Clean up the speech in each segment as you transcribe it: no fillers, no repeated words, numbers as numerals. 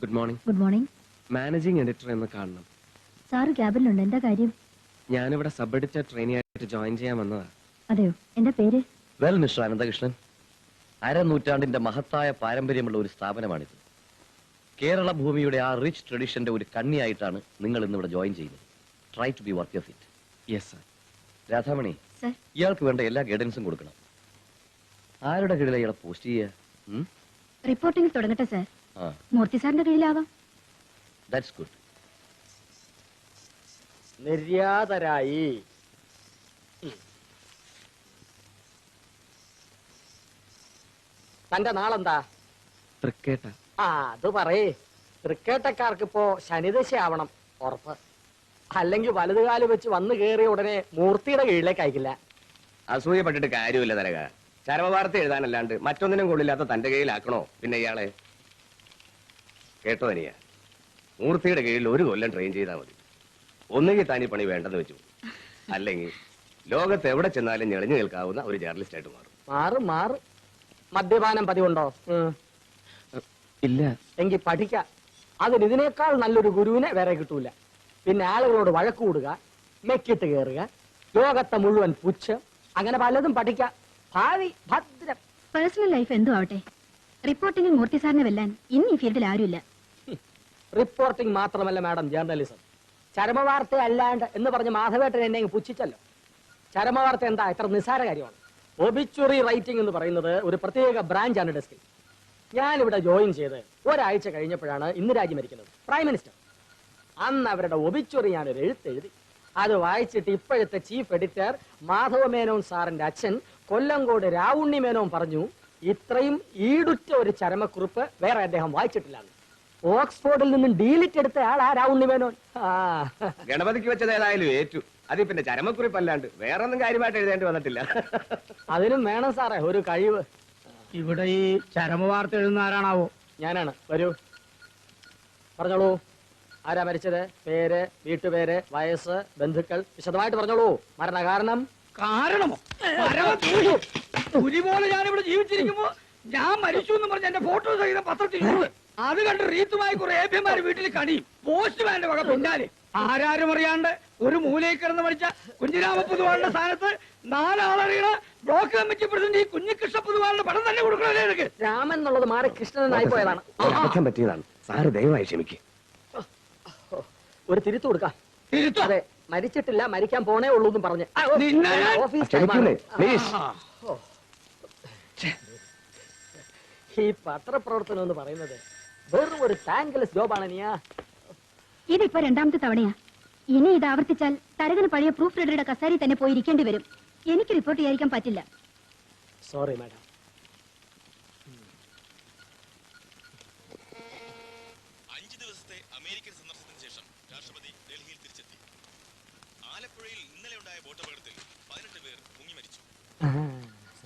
Good morning. Good morning. Managing editor എന്ന് കാണണം. Sir ക്യാബിലുണ്ട്. എന്താ കാര്യം? ഞാനിവിടെ സബ് എഡിറ്റർ ട്രെയിനി ആയിട്ട് ജോയിൻ ചെയ്യാൻ വന്നതാ. അതെയോ? എന്താ പേര്? വെൽ മിസ്റ്റർ അനന്തകൃഷ്ണൻ, അരനൂറ്റാണ്ടിന്റെ മഹത്തായ പാരമ്പര്യമുള്ള ഒരു സ്ഥാപനമാണിത്. കേരള ഭൂമിയുടെ ആ റിച്ച് ട്രഡീഷന്റെ ഒരു കണ്ണിയായിട്ടാണ് നിങ്ങൾ ഇന്നിവിടെ ജോയിൻ ചെയ്യുന്നത്. Try to be worthy of it. Yes sir. Radhamani, sir. ഇയാൾക്ക് വേണ്ട എല്ലാ ഗൈഡൻസും കൊടുക്കണം. ആരുടെ കീഴിലാണ് ഇയാളെ പോസ്റ്റ് ചെയ്യുക? റിപ്പോർട്ടിംഗ് തുടങ്ങട്ടെ സർ. മൂർത്തി സാറിന്റെ കീഴിലാവാം. That's good. നിര്യാതരായി. തന്റെ നാളെന്താ? തൃക്കേട്ട. അത് പറയേ. തൃക്കേട്ടക്കാർക്ക് ഇപ്പോ ശനിദശയാവണം ഉറപ്പ്. അല്ലെങ്കിൽ വലതുകാല് വെച്ച് വന്നു കയറിയ ഉടനെ മൂർത്തിയുടെ കീഴിലേക്ക് അയക്കില്ല. അസൂയപ്പെട്ടിട്ട് കാര്യമില്ല തരക. ചരമവാർത്ത എഴുതാനല്ലാണ്ട് മറ്റൊന്നിനും കൊള്ളില്ലാത്ത തന്റെ കയ്യിലാക്കണോ പിന്നെ ഇയാളെ? കേട്ടോ തനിയ, മൂർത്തിയുടെ കീഴിൽ ഒരു കൊല്ലം ട്രെയിൻ ചെയ്താൽ മതി. ഒന്നുകിൽ താനീ പണി വേണ്ടെന്ന് വെച്ചു, അല്ലെങ്കിൽ ലോകത്ത് എവിടെ ചെന്നാലും ഞെളിഞ്ഞു നിൽക്കാവുന്ന ഒരു ജേർണലിസ്റ്റ് ആയിട്ട് മാറും. മാറും മാറും. മദ്യപാനം പതിവുണ്ടോ? ഇല്ല. എങ്കിൽ പഠിക്ക. അതിന് ഇതിനേക്കാൾ നല്ലൊരു ഗുരുവിനെ വേറെ കിട്ടൂല. പിന്നെ ആളുകളോട് വഴക്ക് കൂടുക, മെക്കിട്ട് കയറുക, ലോകത്തെ മുഴുവൻ പുച്ഛം, അങ്ങനെ പലതും പഠിക്ക. ഭാവി ഭദ്രം. പേഴ്സണൽ ലൈഫ് എന്തോ ആവട്ടെ, റിപ്പോർട്ടിംഗിൽ മൂർത്തി സാറിനെ വെല്ലാൻ ഇന്ന് ഈ ഫീൽഡിൽ ആരുമില്ല. റിപ്പോർട്ടിംഗ് മാത്രമല്ല മാഡം ജേർണലിസം. ചരമവാർത്ത അല്ലാണ്ട് എന്ന് പറഞ്ഞ് മാധവേട്ടൻ എന്നെ പുച്ഛിച്ചല്ലോ. ചരമവാർത്ത എന്താ ഇത്ര നിസ്സാര കാര്യമാണ്? ഒബിച്വറി റൈറ്റിംഗ് എന്ന് പറയുന്നത് ഒരു പ്രത്യേക ബ്രാഞ്ചാണ് ഡെസ്കിൽ. ഞാനിവിടെ ജോയിൻ ചെയ്ത് ഒരാഴ്ച കഴിഞ്ഞപ്പോഴാണ് ഇന്ദിരാജി മരിക്കുന്നത്, പ്രൈം മിനിസ്റ്റർ. അന്ന് അവരുടെ ഒബിച്വറി ഞാനൊരു എഴുത്തെഴുതി. അത് വായിച്ചിട്ട് ഇപ്പോഴത്തെ ചീഫ് എഡിറ്റർ മാധവ മേനോൻ സാറിന്റെ അച്ഛൻ കൊല്ലങ്കോട് രാവുണ്ണി മേനോൻ പറഞ്ഞു, ഇത്രയും ഈടുറ്റ ഒരു ചരമക്കുറിപ്പ് വേറെ അദ്ദേഹം വായിച്ചിട്ടില്ല. ഓക്സ്ഫോർഡിൽ നിന്നും ഡീലിറ്റ് എടുത്ത ആളാ രാവുണ്ണി മേനോൻ. ഗണപതിക്ക് വെച്ചത് ഏതായാലും ഏറ്റു. അത് പിന്നെ ചരമക്കുറിപ്പല്ലാണ്ട് വേറെ ഒന്നും കാര്യമായിട്ട് എഴുതേണ്ടി വന്നിട്ടില്ല. അതിനും വേണം സാറേ ഒരു കഴിവ്. ഇവിടെ ഈ ചരമവാർത്ത എഴുതുന്ന ആരാണാവോ? ഞാനാണ്. വരൂ, പറഞ്ഞോളൂ. ആരാ മരിച്ചത്? പേര്, വീട്ടുപേര്, വയസ്സ്, ബന്ധുക്കൾ വിശദമായിട്ട് പറഞ്ഞോളൂ. മരണകാരണം? കാരണമോ? പുലി പോലെ ഞാനിവിടെ ജീവിച്ചിരിക്കുമ്പോ ഞാൻ മരിച്ചു എന്ന് പറഞ്ഞ എന്റെ ഫോട്ടോ സഹിതം പത്രത്തിൽ അത് കണ്ട് റീത്തുമായി കുറെ ഏഭ്യന്മാര് വീട്ടിൽ കണിയും. പോസ്റ്റ്മാന്റെ വക പിന്നാലെ ആരാരും അറിയാണ്ട് ഒരു മൂലയിൽ കിടന്ന് മരിച്ച കുഞ്ഞിരാമ പൊതുവാളുടെ സ്ഥാനത്ത് 4 ആളറിയണ ബ്ലോക്ക് കമ്മിറ്റി പ്രസിഡന്റ് ഈ കുഞ്ഞികൃഷ്ണ പൊതുവാളുടെ പടം തന്നെ കൊടുക്കണല്ലേ എനിക്ക്? രാമൻ എന്നുള്ളത് മാറി കൃഷ്ണനായി പോയതാണ്. അബദ്ധം പറ്റിയതാണ് സാറ്, ദയവായി ക്ഷമിക്കുക. ഒരു തിരുത്തു കൊടുക്കാം. അതെ, മരിച്ചിട്ടില്ല, മരിക്കാൻ പോണേ ഉള്ളൂ എന്നും പറഞ്ഞ് ഈ പത്രപ്രവർത്തനം എന്ന് പറയുന്നത് വെറും ഒരു താങ്ക്ലെസ് ജോബാണ്. നീയാ ഇതിപ്പോ 2ാമത്തെ തവണയാ. ഇനി ഇത് ആവർത്തിച്ചാൽ തരകന് പഴയ പ്രൂഫ് റീഡറുടെ കസേരയിൽ തന്നെ പോയി ഇരിക്കേണ്ടി വരും. എനിക്ക് റിപ്പോർട്ട് ചെയ്യാതിരിക്കാൻ പറ്റില്ല. Sorry madam. അമേരിക്കൻ സന്ദർശനത്തിന് ശേഷം രാഷ്ട്രപതി ഡൽഹിയിൽ തിരിച്ചെത്തി. ആലപ്പുഴയിൽ ഇന്നലെ ഉണ്ടായ ബോട്ടപകടത്തിൽ 18 പേർ മുങ്ങി മരിച്ചു.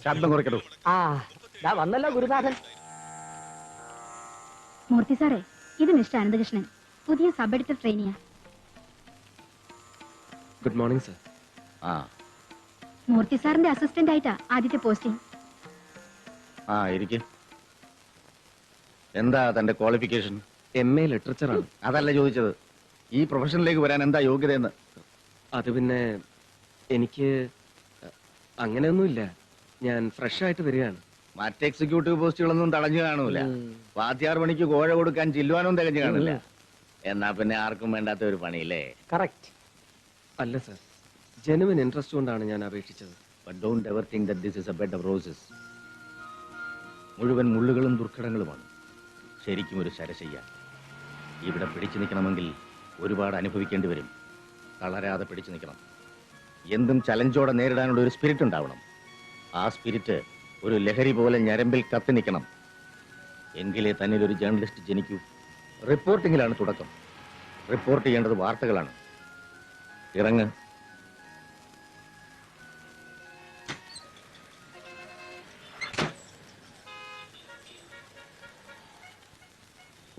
ശബ്ദം കുറയ്ക്കൂ. വന്നല്ലോ ഗുരുനാഥൻ. മൂർത്തി സാറേ, ഇത് മിസ്റ്റർ അനന്തകൃഷ്ണൻ, പുതിയ സബ് എഡിറ്റർ ട്രെയിനിയാ. Good morning sir. മൂർത്തി സാറിന്റെ അസിസ്റ്റന്റ് ആയിട്ടാ ആദ്യത്തെ പോസ്റ്റിംഗ്. എന്താ തന്റെ ക്വാളിഫിക്കേഷൻ? MA ലിറ്ററേച്ചറാണ്. അതല്ല ചോദിച്ചത്, ഈ പ്രൊഫഷനിലേക്ക് വരാൻ എന്താ യോഗ്യതയെന്ന്. അത് പിന്നെ എനിക്ക് അങ്ങനെയൊന്നുമില്ല. ഞാൻ ഫ്രഷ് ആയിട്ട് വരികയാണ്. മറ്റ് എക്സിക്യൂട്ടീവ് പോസ്റ്റുകളൊന്നും തടഞ്ഞു കാണൂല. വാദ്യാർ പണിക്ക് കോഴ കൊടുക്കാൻ ചില്ലുവാനും തികഞ്ഞു കാണില്ല. എന്നാ പിന്നെ ആർക്കും വേണ്ടാത്ത ഒരു പണിയില്ലേ? കറക്റ്റ്. അല്ല സർ, ജെനുവിൻ ഇൻട്രസ്റ്റ് കൊണ്ടാണ് ഞാൻ അപേക്ഷിച്ചത്. But don't ever think that this is a bed of roses. മുഴുവൻ മുള്ളുകളും ദുർഘടങ്ങളുമാണ്. ശരിക്കും ഒരു ശരശയ്യ. ഇവിടെ പിടിച്ചു നിൽക്കണമെങ്കിൽ ഒരുപാട് അനുഭവിക്കേണ്ടി വരും. തളരാതെ പിടിച്ചു നിൽക്കണം. എന്തും ചലഞ്ചോടെ നേരിടാനുള്ള ഒരു സ്പിരിറ്റ് ഉണ്ടാവണം. ആ സ്പിരിറ്റ് ഒരു ലഹരി പോലെ ഞരമ്പിൽ കത്തി നിൽക്കണം. എങ്കിലേ തന്നിൽ ഒരു ജേർണലിസ്റ്റ് ജനിക്കൂ. റിപ്പോർട്ടിങ്ങിലാണ് തുടക്കം. റിപ്പോർട്ട് ചെയ്യേണ്ടത് വാർത്തകളാണ്. ഇറങ്ങ്.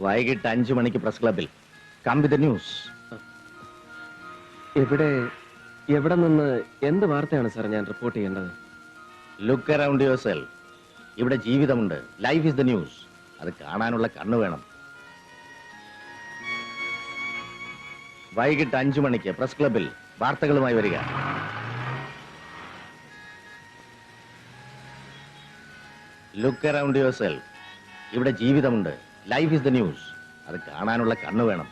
വൈകിട്ട് 5 മണിക്ക് പ്രസ് ക്ലബിൽ കം വിത്ത് ദ ന്യൂസ്. എവിടെ നിന്ന് എന്ത് വാർത്തയാണ് സാർ ഞാൻ റിപ്പോർട്ട് ചെയ്യേണ്ടത്? Look around yourself. ഇവിടെ ജീവിതമുണ്ട്. Life is the news. അത് കാണാനുള്ള കണ്ണ് വേണം. വൈകിട്ട് 5 മണിക്ക് പ്രസ് ക്ലബിൽ വാർത്തകളുമായി വരിക. Look around yourself. ഇവിടെ ജീവിതമുണ്ട്. Life is the news. അത് കാണാനുള്ള കണ്ണ് വേണം.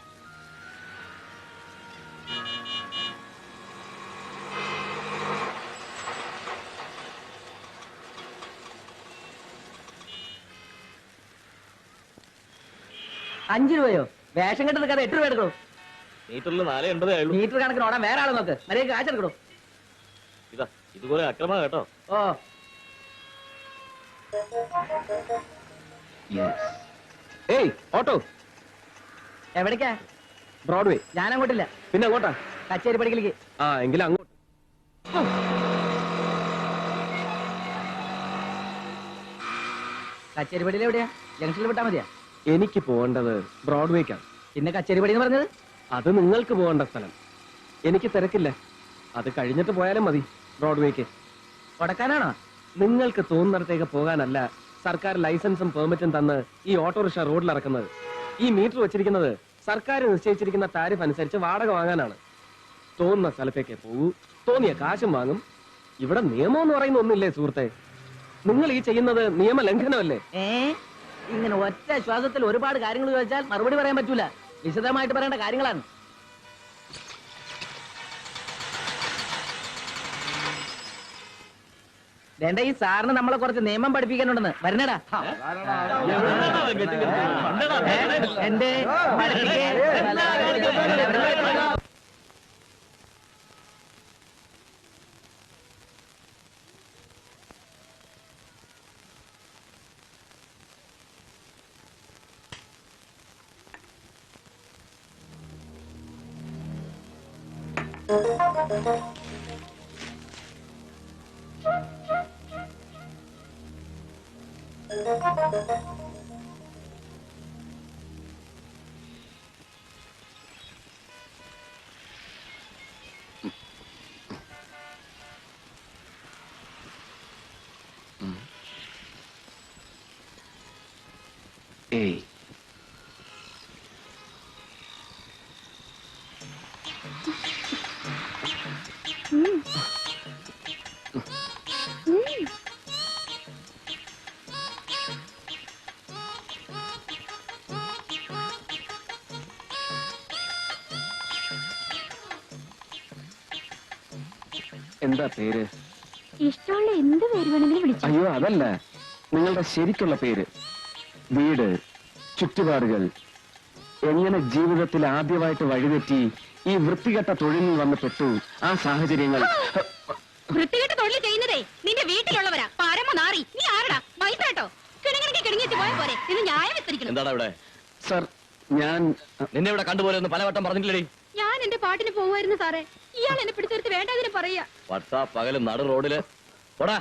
₹5 വേഷം കെട്ട് നിൽക്കാതെ 8 രൂപ എടുക്കണോ? മീറ്ററിൽ 4.80 ആയുള്ളൂ. മീറ്റർ കണക്കിന് ഓടാൻ വേറെ ആളെ നോക്ക്. മര്യാദ കാശ് എടുക്കണോ? ഇതാ ഇതുപോലെ അക്രമ കേട്ടോ. ഓ ഏയ് ഓട്ടോ. എവിടേക്കാ? ബ്രോഡ്വേ. ഞാൻ അങ്ങോട്ടില്ല. പിന്നെ അങ്ങോട്ടാ? കച്ചേരി പടിക്കലേക്ക്. ആ എങ്കിലും അങ്ങോട്ട്. കച്ചേരി പടിയിൽ എവിടെയാ? ജംഗ്ഷനിൽ വിട്ടാ മതിയാ? എനിക്ക് പോകേണ്ടത് ബ്രോഡ്വേക്കാണ്. പിന്നെ കച്ചേരി പടി എന്ന് പറഞ്ഞത്? അത് നിങ്ങൾക്ക് പോകേണ്ട സ്ഥലം. എനിക്ക് തിരക്കില്ല. അത് കഴിഞ്ഞിട്ട് പോയാലും മതി. ബ്രോഡ്വേക്ക് കൊടക്കാനാണോ? നിങ്ങൾക്ക് തോന്നുന്നിടത്തേക്ക് പോകാനല്ല സർക്കാർ ലൈസൻസും പെർമിറ്റും തന്ന് ഈ ഓട്ടോറിക്ഷ റോഡിൽ ഇറക്കുന്നത്. ഈ മീറ്റർ വെച്ചിരിക്കുന്നത് സർക്കാർ നിശ്ചയിച്ചിരിക്കുന്ന താരിഫ് അനുസരിച്ച് വാടക വാങ്ങാനാണ്. തോന്നുന്ന സ്ഥലത്തേക്ക് പോകൂ, തോന്നിയ കാശും വാങ്ങും. ഇവിടെ നിയമം എന്ന് പറയുന്ന ഒന്നില്ലേ സുഹൃത്തെ? നിങ്ങൾ ഈ ചെയ്യുന്നത് നിയമലംഘനമല്ലേ? ഇങ്ങനെ ഒറ്റ ശ്വാസത്തിൽ ഒരുപാട് കാര്യങ്ങൾ ചോദിച്ചാൽ മറുപടി പറയാൻ പറ്റൂല. വിശദമായിട്ട് പറയേണ്ട കാര്യങ്ങളാണ്. വേണ്ട, ഈ സാറിന് നമ്മളെ കുറച്ച് നിയമം പഠിപ്പിക്കാനുണ്ടെന്ന്. വരണടാ. എന്റെ ഏയ് എന്താ പേര്? ഇഷ്ടമുള്ള എന്ത് പേര് വേണമെങ്കിലും വിളിച്ചു. അയ്യോ അതല്ല, നിങ്ങളുടെ ശരിക്കുള്ള പേര്, വീട്, ചുറ്റുപാടുകൾ, എങ്ങനെ ജീവിതത്തിൽ ആദ്യമായിട്ട് വഴിതെറ്റി ഈ വൃത്തികെട്ട തൊഴിലിൽ വന്ന് പെട്ടു, ആ സാഹചര്യങ്ങൾ. വൃത്തികെട്ട തൊഴിൽ ചെയ്യുന്നതേ നിന്റെ വീട്ടിലുള്ളവരാ. പരമ നാറി. നീ ആരടാ? മൈപ്പേട്ടോ കിണങ്ങിണക്കി കിണങ്ങിച്ച് പോയ പോരെ. ഇത് ന്യായം വിസ്തരിക്കണം. എന്താണ് ഇവിടെ? സർ ഞാൻ നിന്നെ ഇവിടെ കണ്ടുപോലെ ഒന്ന് പലവട്ടം പറഞ്ഞിട്ടില്ലേ? ഞാൻ എന്റെ പാട്ടിന് പോവായിരുന്നു സാറേ. ഇയാൾ എന്നെ പിടിച്ചെടുത്ത് വേണ്ടതിന് പറയാ. പട്ടാ പകലും നടു റോഡില് പോടാ.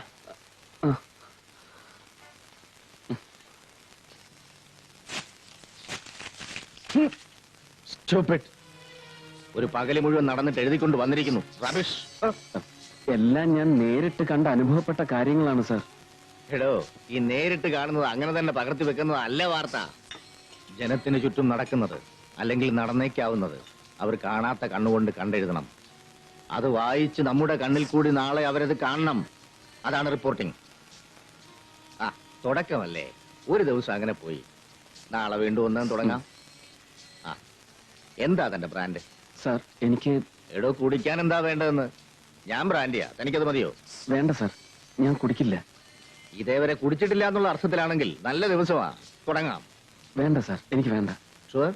ഒരു പകല് മുഴുവൻ നടന്നിട്ട് എഴുതിക്കൊണ്ട് വന്നിരിക്കുന്നു. റബിഷ്. എല്ലാം ഞാൻ നേരിട്ട് കണ്ട് അനുഭവപ്പെട്ട കാര്യങ്ങളാണ് സർ. എടോ, ഈ നേരിട്ട് കാണുന്നത് അങ്ങനെ തന്നെ പകർത്തി വെക്കുന്നത് അല്ല വാർത്ത. ജനത്തിന് ചുറ്റും നടക്കുന്നത് അല്ലെങ്കിൽ നടന്നേക്കാവുന്നത് അവർ കാണാത്ത കണ്ണുകൊണ്ട് കണ്ടെഴുതണം. അത് വായിച്ച് നമ്മുടെ കണ്ണിൽ കൂടി നാളെ അവരത് കാണണം. അതാണ് റിപ്പോർട്ടിംഗ്. ആ തുടക്കമല്ലേ, ഒരു ദിവസം അങ്ങനെ പോയി. നാളെ വീണ്ടും ഒന്നും തുടങ്ങാം. ആ എന്താ തന്റെ ബ്രാൻഡ്? സർ എനിക്ക് എടോ, കുടിക്കാൻ എന്താ വേണ്ടതെന്ന്? ഞാൻ ബ്രാൻഡിയാ, തനിക്കത് മതിയോ? വേണ്ട സർ, ഞാൻ കുടിക്കില്ല. ഇതേവരെ കുടിച്ചിട്ടില്ല എന്നുള്ള അർത്ഥത്തിലാണെങ്കിൽ നല്ല ദിവസമാ, തുടങ്ങാം. വേണ്ട സർ, എനിക്ക് വേണ്ട. ഷുവർ?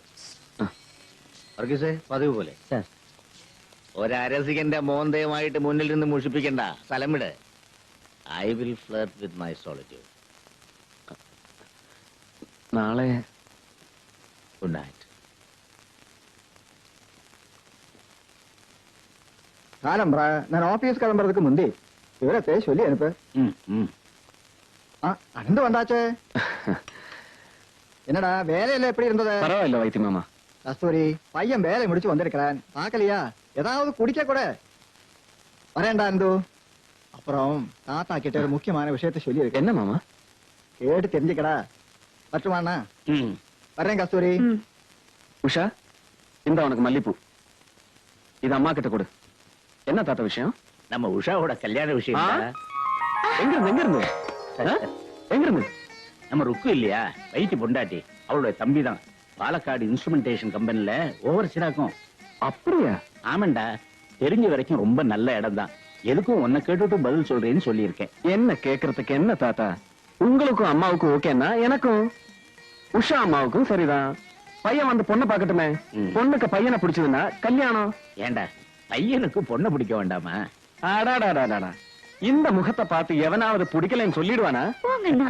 വർഗീസേ, പതിവ് പോലെ സാർ, ഒരരസികന്റെ മോന്തയുമായിട്ട് മുന്നിൽ നിന്ന് മുഷിപ്പിക്കണ്ട. സ്ഥലം വിട്. I will flirt with my solitude. നാളെ ഗുഡ് നൈറ്റ്. காலம்பரா நான் ஆபீஸ் கிளம்புறதுக்கு முந்தி விவரத்தை சொல்லி அனுப்பு. அனந்து வந்தாச்சே. என்னடா வேலையில எப்படி இருந்தது? பரவாயில்ல வைத்திய மாமா. கஸ்தூரி, பையன் வேலை முடிச்சு வந்திருக்கிறான். பாக்கலையா? ஏதாவது குடிக்க கூட வரேன்டா அந்து. அப்புறம் தாத்தா கிட்ட ஒரு முக்கியமான விஷயத்தை சொல்லி இருக்கேன். என்ன மாமா? கேட்டு தெரிஞ்சுக்கடா. பட்டுவானா? வரேன் கஸ்தூரி. உஷா, இந்த உனக்கு மல்லிப்பூ. இது அம்மா கிட்ட கொடு. என்ன தாத்தா விஷயம்? நம்ம உஷாவோட கல்யாண விஷயம். எங்க இருந்து? நம்ம ருக்கு இல்லையா, வைத்தி பொண்டாட்டி, அவளுடைய தம்பி தான். பாலக்காடு இன்ஸ்ட்ருமெண்டேஷன் கம்பெனில ஓவர் சிராக்கும். அப்படியா? ஆமாண்டா, தெரிஞ்ச வரைக்கும் ரொம்ப நல்ல இடம் தான். எதுக்கும் உன்னை கேட்டுட்டு பதில் சொல்றேன்னு சொல்லியிருக்கேன். என்ன கேக்குறதுக்கு என்ன தாத்தா, உங்களுக்கும் அம்மாவுக்கும் ஓகேன்னா எனக்கும் உஷா அம்மாவுக்கும் சரிதான். பையன் வந்து பொண்ணை பாக்கட்டுமே. பொண்ணுக்கு பையனை பிடிச்சதுன்னா கல்யாணம். ஏண்டா, பையனுக்கு பொண்ணை பிடிக்க வேண்டாமா? அடாடாடாடா, இந்த முகத்தை பார்த்து எவனாவது பிடிக்கலன்னு சொல்லிடுவானா? போங்கண்ணா.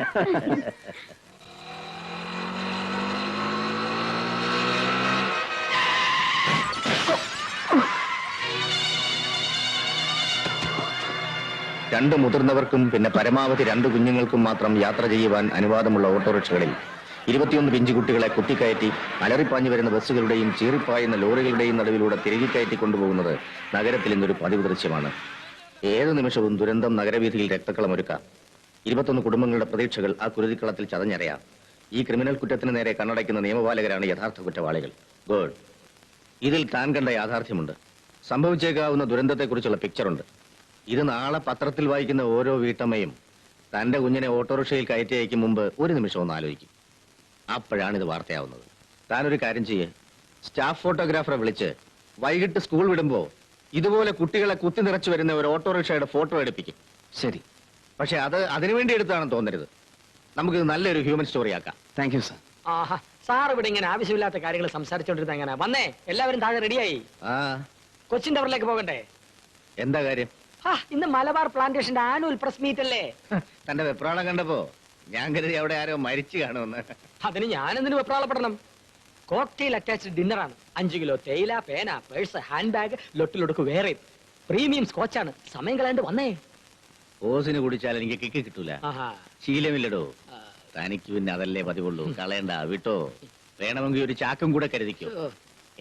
രണ്ട് മുതിർന്നവർക്കും പിന്നെ പരമാവധി 2 കുഞ്ഞുങ്ങൾക്കും മാത്രം യാത്ര ചെയ്യുവാൻ അനുവാദമുള്ള ഓട്ടോറിക്ഷകളിൽ 21 പിഞ്ചുകുട്ടികളെ കുത്തിക്കയറ്റി അലറിപ്പാഞ്ഞു വരുന്ന ബസ്സുകളുടെയും ചീറിപ്പായുന്ന ലോറികളുടെയും നടുവിലൂടെ തിരികെ കയറ്റി കൊണ്ടുപോകുന്നത് നഗരത്തിൽ ഇന്നൊരു പതിവ് ദൃശ്യമാണ്. ഏതു നിമിഷവും ദുരന്തം നഗരവീഥിയിൽ രക്തക്കളമൊരുക്കാം. 21 കുടുംബങ്ങളുടെ പ്രതീക്ഷകൾ ആ കുരുതിക്കളത്തിൽ ചതഞ്ഞറിയാം. ഈ ക്രിമിനൽ കുറ്റത്തിന് നേരെ കണ്ണടയ്ക്കുന്ന നിയമപാലകരാണ് യഥാർത്ഥ കുറ്റവാളികൾ. ഗുഡ്. ഇതിൽ താൻ കണ്ട യാഥാർത്ഥ്യമുണ്ട്. സംഭവിച്ചേക്കാവുന്ന ദുരന്തത്തെക്കുറിച്ചുള്ള പിക്ചറുണ്ട്. ഇത് നാളെ പത്രത്തിൽ വായിക്കുന്ന ഓരോ വീട്ടമ്മയും തന്റെ കുഞ്ഞിനെ ഓട്ടോറിക്ഷയിൽ കയറ്റി അയക്കും മുമ്പ് ഒരു നിമിഷം ഒന്ന് ആലോചിക്കും. അപ്പോഴാണ് ഇത് വാർത്തയാവുന്നത്. താനൊരു കാര്യം ചെയ്യേ, സ്റ്റാഫ് ഫോട്ടോഗ്രാഫറെ വിളിച്ച് വൈകിട്ട് സ്കൂൾ വിടുമ്പോ ഇതുപോലെ കുട്ടികളെ കുത്തി നിറച്ചു വരുന്ന ഒരു ഓട്ടോറിക്ഷയുടെ ഫോട്ടോ എടുപ്പിക്കും. ശരി, പക്ഷെ അത് അതിനുവേണ്ടി എടുത്താണെന്ന് തോന്നരുത്. നമുക്ക് നല്ലൊരു ഹ്യൂമൻ സ്റ്റോറി ആക്കാം. Thank you sir. Aaha, sir ഇവിടെ ഇങ്ങനെ ആവശ്യമില്ലാത്ത കാര്യങ്ങൾ സംസാരിച്ചോണ്ടിരുന്ന എങ്ങനെ വന്നേ? എല്ലാവരും താഴെ റെഡിയായി. ആ, കൊച്ചിൻ ടവറിലേക്ക് പോകണ്ടേ? എന്താ കാര്യം? ഇന്ന് മലബാർ പ്ലാന്റേഷന്റെ ആനുവൽ പ്രസ് മീറ്റ് അല്ലേ? തന്റെ വെപ്രാളം കണ്ടപ്പോ ഞാൻ കരുതി അവിടെ ആരോ മരിച്ചു കാണുമെന്ന്. അതിന് ഞാനെന്തിനു വെപ്രാളപ്പെടണം? കോക്ടെയിൽ അറ്റാച്ച്ഡ് ഡിന്നറാണ്. 5 കിലോ തേയില, പേന, പേഴ്സ്, ഹാൻഡ് ബാഗ്, ലൊട്ടിലൊടുക്ക് വേറെ. പ്രീമിയം സ്കോച്ചാണ്. സമയം കളയാണ്ട് വന്നേ. ഓസിന് കുടിച്ചാൽ എനിക്ക് കിക്ക് കിട്ടൂല. ആഹാ. ശീലമില്ലടോ. തനിക്ക് പിന്നെ അതല്ലേ പതിവുള്ളൂ. കളയണ്ട, വിട്ടോ. വേണമെങ്കിൽ ഒരു ചാക്കും കൂടെ കരുതിക്കോ.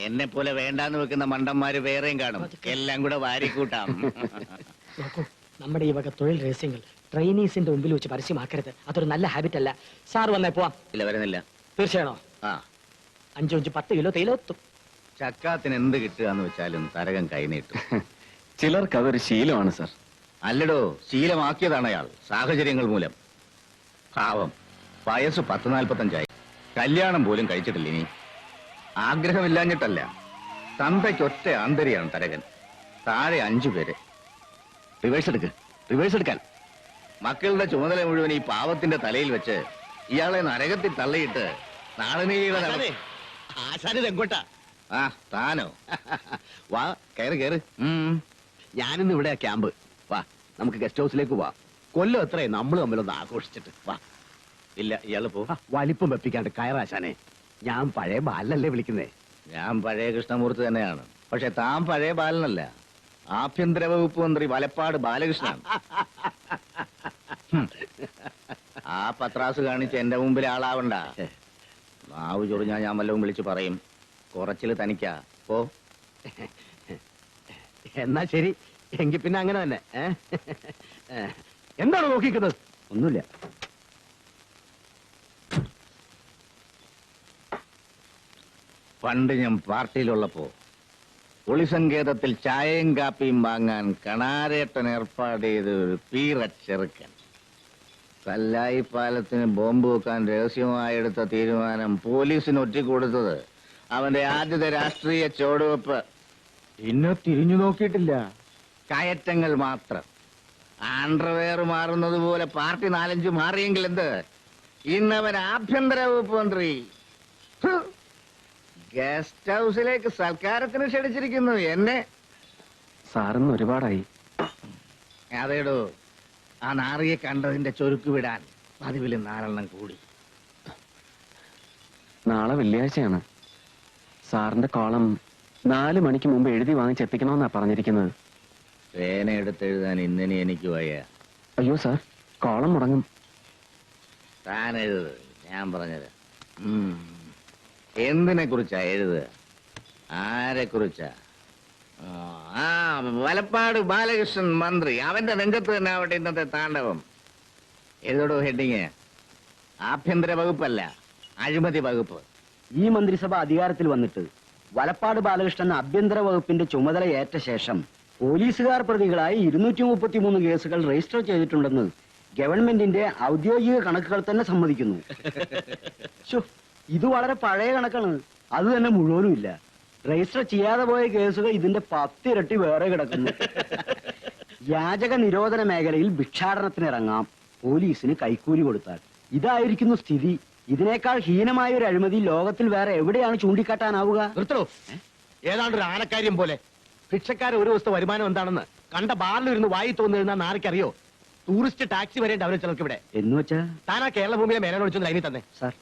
എന്നെ പോലെ വേണ്ടാന്ന് വെക്കുന്ന മണ്ടന്മാര് വേറെയും കാണും. എല്ലാം കൂടെ വാരിക്കൂട്ടാം. നോക്കൂ, നമ്മുടെ ഈ വക തൊഴിൽ രഹസ്യങ്ങൾ ട്രെയിനീസിന്റെ മുമ്പിൽ വെച്ച് പരസ്യമാക്കരുത്. അതൊരു നല്ല ഹാബിറ്റ് അല്ല. സാർ വന്നേ പോവാം. ഇല്ല, വരുന്നില്ല. തീർച്ചയാണോ? ആ, 5-10 കിലോ തേയില ഒത്തും. ചക്കാത്തിന് എന്ത് കിട്ടുകയെന്ന് വെച്ചാലും തരകം കൈനീട്ടും. ചിലർക്ക് അതൊരു ശീലമാണ് സാർ. അല്ലടോ, ശീലമാക്കിയതാണ് അയാൾ സാഹചര്യങ്ങൾ മൂലം. പാവം, വയസ്സ് 10-45 കല്യാണം പോലും കഴിച്ചിട്ടില്ല. ഇനി ആഗ്രഹമില്ലാഞ്ഞിട്ടല്ല, തന്തയ്ക്കൊറ്റ ആന്തരിയാണ് തരകൻ. താഴെ 5 പേര്. റിവേഴ്സ് എടുക്കാൻ മക്കളുടെ ചുമതല മുഴുവൻ ഈ പാവത്തിന്റെ തലയിൽ വെച്ച് ഇയാളെ നരകത്തിൽ തള്ളിയിട്ട് നാളെ എങ്ങോട്ടാ? ആ, താനോ? വാ, കയറ്. ഞാനിന്ന് ഇവിടെ ക്യാമ്പ്. വാ, നമുക്ക് ഗസ്റ്റ് ഹൗസിലേക്ക് പോവാ. കൊല്ലം എത്രയും നമ്മൾ തമ്മിലൊന്ന് ആഘോഷിച്ചിട്ട് വാ. ഇല്ല, ഇയാള് പോ. വലിപ്പം വെപ്പിക്കാണ്ട് കയറാശാനെ. ഞാൻ പഴയ ബാലല്ലേ വിളിക്കുന്നേ. ഞാൻ പഴയ കൃഷ്ണമൂർത്തി തന്നെയാണ്. പക്ഷെ താൻ പഴയ ബാലനല്ല. ആഭ്യന്തര വകുപ്പ് മന്ത്രി വലപ്പാട് ബാലകൃഷ്ണൻ. ആ പത്രാസ് കാണിച്ച് എന്റെ മുമ്പിൽ ആളാവണ്ട. നാവ് ചൊറിഞ്ഞാ ഞാൻ വല്ലതും വിളിച്ചു പറയും. കുറച്ചില് തനിക്കാ. പോ. എന്നാ ശരി, എങ്കിൽ പിന്നെ അങ്ങനെ തന്നെ. എന്താണ് നോക്കിക്കുന്നത്? ഒന്നുമില്ല. പണ്ട് ഞാൻ പാർട്ടിയിലുള്ളപ്പോ ഒളിസങ്കേതത്തിൽ ചായയും കാപ്പിയും വാങ്ങാൻ കണാരേട്ടൻ ഏർപ്പാട് ചെയ്ത ഒരു പീറച്ചെറുക്കൻ. കല്ലായി പാലത്തിന് ബോംബ് വെക്കാൻ രഹസ്യമായി എടുത്ത തീരുമാനം പോലീസിന് ഒറ്റിക്കൊടുത്തത് അവന്റെ ആദ്യത്തെ രാഷ്ട്രീയ ചുവടുവെപ്പ്. പിന്നെ തിരിഞ്ഞു നോക്കിയിട്ടില്ല. കയറ്റങ്ങൾ മാത്രം. ആൻഡർവെയർ മാറുന്നത് പോലെ പാർട്ടി 4-5 മാറിയെങ്കിൽ എന്ത്? ഇന്നവൻ ആഭ്യന്തര വകുപ്പ് മന്ത്രി. ഗസ്റ്റ് ഹൗസിലേക്ക് സൽക്കാരത്തിന് ക്ഷണിച്ചിരിക്കുന്നു എന്നെ. സാറിന്ന് ഒരുപാടായി. അതേടോ, ആ നാറിയെ കണ്ടതിന്റെ ചൊരുക്ക് വിടാൻ പതിവിൽ 4 കൂടി. നാളെ വെള്ളിയാഴ്ചയാണ്. സാറിന്റെ കോളം 4 മണിക്ക് മുമ്പ് എഴുതി വാങ്ങിച്ചെത്തിക്കണമെന്നാ പറഞ്ഞിരിക്കുന്നത്. പേന എടുത്തെഴുതാൻ ഇന്നിനി എനിക്ക് വയ്യ. അയ്യോ സാർ, കോളം മുടങ്ങും. താൻ എഴുത്, ഞാൻ പറഞ്ഞത്. എന്തിനെ കുറിച്ചാ എഴുതുക? ആരെ കുറിച്ചാ? ആ, വലപ്പാട് ബാലകൃഷ്ണൻ മന്ത്രി. അവന്റെ നെഞ്ചത്ത് തന്നെ ആവട്ടെ ഇന്നത്തെ താണ്ഡവം. എഴുതോടോ ഹെഡിങ്. ആഭ്യന്തര വകുപ്പല്ല, അഴിമതി വകുപ്പ്. ഈ മന്ത്രിസഭ അധികാരത്തിൽ വന്നിട്ട് വലപ്പാട് ബാലകൃഷ്ണൻ ആഭ്യന്തര വകുപ്പിന്റെ ചുമതല ഏറ്റ ശേഷം പോലീസുകാർ പ്രതികളായി 233 കേസുകൾ രജിസ്റ്റർ ചെയ്തിട്ടുണ്ടെന്ന് ഗവൺമെന്റിന്റെ ഔദ്യോഗിക കണക്കുകൾ തന്നെ സമ്മതിക്കുന്നു. ശ്ശോ, ഇത് വളരെ പഴയ കണക്കാണ്. അത് തന്നെ മുഴുവനും ഇല്ല. രജിസ്റ്റർ ചെയ്യാതെ പോയ കേസുകൾ ഇതിന്റെ 10 ഇരട്ടി വേറെ കിടക്കുന്നു. യാചക നിരോധന മേഖലയിൽ ഭിക്ഷാടനത്തിനിറങ്ങാം, പോലീസിന് കൈക്കൂലി കൊടുത്താൽ. ഇതായിരിക്കുന്നു സ്ഥിതി. ഇതിനേക്കാൾ ഹീനമായ ഒരു അഴിമതി ലോകത്തിൽ വേറെ എവിടെയാണ് ചൂണ്ടിക്കാട്ടാനാവുക? നിർത്തോ. ഏതാണ്ട് ഒരു ആനക്കാര്യം പോലെ ഭിക്ഷക്കാരെ ഒരു ദിവസത്തെ വരുമാനം എന്താണെന്ന് കണ്ട ബാറിലിരുന്ന് വായി തോന്നുന്ന നാരിക്കറിയോ? ടൂറിസ്റ്റ് ടാക്സി വരേണ്ട അവരെ ചിലർക്ക് ഇവിടെ. എന്ന് വെച്ചാ താനാ കേരള ഭൂമിയിലെ മേലെ ഒഴിച്ചു ലൈനിൽ തന്നെ. Sir,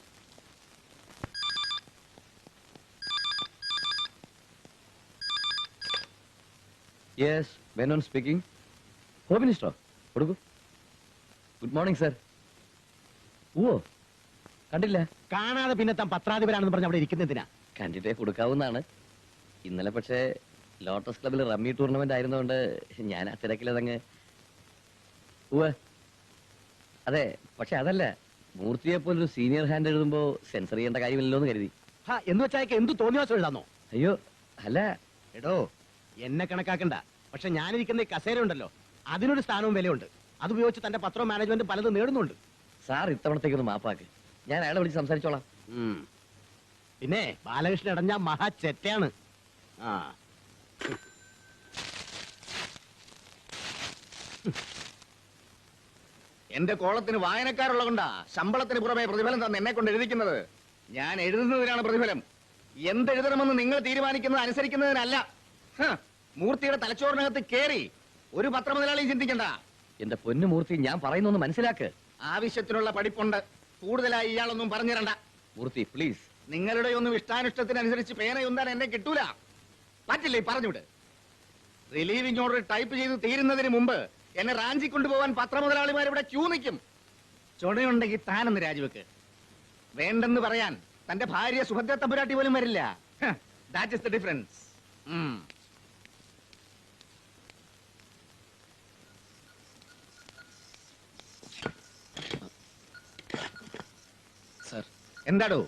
yes, Menon speaking. Home മിനിസ്റ്ററോ? കൊടുക്കൂ. Good morning sir. ഓ, കണ്ടില്ല. കാണാതെ പിന്നെ താൻ പത്രാധിപരാണെന്ന് പറഞ്ഞ് അവിടെ ഇരിക്കുന്നതിനാ? കണ്ടിട്ടേ കൊടുക്കാവുന്നതാണ്. ഇന്നലെ പക്ഷേ ലോട്ടസ് ക്ലബിൽ റമ്മി ടൂർണമെന്റ് ആയിരുന്നതുകൊണ്ട് ഞാൻ ആ തിരക്കിലതങ്ങ്. ഉവ്വ്, അതെ. പക്ഷെ അതല്ല, മൂർത്തിയെ പോലൊരു സീനിയർ ഹാൻഡ് എഴുതുമ്പോ സെൻസർ ചെയ്യേണ്ട കാര്യമില്ലല്ലോ എന്ന് കരുതി. എന്ന് വെച്ചാൽ എന്ത് തോന്നിയാസം എഴുതാന്നോ? അയ്യോ അല്ല. എടോ, എന്നെ കണക്കാക്കണ്ട. പക്ഷെ ഞാനിരിക്കുന്ന ഈ കസേര ഉണ്ടല്ലോ, അതിനൊരു സ്ഥാനവും വിലയുണ്ട്. അത് ഉപയോഗിച്ച് തന്റെ പത്രവും മാനേജ്മെന്റ് പലതും നേടുന്നുണ്ട്. സാർ ഇത്തവണത്തേക്കൊന്ന് മാപ്പാക്ക്. ഞാൻ അയാളെ വിളിച്ച് സംസാരിച്ചോളാം. പിന്നെ ബാലകൃഷ്ണൻ അടഞ്ഞ മഹാ ചെറ്റയാണ്. ആ, എന്റെ കോളത്തിന് വായനക്കാരുള്ളതുകൊണ്ടാ ശമ്പളത്തിന് പുറമെ പ്രതിഫലം തന്നെ എന്നെ കൊണ്ട് എഴുതിക്കുന്നത്. ഞാൻ എഴുതുന്നതിനാണ് പ്രതിഫലം. എന്തെഴുതണമെന്ന് നിങ്ങൾ തീരുമാനിക്കുന്നത് അനുസരിക്കുന്നതിനല്ല. മൂർത്തിയുടെ തലച്ചോറിനകത്ത് കേറി ഒരു പത്രമുതലാളി ചിന്തിക്കണ്ട. എന്റെ പൊന്നു മൂർത്തി, ഞാൻ പറയുന്നൊന്ന് മനസ്സിലാക്ക്. ആവശ്യത്തിനുള്ള പഠിപ്പുണ്ട്. കൂടുതലായി ഇയാളൊന്നും പറഞ്ഞു തരണ്ട. മൂർത്തി പ്ലീസ്. നിങ്ങളുടെ ഒന്നും ഇഷ്ടാനിഷ്ടത്തിനനുസരിച്ച് പേനയൊന്നാൻ എന്നെ കിട്ടൂല. പറ്റില്ലേ? പറഞ്ഞുവിട്. റിലീവിംഗ് ഓർഡർ ടൈപ്പ് ചെയ്ത് തീരുന്നതിന് മുമ്പ് എന്നെ റാഞ്ചി കൊണ്ടുപോകാൻ പത്രമുതലാളിമാർ ഇവിടെ ക്യൂ നിൽക്കും. ചുണയുണ്ടെങ്കിൽ താനൊന്ന് രാജിവെക്ക്. വേണ്ടെന്ന് പറയാൻ തന്റെ ഭാര്യ സുഭദ്ര തമ്പുരാട്ടി പോലും വരില്ല. That is the difference. Sir, എന്താടോ?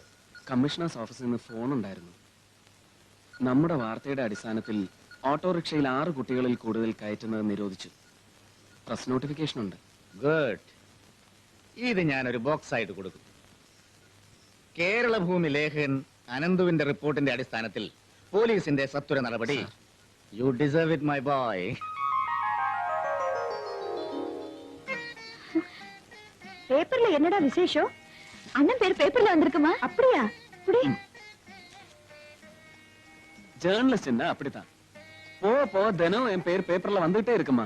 കമ്മീഷണേഴ്സ് ഓഫീസിൽ നിന്ന് ഫോൺ ഉണ്ടായിരുന്നു. നമ്മുടെ വാർത്തയുടെ അടിസ്ഥാനത്തിൽ ഓട്ടോറിക്ഷയിൽ 6 കുട്ടികളിൽ കൂടുതൽ കയറ്റുന്നത് നിരോധിച്ചു. പ്രസ് നോട്ടിഫിക്കേഷൻ ഉണ്ട്. ഗുഡ്. ഇത് ഞാനൊരു ബോക്സ് ആയിട്ട് കൊടുക്കും. കേരള ഭൂമി ലേഖകൻ അനന്തുവിന്റെ റിപ്പോർട്ടിന്റെ അടിസ്ഥാനത്തിൽ പോലീസിന്റെ സത്വര നടപടി. U deserve it my boy. பேப்பர்ல என்னடா விசேஷம்? அண்ணன் பேர் பேப்பர்ல வந்திருக்குமா? அப்படியா? குடி. ஜேர்னலிஸ்ட் அப்படித்தான். போ தினம் என் பேர் பேப்பர்ல வந்துட்டே இருக்குமா.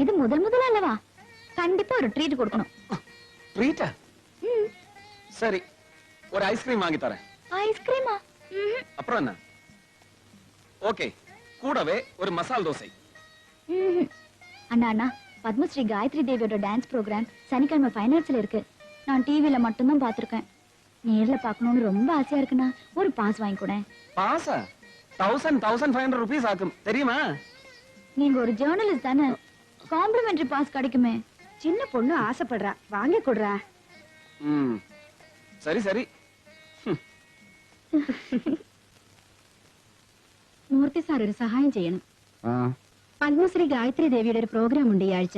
இது முதல் அல்லவா? கண்டிப்பா ஒரு ட்ரீட் கொடுக்கணும். ட்ரீட்டா? சரி, ஒரு ஐஸ்கிரீம் வாங்கி தரேன். ஐஸ்கிரீமா? அப்புறம் என்ன? ஓகே, கூடவே ஒரு மசால் தோசை. அண்ணா அண்ணா, பத்மஸ்ரீ காயத்ரி தேவியோட டான்ஸ் ப்ரோக்ராம் சனிக்கிழமை ஃபைனல்ஸ்ல இருக்கு. நான் டிவில மட்டும்தான் பாத்துருக்கேன். நேர்ல பார்க்கணும்னு ரொம்ப ஆசையா இருக்குண்ணா. ஒரு பாஸ் வாங்கி கூட. பாஸா? 1500 rupees ஆகும், தெரியுமா? நீங்க ஒரு ஜேர்னலிஸ்ட் தானே, காம்ப்ளிமெண்டரி பாஸ் கிடைக்குமே. சின்ன பொண்ணு ஆசைப்படுறா, வாங்கி கொடுறா. சரி சரி. മൂർത്തി സാർ ഒരു സഹായം ചെയ്യണം. പത്മശ്രീ ഗായത്രി ദേവിയുടെ ഒരു പ്രോഗ്രാം ഉണ്ട് ഈ ആഴ്ച.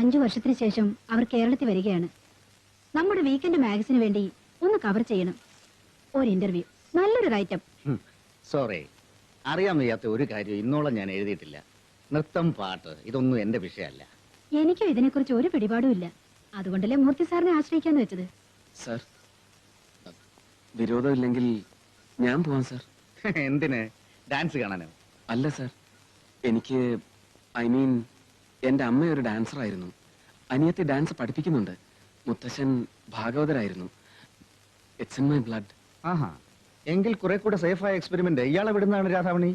5 വർഷത്തിന് ശേഷം അവർ കേരളത്തിൽ വരികയാണ്. നമ്മുടെ വീക്കെൻഡ് മാഗസിന് വേണ്ടി ഒന്ന് കവർ ചെയ്യണം. ഒരു ഇന്റർവ്യൂ, നല്ലൊരു റൈറ്റപ്പ്. സോറി, അറിയാൻ വയ്യാത്ത ഒരു കാര്യം ഇന്നോളം ഞാൻ എഴുതിയിട്ടില്ല. നൃത്തം, പാട്ട്, ഇതൊന്നും എന്റെ വിഷയമല്ല. എനിക്കും ഇതിനെക്കുറിച്ച് ഒരു പിടിപാടും ഇല്ല. അതുകൊണ്ടല്ലേ മൂർത്തി സാറിനെ ആശ്രയിക്കാന്ന് വെച്ചത്. സർ, വിരോധമില്ലെങ്കിൽ ഞാൻ പോവാം സർ. എന്തിന്? ഡാൻസ് കാണാനോ? അല്ല സർ, എനിക്ക് എന്റെ അമ്മ ഒരു ഡാൻസർ ആയിരുന്നു. അനിയത്തി ഡാൻസ് പഠിപ്പിക്കുന്നുണ്ട്. മുത്തശ്ശൻ ഭാഗവതരായിരുന്നു. It's in my blood. ആഹാ, എങ്കിൽ കുറെ കൂടെ സേഫായ എക്സ്പെരിമെന്റ് ഇയാളെ വിടുന്നതാണ് രാധാമണി.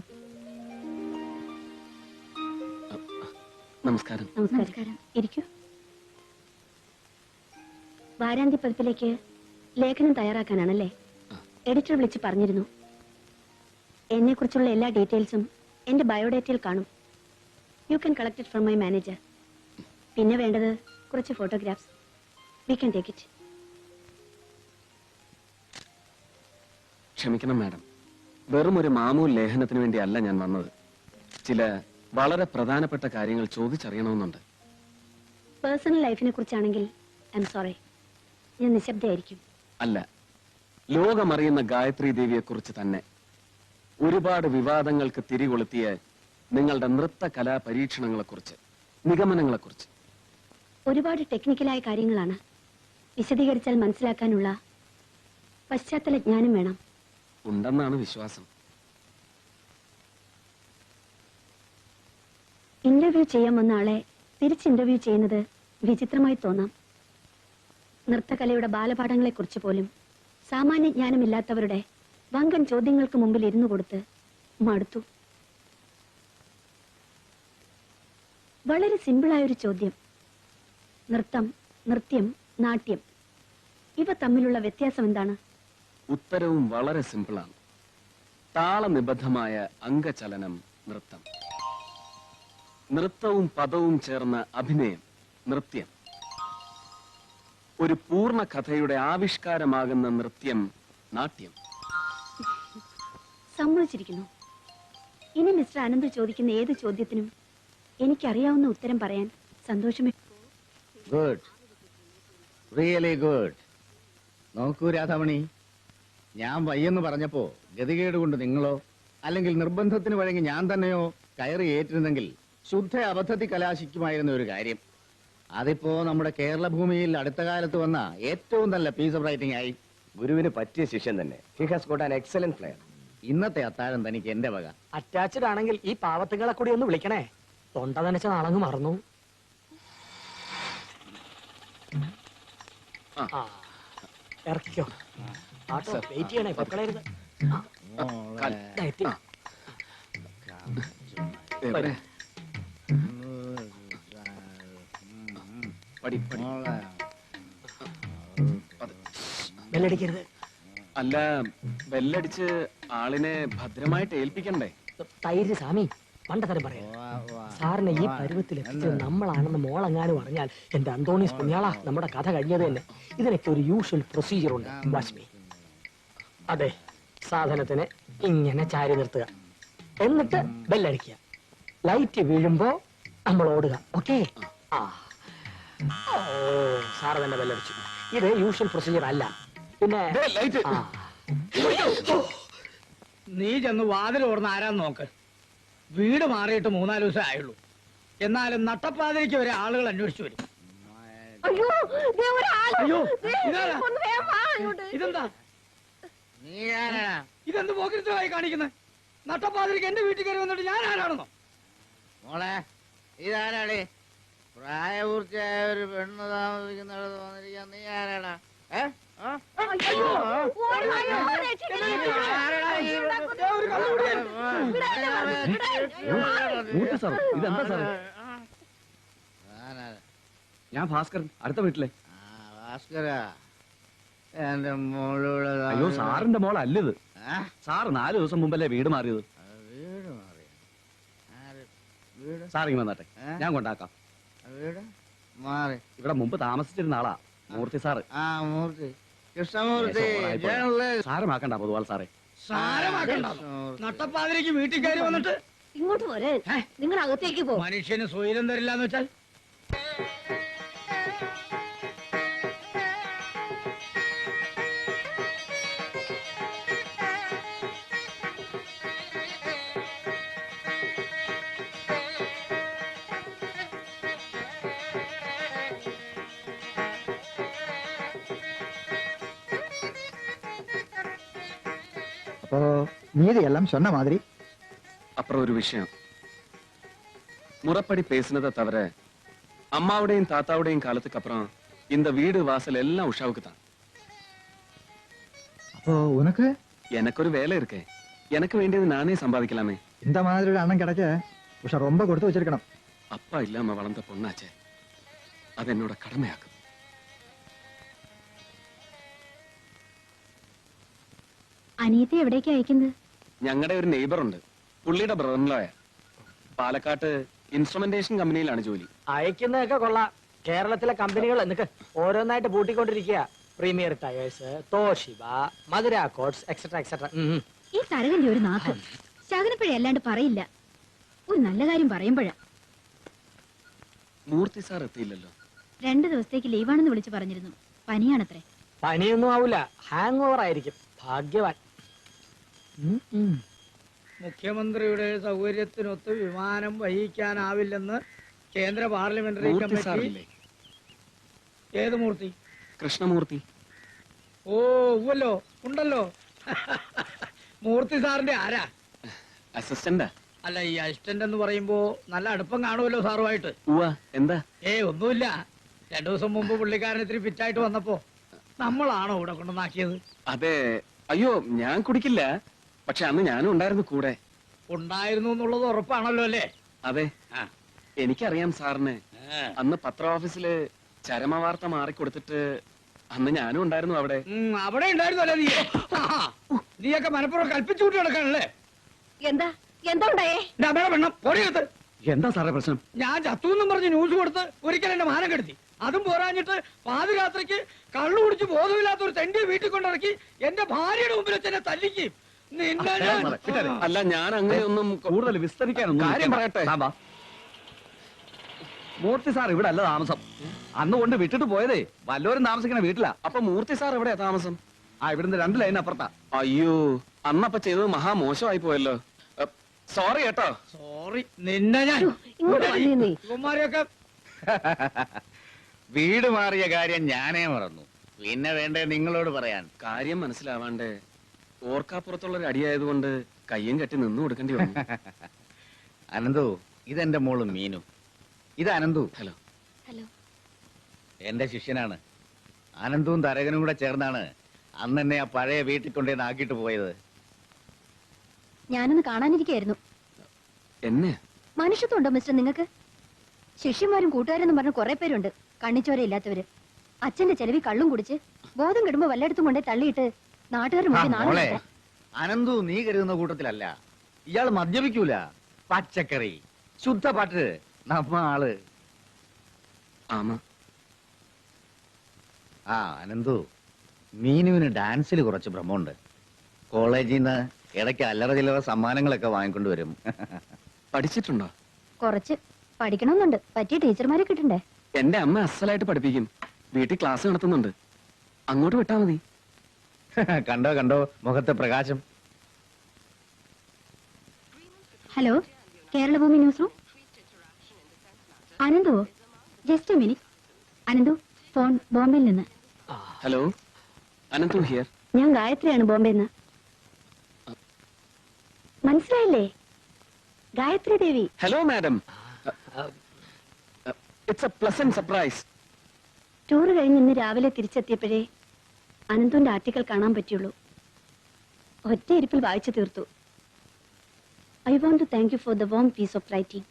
നമസ്കാരം. നമസ്കാരം. ഇരിക്കൂ. വാരാന്തി പതിപ്പിലേക്ക് ലേഖനം തയ്യാറാക്കാനാണല്ലേ? എഡിറ്റർ വിളിച്ച് പറഞ്ഞിരുന്നു. എന്നെ കുറിച്ചുള്ള എല്ലാ ഡീറ്റെയിൽസും എന്റെ ബയോഡേറ്റയിൽ കാണും. You can collect it from my manager. പിന്നെ വേണ്ടത് കുറച്ച് photographs. We can take it. ക്ഷമിക്കണം മാഡം, വെറും ഒരു മാമൂൽ ലേഖനത്തിന് വേണ്ടിയല്ല ഞാൻ വന്നത്. ചില വളരെ പ്രധാനപ്പെട്ട കാര്യങ്ങൾ ചോദിച്ചറിയണമെന്നുണ്ട്. പേഴ്സണൽ ലൈഫിനെ കുറിച്ചാണെങ്കിൽ ഐ എം സോറി, ഞാൻ നിശബ്ദയായിരിക്കും. അല്ല, ലോകമറിയുന്ന ഗായത്രി ദേവിയെ കുറിച്ച് തന്നെ. ഒരുപാട് വിവാദങ്ങൾക്ക് തിരികൊളുത്തിയ നിങ്ങളുടെ നൃത്ത കലാ പരീക്ഷണങ്ങളെക്കുറിച്ച്, നിഗമനങ്ങളെക്കുറിച്ച്. ഒരുപാട് ടെക്നിക്കലായ കാര്യങ്ങളാണ്. വിശദീകരിച്ചാൽ മനസ്സിലാക്കാനുള്ള പശ്ചാത്തല ജ്ഞാനം വേണം. ഉണ്ടെന്നാണ് വിശ്വാസം. ഇന്റർവ്യൂ ചെയ്യാൻ വന്ന ആളെ തിരിച്ച് ഇന്റർവ്യൂ ചെയ്യുന്നത് വിചിത്രമായി തോന്നാം. നൃത്തകലയുടെ ബാലപാഠങ്ങളെക്കുറിച്ച് പോലും സാമാന്യ ജ്ഞാനമില്ലാത്തവരുടെ വങ്കൻ ചോദ്യങ്ങൾക്ക് മുമ്പിൽ ഇരുന്നു കൊടുത്ത് മടുത്തു. വളരെ സിമ്പിളായൊരു ചോദ്യം. നൃത്തം, നൃത്യം, നാട്യം ഇവ തമ്മിലുള്ള വ്യത്യാസം എന്താണ്? ഉത്തരവും വളരെ സിമ്പിളാണ്. താളനിബദ്ധമായ അംഗചലനം നൃത്തം. നൃത്തവും പദവും ചേർന്ന അഭിനയം നൃത്യം. ഒരു പൂർണ്ണ കഥയുടെ ആവിഷ്കാരമാകുന്ന നൃത്യം നാട്യം. സമ്മതിച്ചിരിക്കുന്നു. ഇനി മിസ്റ്റർ അനന്ത് ചോദിക്കുന്ന ഏത് ചോദ്യത്തിനും എനിക്കറിയാവുന്ന ഉത്തരം പറയാൻ സന്തോഷമേ. Good, really good. നോക്കൂ രാധാമണി, ഞാൻ വയ്യെന്ന് പറഞ്ഞപ്പോ ഗതികേട് കൊണ്ട് നിങ്ങളോ അല്ലെങ്കിൽ നിർബന്ധത്തിന് വഴങ്ങി ഞാൻ തന്നെയോ കയറി ഏറ്റിരുന്നെങ്കിൽ ശുദ്ധ അബദ്ധത്തിൽ കലാശിക്കുമായിരുന്ന ഒരു കാര്യം. അതിപ്പോ നമ്മുടെ കേരള ഭൂമിയിൽ അടുത്ത കാലത്ത് വന്ന ഏറ്റവും നല്ല പീസ് ഓഫ് റൈറ്റിംഗ് ആയി. ഗുരുവിന് പറ്റിയ ശിഷ്യൻ തന്നെ. He has got an excellent player. ഇന്നത്തെ അത്താഴം തനിക്ക് എന്റെ വക. അറ്റാച്ച്ഡ് ആണെങ്കിൽ ഈ പാവത്തുകളെ കൂടി ഒന്ന് വിളിക്കണേ. തൊണ്ട നനച്ച നാളങ്ങ് മറന്നു. ആ, ഇറക്കിക്കോ. ആട്ടോ വെയിറ്റ് ചെയ്യണേ, പൊക്കളരുത്. എവിടെ? പടി, പടി. ബെല്ലടിക്കരുത്. അല്ല, ബെല്ലടിച്ച് ആളിനെ ഭദ്രമായിട്ട് ഏൽപ്പിക്കണ്ടേ? തൈര് സ്വാമി, പണ്ടത്തരം പറയാം. സാറിനെ ഈ പരുവത്തിൽ എത്തിച്ചത് നമ്മളാണെന്ന് മോളെങ്ങാനും പറഞ്ഞാൽ എന്റെ അന്തോണീസ് പുണ്യാളാ, നമ്മുടെ കഥ കഴിഞ്ഞത് തന്നെ. ഇതിനൊക്കെ ഒരു യൂഷ്വൽ പ്രൊസീജിയർ ഉണ്ട്. വാച്ച്മി. അതെ, സാധനത്തിന് ഇങ്ങനെ ചാരി നിർത്തുക, എന്നിട്ട് ബെല്ലടിക്കുക. ലൈറ്റ് വീഴുമ്പോ നമ്മൾ ഓടുക. ഓക്കെ? ആ, ഓ, സാറ് തന്നെ ബെല്ലടിച്ചു. ഇത് യൂഷ്വൽ പ്രൊസീജിയർ അല്ല. പിന്നെ ആ, നീ ചെന്ന് വാതിൽ ഓർന്ന് ആരാന്ന് നോക്ക്. വീട് മാറിയിട്ട് 3-4 ദിവസം ആയുള്ളൂ. എന്നാലും നട്ടപ്പാതിരിക്ക് വരെ ആളുകൾ അന്വേഷിച്ചു വരും. അയ്യോ, ഇതാരാ? ഇതെന്താ? ഇതെന്ത് പോക്കിരിത്തമായി കാണിക്കുന്നത്? നട്ടപ്പാതിരിക്ക് എന്റെ വീട്ടിൽ കയറി വന്നിട്ട് ഞാൻ ആരാണെന്നോ? മോളെ, ഇതാരാടേ? പ്രായപൂർത്തിയായ ഒരു പെണ്ണ് താമസിക്കുന്നിടത്ത് വന്നിരിക്കാൻ നീ ആരാടാ? ഇതെന്താ സാറേ? ഞാൻ ഭാസ്കരൻ, അടുത്ത വീട്ടിലെ. ഭാസ്കര, എന്റെ മോളൂടെ. അയ്യോ, സാറിന്റെ മോളല്ലത്. സാറ് 4 ദിവസം മുമ്പല്ലേ വീട് മാറിയത്. വീട് മാറി? വീട് സാർ ഇങ്ങനെ വന്നാട്ടെ, ഞാൻ കൊണ്ടാക്കാം. വീട് മാറി? ഇവിടെ മുമ്പ് താമസിച്ചിരുന്ന ആളാ മൂർത്തി സാറ്. ആ, മൂർത്തി, കൃഷ്ണമൂർത്തി. സാരമാക്കണ്ട പൊതുവാൾ സാറേ. സാരമാക്കണ്ട. നട്ടപ്പാതിരിക്ക് വീട്ടിൽ കയറി വന്നിട്ട് ഇങ്ങോട്ട് പോരെ, നിങ്ങൾ അകത്തേക്ക് പോ. മനുഷ്യന് സ്വൈരം തരില്ല എന്ന് വെച്ചാൽ அப்போ மீதி எல்லாம் சொன்ன மாதிரி. அப்புறம் ஒரு விஷயம், முறைப்படி பேசினதை தவிர அம்மாவுடையும் தாத்தாவுடையும் காலத்துக்கு அப்புறம் இந்த வீடு வாசல் எல்லாம் உஷாவுக்கு தான். அப்போ உனக்கு? எனக்கு ஒரு வேலை இருக்கே, எனக்கு வேண்டியது நானே சம்பாதிக்கலாமே. இந்த மாதிரி ஒரு அண்ணன் கிடைக்க உஷா ரொம்ப கொடுத்து வச்சிருக்கணும். அப்பா இல்லாம வளர்ந்த பொண்ணாச்சே, அது என்னோட கடமையாக்கும். അനിയത്തെ എവിടേക്ക് അയക്കുന്നത്? ഞങ്ങളുടെ ഒരു നെയ്ബർ ഉണ്ട്, പുള്ളിയുടെ ബ്രദറിൻലോയ. പാലക്കാട്ട് ഇൻസ്ട്രുമെന്റേഷൻ കമ്പനിയിലാണ് ജോലി. അയക്കുന്നതൊക്കെ കൊള്ളാം. കേരളത്തിലെ കമ്പനികൾ എന്നൊക്കെ ഓരോന്നായിട്ട് പൂട്ടിക്കൊണ്ടിരിക്കുക. പ്രീമിയർ ടയേഴ്സ്, തോഷിബ, മധുര കോട്സ്, എക്സെട്ര എക്സെട്ര. ഈ തരകന്റെ ഒരു നാക്ക് ശകനപ്പഴ അല്ലാണ്ട് പറയില്ല. ഒരു നല്ല കാര്യം പറയുമ്പോഴാ. മൂർത്തി സാർ എത്തിയില്ലല്ലോ. 2 ദിവസത്തേക്ക് ലീവാണെന്ന് വിളിച്ചു പറഞ്ഞിരുന്നു. പനിയാണത്രേ. പനിയൊന്നും ആവൂല, ഹാങ് ഓവർ ആയിരിക്കും. ഭാഗ്യവാൻ. മുഖ്യമന്ത്രിയുടെ സൗകര്യത്തിനൊത്ത് വിമാനം വഹിക്കാനാവില്ലെന്ന് കേന്ദ്ര പാർലമെന്ററി മൂർത്തി കമ്മിറ്റി. സാറില്ലേ? ഏത് മൂർത്തി? കൃഷ്ണമൂർത്തി. ഓ ഉവ്വല്ലോ, ഉണ്ടല്ലോ. മൂർത്തി സാറിന്റെ ആരാ? അസിസ്റ്റന്റാ. അല്ല, ഈ അസിസ്റ്റന്റ് എന്ന് പറയുമ്പോ നല്ല അടുപ്പം കാണുമല്ലോ സാറുമായിട്ട്. എന്താ? ഒന്നുമില്ല. 2 ദിവസം മുമ്പ് പുള്ളിക്കാരൻ ഇത്തിരി ഫിറ്റായിട്ട് വന്നപ്പോ നമ്മളാണോ ഇവിടെ കൊണ്ടുവന്നാക്കിയത്? അതെ. അയ്യോ, ഞാൻ കുടിക്കില്ല. പക്ഷെ അന്ന് ഞാനും ഉണ്ടായിരുന്നു കൂടെ. ഉണ്ടായിരുന്നു എന്നുള്ളത് ഉറപ്പാണല്ലോ അല്ലേ? അതെ, എനിക്കറിയാം സാറിന്. അന്ന് പത്ര ഓഫീസില് ചരമവാർത്ത മാറിക്കൊടുത്തിട്ട് അന്ന് ഞാനും ഉണ്ടായിരുന്നു അവിടെ. അവിടെ ഉണ്ടായിരുന്നു അല്ലേ നീ? നീയൊക്കെ മനപ്പുറം കൽപ്പിച്ചു കൂട്ടി നടക്കാനല്ലേ? എന്താ എന്താ ഉണ്ടായേ? വെണ്ണം പൊടിയെടുത്ത്. എന്താ സാറേ പ്രശ്നം? ഞാൻ ചത്തുവെന്നും പറഞ്ഞ് ന്യൂസ് കൊടുത്ത് ഒരിക്കൽ എന്റെ മാനം കെടുത്തി. അതും പോരാഞ്ഞിട്ട് പാതിരാത്രിക്ക് കള്ളു കുടിച്ച് ബോധമില്ലാത്ത ഒരു തെണ്ടിയെ വീട്ടിൽ കൊണ്ടിറക്കി എന്റെ ഭാര്യയുടെ മുമ്പിൽ വെച്ച് എന്നെ തല്ലിക്ക്. അല്ല, ഞാൻ അങ്ങനെയൊന്നും കൂടുതൽ വിസ്തരിക്കാനൊന്നും. കാര്യം പറയട്ടെ. മൂർത്തി സാർ ഇവിടെ അല്ല താമസം. അന്ന് കൊണ്ട് വിട്ടിട്ട് പോയതേ വല്ലവരും താമസിക്കണ വീട്ടിലാ. അപ്പൊ മൂർത്തി സാർ എവിടെയാ താമസം? ഇവിടുന്ന് 2 ലൈൻ അപ്പുറത്താ. അയ്യോ, അന്നപ്പ ചെയ്തത് മഹാമോശമായി പോയല്ലോ. സോറി കേട്ടോ. സോറി നിന്നെ ഞാൻ. ഇവന്മാരെയൊക്കെ വീട് മാറിയ കാര്യം ഞാനേ മറന്നു. പിന്നെ വേണ്ടേ നിങ്ങളോട് പറയാൻ? കാര്യം മനസ്സിലാവാണ്ടേ ഓർക്കാപ്പുറത്തുള്ള ഒരു അടിയായതുകൊണ്ട് കയ്യും കെട്ടി നിന്നു കൊടുക്കേണ്ടി വന്നു. അനന്തു, ഇതെന്റെ മോള് മീനു. ഇത് അനന്തു. ഹലോ. ഹലോ. എന്റെ ശിഷ്യനാണ്. അനന്തും തരകനും കൂടെ ചേർന്നാണ് അന്ന് എന്നെ ആ പഴയ വീട്ടിൽ കൊണ്ടുവന്ന് ആക്കിയിട്ട് പോയത്. ഞാനൊന്ന് കാണാനിരിക്കായിരുന്നു. എന്നെ? മനുഷ്യത്വമുണ്ടോ മിസ്റ്റർ നിങ്ങൾക്ക്? ശിഷ്യന്മാരും കൂട്ടുകാരെന്നും പറഞ്ഞ കുറെ പേരുണ്ട്, കണ്ണിച്ചോര ഇല്ലാത്തവര്. അച്ഛന്റെ ചെലവി കള്ളും കുടിച്ച് ബോധം കെടുമ്പോ വല്ലയിടത്തും കൊണ്ടേ തള്ളിയിട്ട് നാട്ടുകാരുടെ മുന്നിൽ മോളെ, നാളെ. അനന്തു നീ കരുതുന്ന കൂട്ടത്തിലല്ല. ഇയാൾ മദ്യപിക്കൂല, പച്ചക്കറി, ശുദ്ധപാട്ട്, നമ്മ ആള്. ആമാ. അനന്തു, മീനുവിന് ഡാൻസിൽ കുറച്ച് ഭ്രമമുണ്ട്. കോളേജിൽ നിന്ന് ഇടയ്ക്ക് അല്ലറ ചില്ലറ സമ്മാനങ്ങളൊക്കെ വാങ്ങിക്കൊണ്ടുവരും. പഠിച്ചിട്ടുണ്ടോ? കുറച്ച് പഠിക്കണമെന്നുണ്ട്. പറ്റിയ ടീച്ചർമാരെ കിട്ടണ്ടേ? എന്റെ അമ്മ അസലായിട്ട് പഠിപ്പിക്കും. വീട്ടിൽ ക്ലാസ് നടത്തുന്നുണ്ട്. അങ്ങോട്ട് വിട്ടാ മതി. കണ്ടോ കണ്ടോ മുഖത്തെ പ്രകാശം. Hello, Keralabhumi news room. അനന്തുവോ? Just a minute. Ananthu, phone ബോംബെയിൽ നിന്ന്. Hello, Ananthu here. ഞാൻ ഗായത്രിയാണ്, ബോംബെയിൽ നിന്ന്. മനസ്സിലായില്ലേ? Gayathri Devi. Hello madam. It's a pleasant surprise. Tour കഴിഞ്ഞ് ഇന്ന് രാവിലെ തിരിച്ചെത്തിയപ്പോഴേ അനന്തുന്റെ ആർട്ടിക്കൽ കാണാൻ പറ്റുള്ളൂ. ഒറ്റ ഇരിപ്പിൽ വായിച്ചു തീർത്തു. I want to thank you for the warm piece of writing.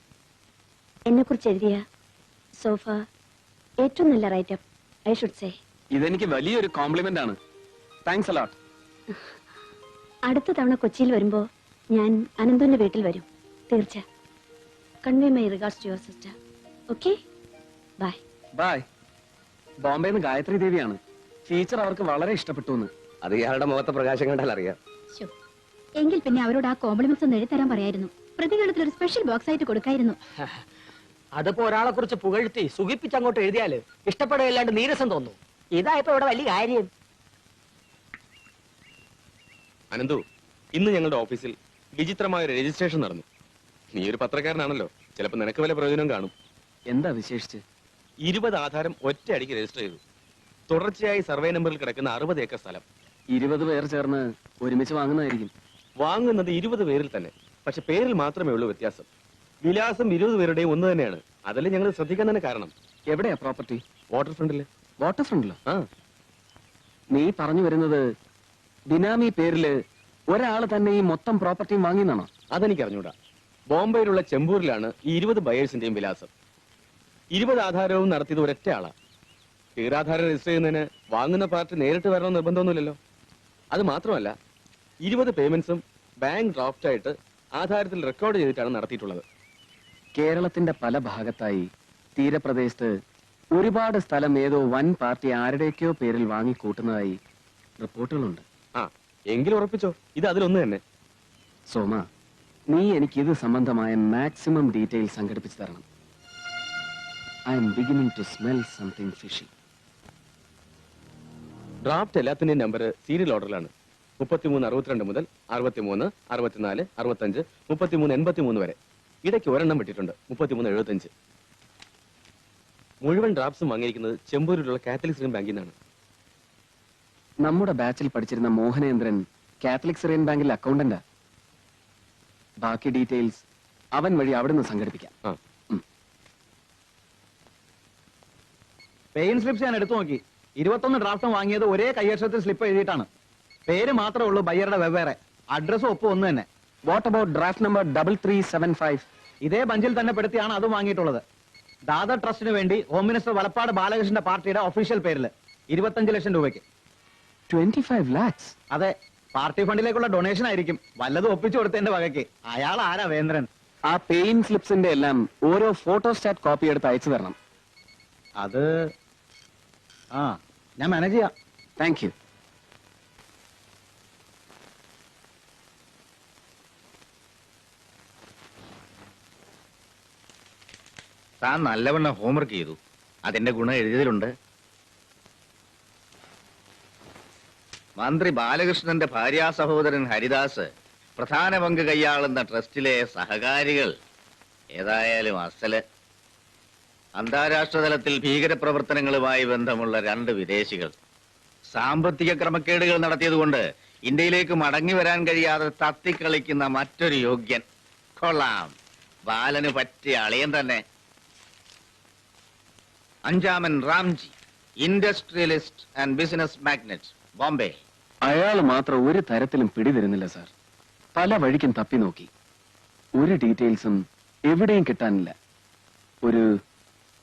എന്നെ കുറിച്ച് എഴുതിയ സോഫ ഏറ്റവും നല്ല റൈറ്റപ്പ്, ഐ ഷുഡ് സേ. ഇതെനിക്ക് വലിയൊരു കോംപ്ലിമെന്റ് ആണ്. Thanks a lot. അടുത്ത തവണ കൊച്ചിയിൽ വരുമ്പോ ഞാൻ അനന്തുന്റെ വീട്ടിൽ വരും, തീർച്ച. Convey my regards to your sister. Okay, bye. Bye. ബോംബെന്ന് ഗായത്രി ദേവിയാണ്. ടീച്ചർ അവർക്ക് വളരെ ഇഷ്ടപ്പെട്ടു എന്ന്. അത് ഇയാളുടെ മുഖത്തെ പ്രകാശം കണ്ടാൽ അറിയാം. എങ്കിൽ പിന്നെ അവരോട് ആ കോംപ്ലിമെന്റ്സ് ഒന്ന് എഴുതരാൻ പറയായിരുന്നു. പ്രതികരണത്തിൽ ഒരു സ്പെഷ്യൽ ബോക്സ് ആയിട്ട് കൊടുക്കായിരുന്നു. അതിപ്പോ ഒരാളെ കുറിച്ച് പുകഴ്ത്തി സുഖിപ്പിച്ച് അങ്ങോട്ട് എഴുതിയാല് ഇഷ്ടപ്പെടുകയല്ലാണ്ട് നീരസം തോന്നും. ഇതായപ്പോ ഇവിടെ വലിയ കാര്യം. അനന്തു, ഇന്ന് ഞങ്ങളുടെ ഓഫീസിൽ വിചിത്രമായ ഒരു രജിസ്ട്രേഷൻ നടന്നു. നീ ഒരു പത്രക്കാരനാണല്ലോ, ചിലപ്പോ നിനക്ക് വല്ല പ്രയോജനം കാണും. എന്താ വിശേഷിച്ച്? 20 ആധാരം ഒറ്റയടിക്ക് രജിസ്റ്റർ ചെയ്തു. തുടർച്ചയായി സർവേ നമ്പറിൽ കിടക്കുന്ന 60 ഏക്കർ സ്ഥലം. 20 പേർ ചേർന്ന് ഒരുമിച്ച് വാങ്ങുന്നതായിരിക്കും. വാങ്ങുന്നത് 20 പേരിൽ തന്നെ, പക്ഷെ പേരിൽ മാത്രമേ ഉള്ളൂ വ്യത്യാസം. വിലാസം 20 പേരുടെയും ഒന്ന് തന്നെയാണ്. അതല്ലേ ഞങ്ങൾ ശ്രദ്ധിക്കാൻ തന്നെ കാരണം. എവിടെയാ പ്രോപ്പർട്ടി? വാട്ടർ ഫ്രണ്ടില്. വാട്ടർ ഫ്രണ്ടിലോ? നീ പറഞ്ഞു വരുന്നത് ബിനാമി പേരില് ഒരാള് തന്നെ ഈ മൊത്തം പ്രോപ്പർട്ടിയും വാങ്ങിയെന്നാണോ? അതെനിക്ക് അറിഞ്ഞൂടാ. ബോംബെയിലുള്ള ചെമ്പൂരിലാണ് ഈ 20 ബയേഴ്സിന്റെയും വിലാസം. 20 ആധാരവും നടത്തിയത് ഒരൊറ്റ ആളാ. തീരാധാരം രജിസ്റ്റർ ചെയ്യുന്നതിന് വാങ്ങുന്ന പാർട്ടി നേരിട്ട് വരണം നിർബന്ധമൊന്നുമില്ലല്ലോ. അത് മാത്രമല്ല, 20 പേയ്മെന്റ്സും ബാങ്ക് ഡ്രാഫ്റ്റ് ആയിട്ട് ആധാരത്തിൽ റെക്കോർഡ് ചെയ്തിട്ടാണ് നടത്തിയിട്ടുള്ളത്. കേരളത്തിന്റെ പല ഭാഗത്തായി തീരപ്രദേശത്ത് ഒരുപാട് സ്ഥലം ഏതോ വൻ പാർട്ടി ആരുടെയൊക്കെയോ പേരിൽ വാങ്ങിക്കൂട്ടുന്നതായി റിപ്പോർട്ടുകളുണ്ട്. എങ്കിലും ഉറപ്പിച്ചോ, ഇത് അതിലൊന്ന് തന്നെ. സോമ, നീ എനിക്ക് ഇത് സംബന്ധമായ മാക്സിമം ഡീറ്റെയിൽ സംഘടിപ്പിച്ചു തരണം. I M beginning to smell something fishy. Draft എല്ലാത്തിന്റെയും നമ്പർ സീരിയൽ ഓർഡറിലാണ്. 3362 മുതൽ 63 64 65 33 83 വരെ. ഇടയ്ക്ക് ഒരെണ്ണം വിട്ടിട്ടുണ്ട്, 3375. മുഴുവൻ ഡ്രാഫ്റ്റ്സും വാങ്ങിയിരിക്കുന്നത് ചെമ്പൂരിലുള്ള കാത്തലിക് സിറിയൻ ബാങ്കിൽ നിന്നാണ്. നമ്മുടെ ബാച്ചിൽ പഠിച്ചിരുന്ന മോഹനേന്ദ്രൻ കാത്തലിക് സിറിയൻ ബാങ്കിൽ അക്കൗണ്ടന്റാ. ബാക്കി ഡീറ്റെയിൽസ് അവൻ വഴി അവിടെ നിന്ന് സംഘടിപ്പിക്കാം. പെയിൻ സ്ലിപ്സ് ഞാൻ എടുത്തു നോക്കി. 21 ഡ്രാഫ്റ്റും വാങ്ങിയത് ഒരേ കയ്യക്ഷരത്തിൽ സ്ലിപ്പ് എഴുതിയിട്ടാണ്. പേര് മാത്രമേ ഉള്ളൂ ബയ്യറുടെ വെവ്വേറെ. അഡ്രസ്സും ഒപ്പം ഒന്ന് തന്നെ. What about draft number 3375? ഇതേ ബഞ്ചിൽ തന്നെ പെടുത്തിയാണ് അത് വാങ്ങിയിട്ടുള്ളത്. ദാദർ ട്രസ്റ്റിന് വേണ്ടി ഹോം മിനിസ്റ്റർ വലപ്പാട് ബാലകൃഷ്ണന്റെ പാർട്ടിയുടെ ഒഫീഷ്യൽ പേരിൽ 25 ലക്ഷം രൂപയ്ക്ക്. 25 lakhs? അതെ, പാർട്ടി ഫണ്ടിലേക്കുള്ള ഡൊണേഷൻ ആയിരിക്കും. വല്ലതും ഒപ്പിച്ചു കൊടുത്തതിന്റെ വകയ്ക്ക്. അയാൾ ആരാ വേന്ദ്രൻ? ആ പെയിൻ സ്ലിപ്സിന്റെ എല്ലാം ഓരോ ഫോട്ടോസ്റ്റാറ്റ് കോപ്പി എടുത്ത് അയച്ചു തരണം. അത് ഞാൻ മാനേജ് ചെയ്യാം. Thank you. താൻ നല്ലവണ്ണം ഹോംവർക്ക് ചെയ്തു. അതിന്റെ ഗുണം എഴുതിയതിലുണ്ട്. മന്ത്രി ബാലകൃഷ്ണന്റെ ഭാര്യാ സഹോദരൻ ഹരിദാസ് പ്രധാന പങ്ക് കൈയാളുന്ന ട്രസ്റ്റിലെ സഹകാരികൾ ഏതായാലും അസല്. അന്താരാഷ്ട്ര തലത്തിൽ ഭീകരപ്രവർത്തനങ്ങളുമായി ബന്ധമുള്ള 2 വിദേശികൾ. സാമ്പത്തിക ക്രമക്കേടുകൾ നടത്തിയതുകൊണ്ട് ഇന്ത്യയിലേക്ക് മടങ്ങി വരാൻ കഴിയാതെ തത്തിക്കളിക്കുന്ന മറ്റൊരു യോഗ്യൻ. കൊള്ളാം, ബാലന് പറ്റിയ അളിയൻ തന്നെ. 5-ാമൻ Ramji, industrialist and business magnate, Bombay. അയാൾ മാത്രം ഒരു തരത്തിലും പിടിതരുന്നില്ല സാർ. പല വഴിക്കും തപ്പി നോക്കി, ഒരു ഡീറ്റെയിൽസും എവിടെയും കിട്ടാനില്ല. ഒരു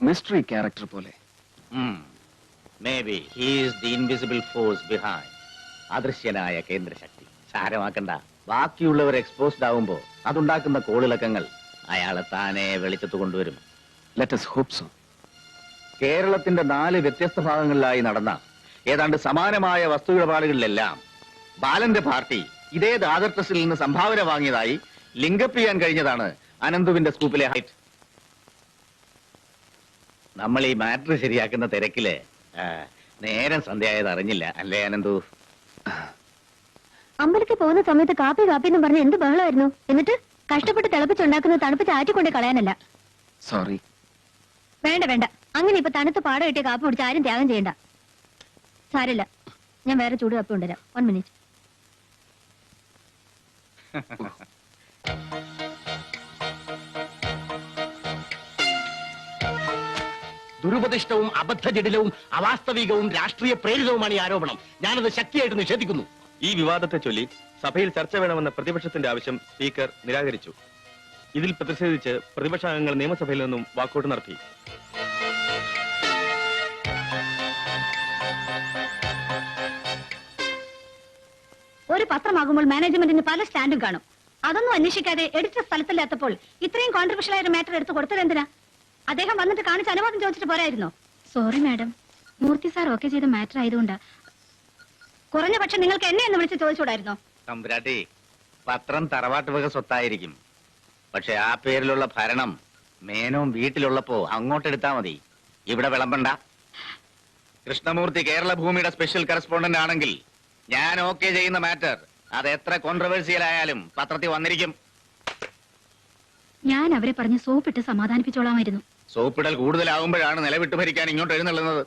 മിസ്റ്ററി ക്യാരക്ടർ പോലെ. Maybe he is the invisible force behind. അദൃശ്യനായ കേന്ദ്രശക്തി. സാരമാക്കണ്ട. ബാക്കിയുള്ളവർ എക്സ്പോസ്ഡ് ആവുമ്പോ അതുണ്ടാക്കുന്ന കോളിളക്കങ്ങൾ അയാളെ താനെ വെളിച്ചത്ത് കൊണ്ടുവരും. Let us hope so. കേരളത്തിന്റെ 4 വ്യത്യസ്ത ഭാഗങ്ങളിലായി നടന്ന ഏതാണ്ട് സമാനമായ വസ്തുവിടപാടുകളിലെല്ലാം ബാലന്റെ പാർട്ടി ഇതേ ദാദർ ട്രസ്റ്റിൽ നിന്ന് സംഭാവന വാങ്ങിയതായി ലിങ്കപ്പ് ചെയ്യാൻ കഴിഞ്ഞതാണ് അനന്തുവിന്റെ സ്കൂപ്പിലെ ഹൈറ്റ്. നമ്മൾ ഈ മാറ്റർ ശരിയാക്കുന്ന തിരക്കില് നേരം സന്ധ്യയായത് അറിഞ്ഞില്ല, അല്ലേ അനന്തു? അമ്പലത്തിൽ പോകുന്ന സമയത്ത് കാപ്പി കാപ്പി എന്ന് പറഞ്ഞ് എന്ത് ബഹളമായിരുന്നു. എന്നിട്ട് കഷ്ടപ്പെട്ട് തിളപ്പിച്ചുണ്ടാക്കുന്ന തണുപ്പ് ചാറ്റിക്കൊണ്ട് കളയാനല്ല. സോറി. വേണ്ട വേണ്ട, അങ്ങനെ ഇപ്പൊ തണുത്ത് പാടം കിട്ടിയ കാപ്പി കുടിച്ച് ആരും ത്യാഗം ചെയ്യണ്ട. സാരില്ല, ഞാൻ വേറെ ചൂട് കാപ്പി കൊണ്ടുവരാം. 1 minute. ദുരുപദിഷ്ടവും അബദ്ധജടിലവും അവാസ്തവികവും രാഷ്ട്രീയ പ്രേരിതവുമാണ് ഈ ആരോപണം. ഞാനത് ശക്തിയായിട്ട് നിഷേധിക്കുന്നു. ഈ വിവാദത്തെ ചൊല്ലി സഭയിൽ ചർച്ച വേണമെന്ന പ്രതിപക്ഷത്തിന്റെ ആവശ്യം സ്പീക്കർ നിരാകരിച്ചു. ഇതിൽ പ്രതിഷേധിച്ച് പ്രതിപക്ഷ അംഗങ്ങൾ നിയമസഭയിൽ നിന്നും വാക്കൌട്ട് നടത്തി. ഒരു പത്രമാകുമ്പോൾ മാനേജ്മെന്റിന് പല സ്റ്റാൻഡും കാണും. അതൊന്നും അന്വേഷിക്കാതെ എഡിറ്റർ സ്ഥലത്തില്ലാത്തപ്പോൾ ഇത്രയും കോൺട്രവേഴ്ഷ്യൽ ആയ മാറ്റർ എടുത്ത് കൊടുത്തത് എന്തിനാ? അദ്ദേഹം വന്നിട്ട് കാണിച്ച് അനുവാദം ചോദിച്ചിട്ട് പോരായിരുന്നോ? സോറി മാഡം, മൂർത്തി സാർ ഓക്കെ ചെയ്ത മാറ്റർ ആയതുകൊണ്ടാ. കുറഞ്ഞ പക്ഷം നിങ്ങൾക്ക് എന്നെ എന്ന് വിളിച്ച് ചോദിച്ചുകൂടായിരുന്നോ? തമ്പുരാട്ടി, പത്രം തറവാട്ട് വക സ്വത്തായിരിക്കും. പക്ഷെ ആ പേരിലുള്ള ഭരണം മേനോൻ വീട്ടിലുള്ളപ്പോ അങ്ങോട്ടെടുത്താ മതി, ഇവിടെ വിളമ്പണ്ട. കൃഷ്ണമൂർത്തി കേരള ഭൂമിയുടെ സ്പെഷ്യൽ കറസ്പോണ്ടന്റ് ആണെങ്കിൽ ഞാൻ ഓക്കെ ചെയ്യുന്ന മാറ്റർ അത് എത്ര കോൺട്രവേഴ്സിയൽ ആയാലും പത്രത്തിൽ വന്നിരിക്കും. ഞാൻ അവരെ പറഞ്ഞ് സോപ്പിട്ട് സമാധാനിപ്പിച്ചോളാമായിരുന്നു. സോപ്പിടൽ കൂടുതലാവുമ്പോഴാണ് നിലവിട്ട് ഭരിക്കാൻ ഇങ്ങോട്ട് എഴുന്നള്ളുന്നത്.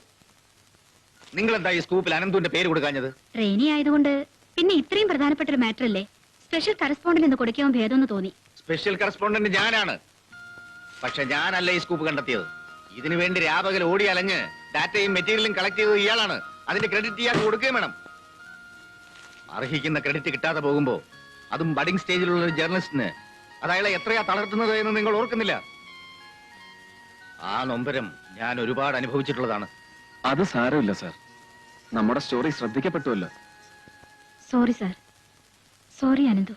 നിങ്ങൾ എന്താ ഈ സ്കൂപ്പിൽ അനന്തുവിന്റെ പേര് കൊടുക്കാഞ്ഞത്? ട്രെയിനി ആയതുകൊണ്ട്, പിന്നെ ഇത്രയും പ്രധാനപ്പെട്ട ഒരു മാറ്റർ അല്ലേ, സ്പെഷ്യൽ കറസ്പോണ്ടന്റ് എന്ന് കൊടുക്കാൻ ഭേദമെന്ന് തോന്നി. സ്പെഷ്യൽ കറസ്പോണ്ടന്റ് ഞാനാണ്, പക്ഷെ ഞാനല്ല ഈ സ്കൂപ്പ് കണ്ടെത്തിയത്. ഇതിനു വേണ്ടി രാപകൽ ഓടി അലഞ്ഞ് ഡാറ്റയും മെറ്റീരിയലും കളക്ട് ചെയ്തത് ഇയാളാണ്. അതിന്റെ ക്രെഡിറ്റ് ഇയാൾക്ക് കൊടുക്കുകയും വേണം. അർഹിക്കുന്ന ക്രെഡിറ്റ് കിട്ടാതെ പോകുമ്പോ, അതും ബഡിംഗ് സ്റ്റേജിലുള്ള ഒരു ജേർണലിസ്റ്റിന്, അത് അയാളെ എത്രയാ തളർത്തുന്നത് എന്ന് നിങ്ങൾ ഓർക്കുന്നില്ല. ആ നൊമ്പരം ഞാൻ ഒരുപാട് അനുഭവിച്ചിട്ടുള്ളതാണ്. അത് സാരമില്ല സാർ, നമ്മുടെ സ്റ്റോറി ശ്രദ്ധിക്കപ്പെട്ടുവല്ലോ. Sorry sir. സോറി അനന്തു.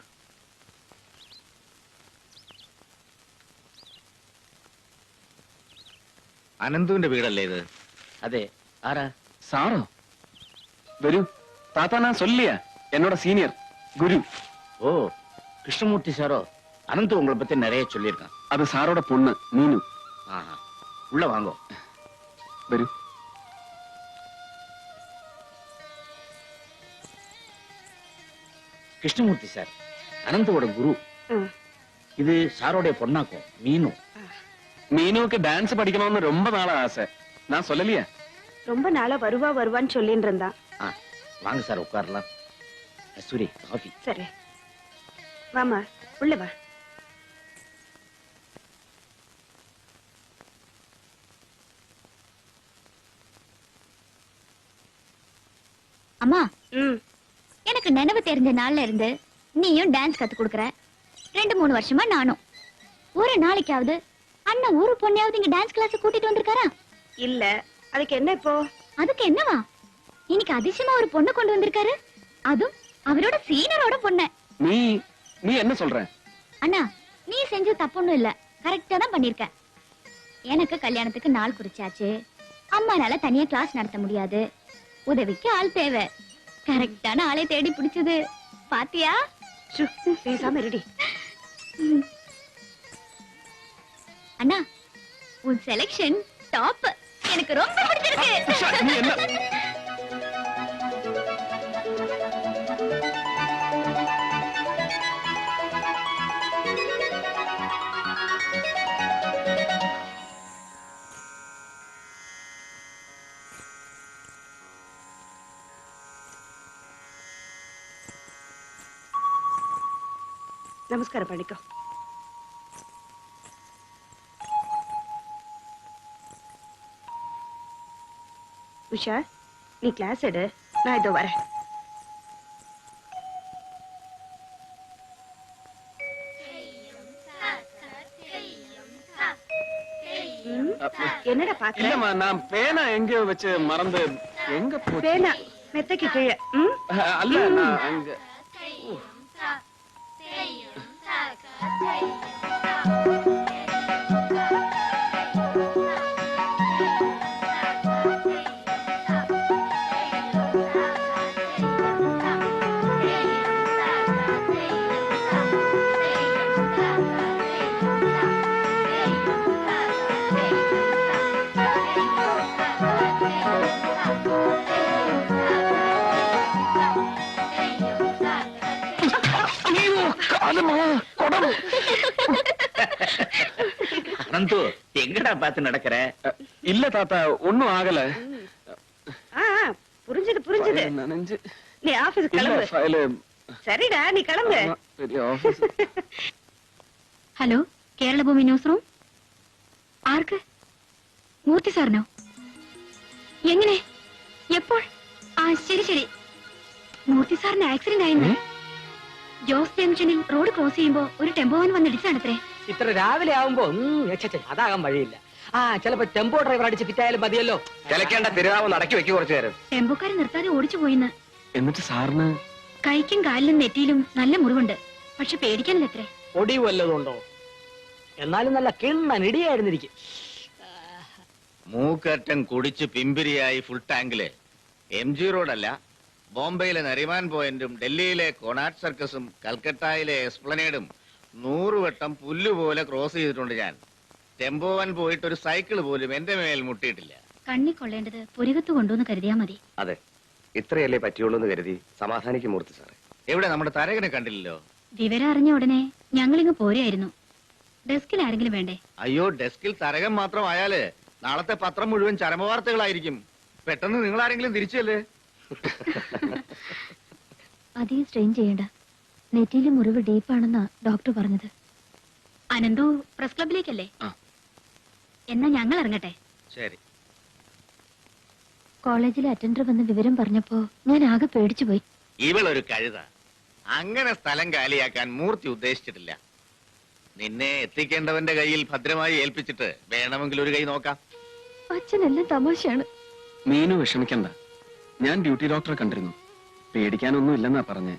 അനന്തുവിന്റെ വീടല്ലേ ഇത്? അതെ. ആരാ? സാറോ? വരൂ, താത്താ ഞാൻ ചൊല്ലിയാ. എന്നോட സീനിയർ ഗുരു. ஓ கிருஷ்ணமூர்த்தி சாரோ அனந்த் உங்களை பத்தி நிறைய சொல்லியிருக்கான். അത് സാറോടെ പൊണ്ണ് മീനു. ஆஹா உள்ள வாங்கோ. വരൂ. கிருஷ்ணமூர்த்தி சார் அனந்தோட குரு. இது சாரோடைய பொண்ணாக்கும் மீனு. மீனுவுக்கு டான்ஸ் படிக்கணும்னு ரொம்ப நாளா ஆசை. நான் சொல்லலையா? ரொம்ப நாளா வருவான்னு சொல்லிட்டு இருந்தான். ஆ, வாங்க சார் உட்காரலாம். கஸ்தூரி காஃபி. சரி வாமா உள்ள வா. அம்மா எனக்கு நினைவு தெரிஞ்ச நாள்ல இருந்து நீயும் டான்ஸ் கத்து கொடுக்கற. 2-3 வருஷமா நானும். ஒரு நாளைக்காவது அண்ணன் ஒரு பொண்ணையாவது இங்க டான்ஸ் கிளாஸ் கூட்டிட்டு வந்திருக்காரா? இல்ல. அதுக்கு என்ன இப்போ? அதுக்கு என்னவா, இன்னைக்கு அதிசயமா ஒரு பொண்ணு கொண்டு வந்திருக்காரு. அதுவும் அவரோட சீனரோட பொண்ண. நீ என்ன சொல்ற? அண்ணா நீ செஞ்ச தப்புன்னு இல்ல, கரெக்டா தான் பண்ணிருக்க. எனக்கு கல்யாணத்துக்கு நாள் குறிச்சாச்சு. அம்மானால தனியா கிளாஸ் நடத்த முடியாது. உதவிக்கு ஆள் தேவை. கரெக்டான ஆளை தேடி பிடிச்சது. பாத்தியா? பேசாம ரெடி. அண்ணா உன் செலக்ஷன் டாப். எனக்கு ரொம்ப பிடிச்சிருக்கு. நமஸ்காரம் பண்ணிக்கோ. உஷா நீ கிளாஸ் எடு, நான் இதோ வரேன். என்னடா பாக்குற? இல்லம்மா, நான் பேனா எங்கேயோ வச்சு மறந்து. எங்க போச்சு? பேனா மெத்தைக்கு கீழே. அல்ல, நான் அங்க. அனந்து எங்கடா பார்த்து நடக்கிற? இல்ல தாத்தா, ஒண்ணும் ஆகல. புரிஞ்சது. நனைஞ்சு. நீ ஆபீஸ் கிளம்பு. சரிடா நீ கிளம்பு. Hello, Keralabhumi news room. ആർക്ക്? മൂർത്തി സാറിനോ? എങ്ങനെ? എപ്പോൾ? ആ ശരി ശരി. മൂർത്തി സാറിന് ആക്സിഡന്റ് ആയിരുന്നു. ജോസ് ജംഗ്ഷനിൽ റോഡ് ക്രോസ് ചെയ്യുമ്പോ ഒരു ടെമ്പോവൻ വന്നിടിച്ചാണത്രേ. ഇത്ര രാവിലെ ആവുമ്പോ അതാകാൻ വഴിയില്ല. ചിലപ്പോ ടെമ്പോ ഡ്രൈവർ അടിച്ച് ഫിറ്റായാലും മതിയല്ലോ. ചിലക്കേണ്ട തിരുനാവ് നടക്കി വെക്കും കുറച്ചു നേരം. ടെമ്പോക്കാരെ നിർത്താതെ ഓടിച്ചു പോയിന്ന്. എന്നിട്ട് സാറിന് കൈക്കും കാലിലും നെറ്റിയിലും നല്ല മുറിവുണ്ട്. പക്ഷെ പേടിക്കാനില്ലത്രേ. ഒടിവ് വല്ലതുണ്ടോ? എന്നാലും നല്ല കിണ്ണൻ ഇടിയായിരുന്നിരിക്കും. മൂക്കറ്റം കുടിച്ച് പിമ്പിരിയായി ഫുൾ ടാങ്കില് MG റോഡല്ല, ബോംബെയിലെ നരിമാൻ പോയിന്റും ഡൽഹിയിലെ കൊണാട്ട് സർക്കസും കൽക്കട്ടയിലെ എക്സ്പ്ലനേഡും 100 വട്ടം പുല്ലുപോലെ ക്രോസ് ചെയ്തിട്ടുണ്ട് ഞാൻ. ടെമ്പോവൻ പോയിട്ട് ഒരു സൈക്കിൾ പോലും എന്റെ മേൽ മുട്ടിയിട്ടില്ല. കണ്ണി കൊള്ളേണ്ടത് പുരികത്ത് കൊണ്ടുവന്ന് കരുതിയാ മതി. അതെ, ഇത്രയല്ലേ പറ്റിയുള്ളൂ എന്ന് കരുതി സമാധാനിക്കും മൂർത്തി സാറേ. എവിടെ നമ്മുടെ തരകനെ കണ്ടില്ലല്ലോ? വിവരം അറിഞ്ഞ ഉടനെ ഞങ്ങളിങ്ങ് പോരെയായിരുന്നു. ഡെസ്കിൽ ആരെങ്കിലും വേണ്ടേ? അയ്യോ, ഡെസ്കിൽ തരകൻ മാത്രമായാല് നാളത്തെ പത്രം മുഴുവൻ ചരമവാർത്തകളായിരിക്കും. പെട്ടെന്ന് നിങ്ങൾ ആരെങ്കിലും തിരിച്ചല്ലേ? അധികം സ്ട്രെയിൻ ചെയ്യണ്ട. നെറ്റിയിലെ മുറിവ് ഡീപ്പാണെന്നാ ഡോക്ടർ പറഞ്ഞത്. അനന്തു പ്രസ് ക്ലബിലേക്കല്ലേ? എന്നാ ഞങ്ങൾ ഇറങ്ങട്ടെ. ശരി. കോളേജിലെ അറ്റൻഡർ വന്ന് വിവരം പറഞ്ഞപ്പോ ഞാൻ ആകെ പേടിച്ചു പോയി. ഇവളൊരു കഴുത. അങ്ങനെ സ്ഥലം കാലിയാക്കാൻ മൂർത്തി ഉദ്ദേശിച്ചിട്ടില്ല. നിന്നെ എത്തിക്കേണ്ടവന്റെ കയ്യിൽ ഭദ്രമായി ഏൽപ്പിച്ചിട്ട് വേണമെങ്കിൽ ഒരു കൈ നോക്കാം. അച്ഛനെല്ലാം തമാശയാണ്. മീനു വിഷമിക്കണ്ട. ഞാൻ ഡ്യൂട്ടി ഡോക്ടറെ കണ്ടിരുന്നു. പേടിക്കാനൊന്നും ഇല്ലെന്നാ പറഞ്ഞേ.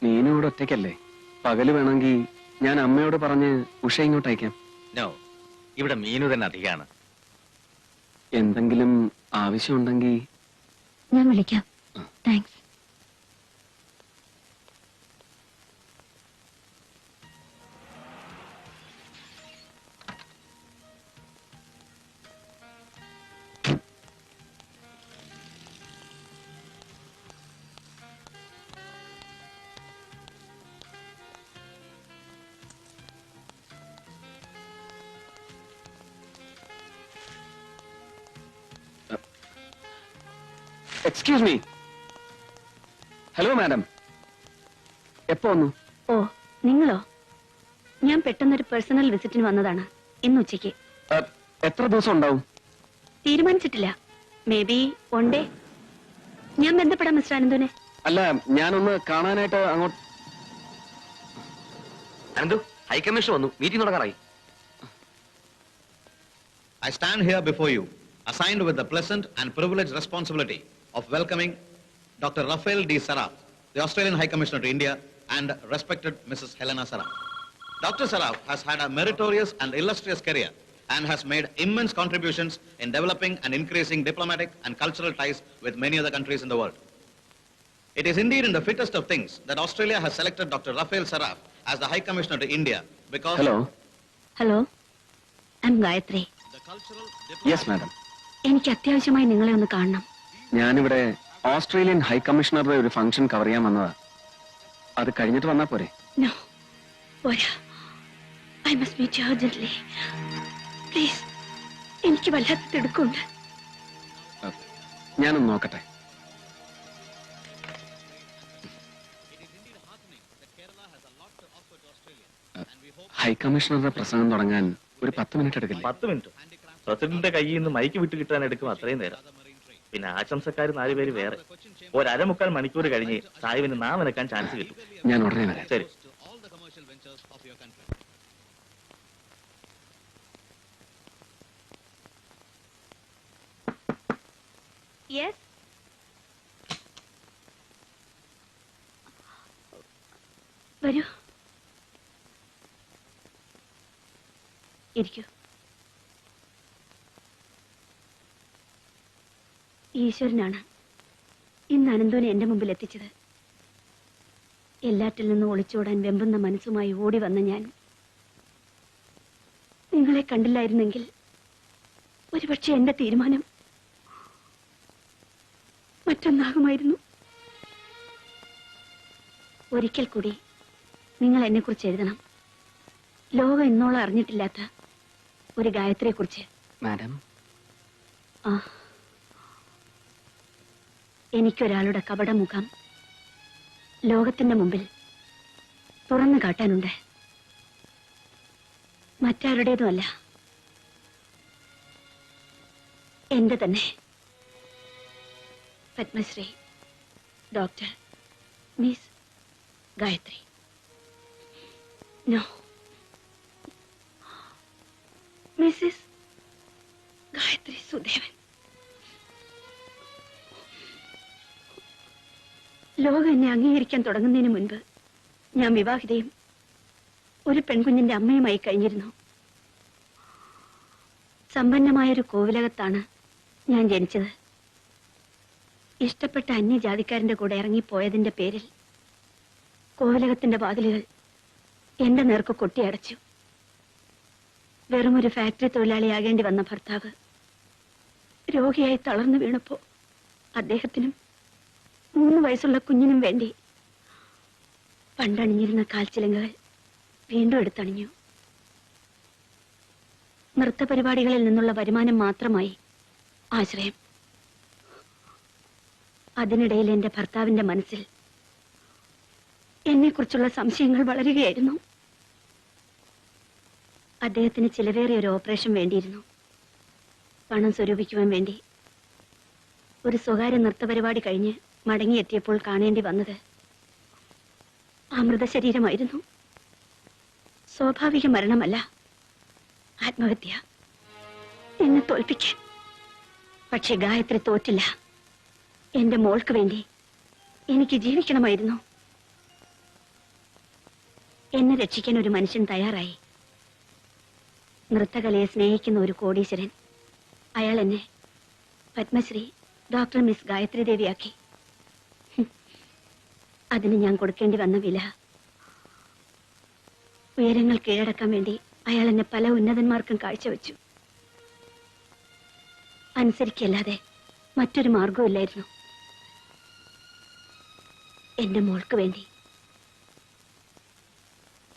മീനു ഇവിടെ ഒറ്റയ്ക്കല്ലേ? പകല് വേണമെങ്കിൽ ഞാൻ അമ്മയോട് പറഞ്ഞ് ഉഷ ഇങ്ങോട്ട് അയക്കാം. നോ, ഇവിടെ മീനു തന്നെ അധികമാണ്. എന്തെങ്കിലും ആവശ്യമുണ്ടെങ്കിൽ ഞാൻ വിളിക്കാം. Thanks. Excuse me. Hello madam, എപ്പോ വന്നു? ഓ, നിങ്ങളോ? ഞാൻ പെട്ടെന്നൊരു പേഴ്സണൽ വിസിറ്റിന് വന്നതാണ് ഇന്ന് ഉച്ചയ്ക്ക്. എത്ര ദിവസം ഉണ്ടാവും? തീരുമാനിച്ചിട്ടില്ല. May be 1 day. ഞാൻ ബന്ധപ്പെടാം മിസ്റ്റർ അനന്തുവിനെ. അല്ല, ഞാനൊന്ന് കാണാനായിട്ട് അങ്ങോട്ട്. അനന്തു, ഹൈക്കമ്മീഷൻ വന്നു, meeting തുടങ്ങാറായി. I stand here before you, assigned with the pleasant and privileged responsibility of welcoming Dr. Rafael D. Saraf, the Australian High Commissioner to India, and respected Mrs. Helena Saraf. Dr. Saraf has had a meritorious and illustrious career and has made immense contributions in developing and increasing diplomatic and cultural ties with many other countries in the world. It is indeed in the fittest of things that Australia has selected Dr. Rafael Saraf as the High Commissioner to India because... hello, I'm Gayathri. Yes madam. എനിക്ക് അത്യാവശ്യമായി നിങ്ങളെ ഒന്ന് കാണണം. ഞാനിവിടെ Australian high കമ്മീഷണറുടെ ഒരു function cover ചെയ്യാൻ വന്നതാ. അത് കഴിഞ്ഞിട്ട് വന്നാ പോരെ? നോ, പോരാ. I must meet you urgently. Please, എനിക്ക് വല്ലാത്ത തിടുക്കമുണ്ട്. ഞാനൊന്ന് നോക്കട്ടെ. ഹൈ കമ്മീഷണറുടെ പ്രസംഗം തുടങ്ങാൻ ഒരു 10 മിനിറ്റ് എടുക്കില്ല. 10 മിനിറ്റ് പ്രസിഡന്റിന്റെ കയ്യിൽ നിന്ന് മൈക്ക് വിട്ട് കിട്ടാൻ എടുക്കും അത്രയും നേരം. പിന്നെ ആശംസക്കാർ 4 പേര് വേറെ. 1.25 മണിക്കൂർ കഴിഞ്ഞ് സാഹിബിന് നാമനക്കാൻ ചാൻസ് കിട്ടും. ഞാൻ ഉടനെ വരാം. ശരി. യെസ്. വരൂ, ഇരിക്കൂ. ഈശ്വരനാണ് ഇന്ന് അനന്തുവിനെ എന്റെ മുമ്പിൽ എത്തിച്ചത്. എല്ലാറ്റിൽ നിന്നും ഒളിച്ചോടാൻ വെമ്പുന്ന മനസ്സുമായി ഓടി വന്ന ഞാൻ നിങ്ങളെ കണ്ടില്ലായിരുന്നെങ്കിൽ ഒരുപക്ഷെ എന്റെ തീരുമാനം മറ്റൊന്നാകുമായിരുന്നു. ഒരിക്കൽ കൂടി നിങ്ങൾ എന്നെക്കുറിച്ച് എഴുതണം. ലോകം ഇന്നോളം അറിഞ്ഞിട്ടില്ലാത്ത ഒരു ഗായത്രിയെ കുറിച്ച്. മാഡം, എനിക്കൊരാളുടെ കപടമുഖം ലോകത്തിന്റെ മുമ്പിൽ തുറന്നു കാട്ടാനുണ്ട്. മറ്റാരുടേതുമല്ല, എന്റെ തന്നെ. Padmashri doctor miss Gayathri. No, Mrs Gayathri Sudevan. ലോകം എന്നെ അംഗീകരിക്കാൻ തുടങ്ങുന്നതിന് മുൻപ് ഞാൻ വിവാഹിതയും ഒരു പെൺകുഞ്ഞിന്റെ അമ്മയുമായി കഴിഞ്ഞിരുന്നു. സമ്പന്നമായൊരു കോവിലകത്താണ് ഞാൻ ജനിച്ചത്. ഇഷ്ടപ്പെട്ട അന്യജാതിക്കാരന്റെ കൂടെ ഇറങ്ങിപ്പോയതിന്റെ പേരിൽ കോവിലകത്തിന്റെ വാതിലുകൾ എന്റെ നേർക്ക് കൊട്ടിയടച്ചു. വെറുമൊരു ഫാക്ടറി തൊഴിലാളിയാകേണ്ടി വന്ന ഭർത്താവ് രോഗിയായി തളർന്നു വീണപ്പോ അദ്ദേഹത്തിനും 3 വയസ്സുള്ള കുഞ്ഞിനും വേണ്ടി പണ്ടണിഞ്ഞിരുന്ന കാൽച്ചിലങ്കകൾ വീണ്ടും എടുത്തണിഞ്ഞു. നൃത്തപരിപാടികളിൽ നിന്നുള്ള വരുമാനം മാത്രമായി ആശ്രയം. അതിനിടയിൽ എന്റെ ഭർത്താവിന്റെ മനസ്സിൽ എന്നെക്കുറിച്ചുള്ള സംശയങ്ങൾ വളരുകയായിരുന്നു. അദ്ദേഹത്തിന് ചിലവേറിയ ഒരു ഓപ്പറേഷൻ വേണ്ടിയിരുന്നു. പണം സ്വരൂപിക്കുവാൻ വേണ്ടി ഒരു സ്വകാര്യ നൃത്തപരിപാടി കഴിഞ്ഞ് മടങ്ങിയെത്തിയപ്പോൾ കാണേണ്ടി വന്നത് ആ മൃതശരീരമായിരുന്നു. സ്വാഭാവിക മരണമല്ല, ആത്മഹത്യ. എന്നെ തോൽപ്പിക്കാൻ. പക്ഷെ ഗായത്രി തോറ്റില്ല. എന്റെ മോൾക്ക് വേണ്ടി എനിക്ക് ജീവിക്കണമായിരുന്നു. എന്നെ രക്ഷിക്കാൻ ഒരു മനുഷ്യൻ തയ്യാറായി. നൃത്തകലയെ സ്നേഹിക്കുന്ന ഒരു കോടീശ്വരൻ. അയാൾ എന്നെ പത്മശ്രീ ഡോക്ടർ മിസ് ഗായത്രി ദേവിയാക്കി. അതിന് ഞാൻ കൊടുക്കേണ്ടി വന്ന വില. ഉയരങ്ങൾ കീഴടക്കാൻ വേണ്ടി അയാൾ എന്നെ പല ഉന്നതന്മാർക്കും കാഴ്ചവെച്ചു. അനുസരിക്കല്ലാതെ മറ്റൊരു മാർഗവുമില്ലായിരുന്നു. എന്റെ മോൾക്ക് വേണ്ടി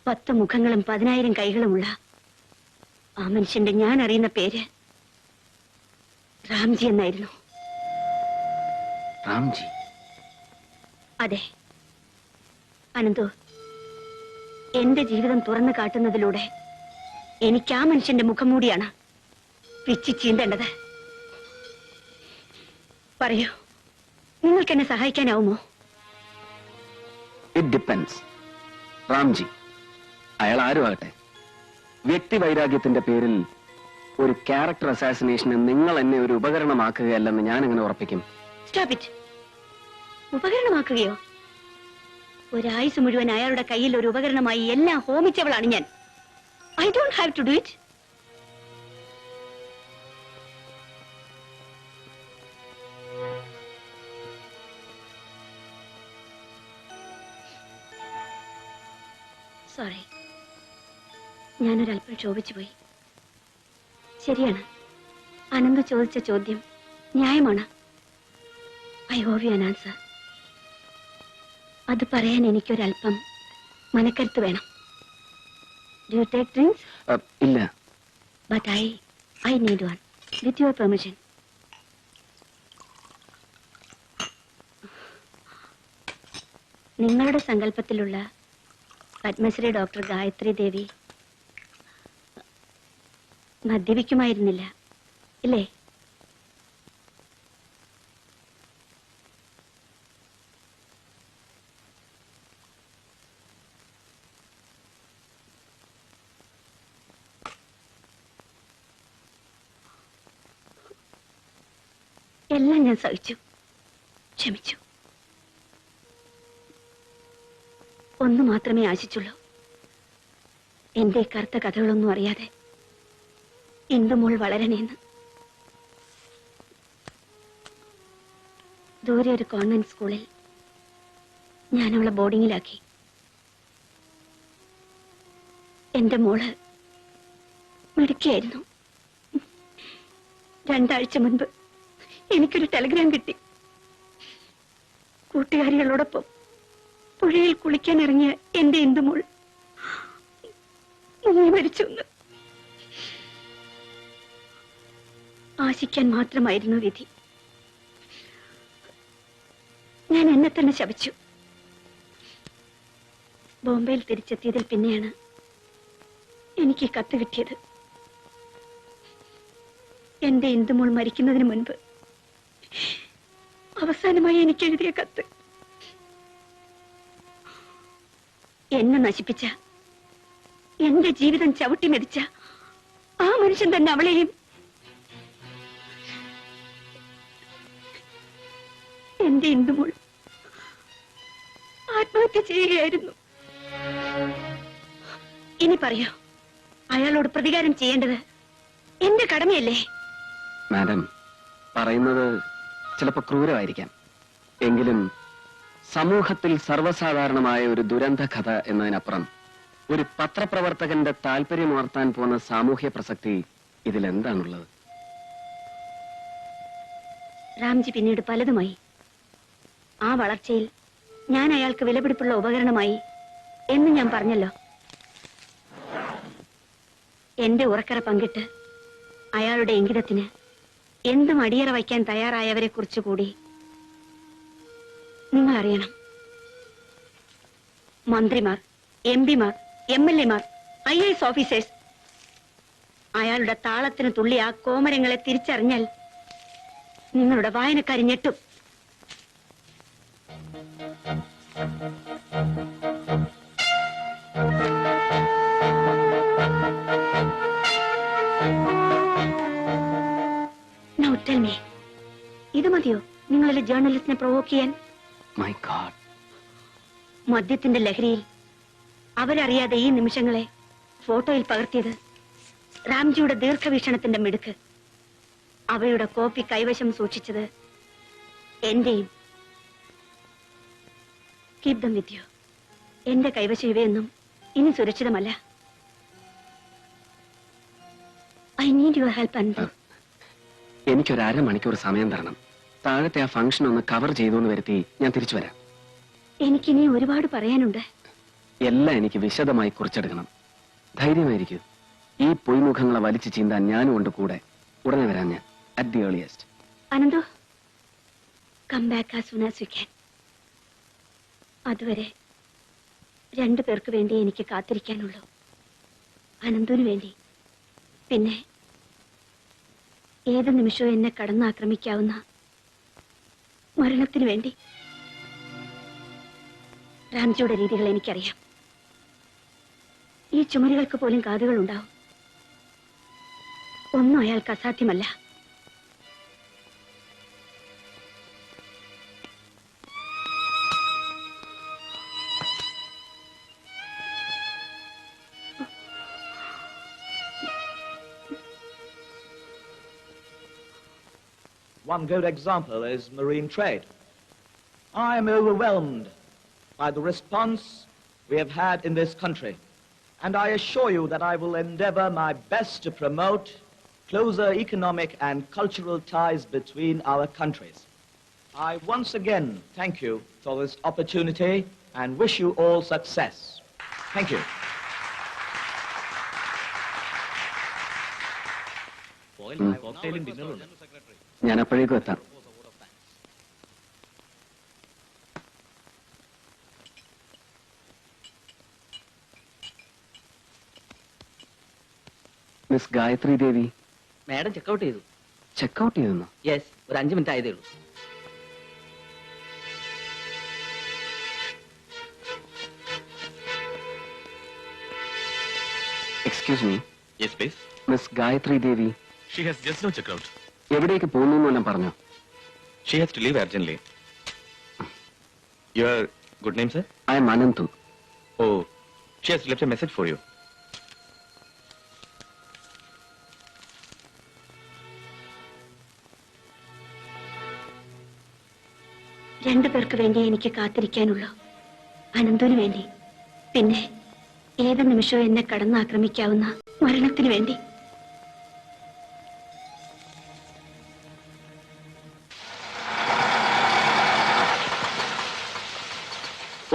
10 മുഖങ്ങളും 10,000 കൈകളുമുള്ള ആ മനുഷ്യന്റെ ഞാൻ അറിയുന്ന പേര് റാംജി എന്നായിരുന്നു. റാംജി. അതെ അനന്തു, എന്റെ ജീവിതം തുറന്നു കാട്ടുന്നതിലൂടെ എനിക്ക് ആ മനുഷ്യന്റെ മുഖം മൂടിയാണ് പിച്ചി ചീന്തേണ്ടത്. പറയൂ, നിങ്ങൾക്ക് എന്നെ സഹായിക്കാനാവുമോ? It depends. റാംജി അയാൾ ആരും ആകട്ടെ, വ്യക്തി വൈരാഗ്യത്തിന്റെ പേരിൽ ഒരു ക്യാരക്ടർ അസാസിനേഷന് നിങ്ങൾ എന്നെ ഒരു ഉപകരണമാക്കുകയല്ലെന്ന് ഞാൻ എങ്ങനെ ഉറപ്പിക്കും? Stop it. ഉപകരണമാക്കുകയോ? ഒരായുസ് മുഴുവൻ അയാളുടെ കയ്യിൽ ഒരു ഉപകരണമായി എല്ലാം ഹോമിച്ചവളാണ് ഞാൻ. I don't have to do it. Sorry, ഞാനൊരല്പം ക്ഷോഭിച്ചു പോയി. ശരിയാണ്, അനന്ത് ചോദിച്ച ചോദ്യം ന്യായമാണ്. I owe you an answer. അത് പറയാൻ എനിക്കൊരല്പം മനക്കരുത്ത് വേണം. Do you take drinks? ഇല്ല. But I need one with your permission. നിങ്ങളുടെ സങ്കല്പത്തിലുള്ള പത്മശ്രീ ഡോക്ടർ ഗായത്രി ദേവി മദ്യപിക്കുമായിരുന്നില്ല, ഇല്ലേ? എല്ലാം ഞാൻ സഹിച്ചു, ക്ഷമിച്ചു. ഒന്നു മാത്രമേ ആശിച്ചുള്ളൂ, എന്റെ കറുത്ത കഥകളൊന്നും അറിയാതെ ഇന്ദുമോൾ വളരണേന്ന്. ദൂരെ ഒരു കോൺവെന്റ് സ്കൂളിൽ ഞാൻ അവളെ ബോർഡിങ്ങിലാക്കി. എന്റെ മോള് മിടുക്കിയായിരുന്നു. 2 ആഴ്ച മുൻപ് എനിക്കൊരു ടെലിഗ്രാം കിട്ടി. കൂട്ടുകാരികളോടൊപ്പം പുഴയിൽ കുളിക്കാൻ ഇറങ്ങിയ എന്റെ ഇന്ദുമോൾ മുങ്ങി മരിച്ചു. ആശിക്കാൻ മാത്രമായിരുന്നു വിധി. ഞാൻ എന്നെ തന്നെ ശപിച്ചു. ബോംബെയിൽ തിരിച്ചെത്തിയതിൽ പിന്നെയാണ് എനിക്ക് കത്ത് കിട്ടിയത്. എന്റെ ഇന്ദുമോൾ മരിക്കുന്നതിന് മുൻപ് അവസാനമായി എനിക്ക് എഴുതിയ കത്ത്. എന്നെ നശിപ്പിച്ച, എന്റെ ജീവിതം ചവിട്ടി മെതിച്ച ആ മനുഷ്യൻ തന്നെ അവളെയും എന്റെ ഇന്ദുമോൾ ആത്മഹത്യ ചെയ്യുകയായിരുന്നു. ഇനി പറയൂ, അയാളോട് പ്രതികാരം ചെയ്യേണ്ടത് എന്റെ കടമയല്ലേ? മാഡം പറയുന്നത് ചിലപ്പോൾ ക്രൂരമായിരിക്കാം, എങ്കിലും സമൂഹത്തിൽ സർവ്വസാധാരണമായ ഒരു ദുരന്ത കഥ എന്നതിനപ്പുറം ഒരു പത്രപ്രവർത്തകന്റെ താല്പര്യമുണർത്താൻ പോകുന്ന സാമൂഹ്യ പ്രസക്തി ഇതിലെന്താണുള്ളത്? രാംജി പിന്നീട് പലതുമായി. ആ വളർച്ചയിൽ ഞാൻ അയാൾക്ക് വിലപിടിപ്പുള്ള ഉപകരണമായി എന്ന് ഞാൻ പറഞ്ഞല്ലോ. എന്റെ ഉറക്കറ പങ്കിട്ട് അയാളുടെ ഇംഗിതത്തിന് എന്തും അടിയറ വയ്ക്കാൻ തയ്യാറായവരെ കുറിച്ച് കൂടി നിങ്ങൾ അറിയണം. മന്ത്രിമാർ, MP-മാർ, MLA-മാർ, IAS ഓഫീസേഴ്സ്. അയാളുടെ താളത്തിന് തുള്ളി ആ കോമരങ്ങളെ തിരിച്ചറിഞ്ഞാൽ നിങ്ങളുടെ വായനക്കാരി ഞെട്ടും. Now tell me, ഇത് മതിയോ നിങ്ങളിലെ ജേർണലിസ്റ്റിനെ പ്രൊവോക്ക് ചെയ്യാൻ? My God. മദ്യത്തിന്റെ ലഹരിയിൽ അവരറിയാതെ ഈ നിമിഷങ്ങളെ ഫോട്ടോയിൽ പകർത്തിയത് രാംജിയുടെ ദീർഘവീക്ഷണത്തിന്റെ മിടുക്ക്. അവയുടെ കോപ്പി കൈവശം സൂക്ഷിച്ചത് എന്റെയും. Keep them with you. എന്റെ കൈവശം ഇവയൊന്നും ഇനി സുരക്ഷിതമല്ല. ഐ നീഡ് യുവർ ഹെൽപ്പ് അൻപു. എനിക്കൊരു 1/2 മണിക്കൂർ സമയം തരണം. താഴത്തെ ആ ഫംഗ്ഷൻ ഒന്ന് കവർ ചെയ്തുകൊണ്ട് വരുത്തി ഞാൻ തിരിച്ചു വരാം. എനിക്കിനി ഒരുപാട് പറയാനുണ്ട്. എല്ലാം എനിക്ക് വിശദമായി കുറിച്ചെടുക്കണം. ധൈര്യമായിരിക്കും. ഈ പൊയ്മുഖങ്ങളെ വലിച്ചു ചീന്താൻ ഞാനും ഉണ്ട് കൂടെ. ഉടനെ വരാം ഞാൻ, at the earliest. Ananthu, come back as soon as you can. അതുവരെ 2 പേർക്ക് വേണ്ടി എനിക്ക് കാത്തിരിക്കാനുള്ളൂ. അനന്തുവിന് വേണ്ടി, പിന്നെ ഏത് നിമിഷവും എന്നെ കടന്നാക്രമിക്കാവുന്ന മരണത്തിന് വേണ്ടി. രാംജിയുടെ രീതികൾ എനിക്കറിയാം. ഈ ചുമരുകൾക്ക് പോലും കാതുകൾ ഉണ്ടാവും. ഒന്നും അയാൾക്ക് അസാധ്യമല്ല. One good example is marine trade. I am overwhelmed by the response we have had in this country, and I assure you that I will endeavor my best to promote closer economic and cultural ties between our countries. I once again thank you for this opportunity and wish you all success. Thank you. ഞാൻ അപ്പോഴേക്കും എത്താം. Miss Gayathri Devi madam checkout ചെയ്തു. Checkout ചെയ്തെന്നോ? Yes, ഒരു 5 minute ആയതേ ഉള്ളൂ. Excuse me. Yes please. Miss Gayathri Devi she has just now check out. എവിടേക്ക് പോകുന്നു എന്നെല്ലാം പറഞ്ഞോ? She has to leave urgently. Your good name sir? I'm Ananthu. Oh, she has left a message for you. രണ്ടു പേർക്ക് വേണ്ടി എനിക്ക് കാത്തിരിക്കാനുള്ളൂ. അനന്തുവിന് വേണ്ടി, പിന്നെ ഏത് നിമിഷവും എന്നെ കടന്നാക്രമിക്കാവുന്ന മരണത്തിന് വേണ്ടി.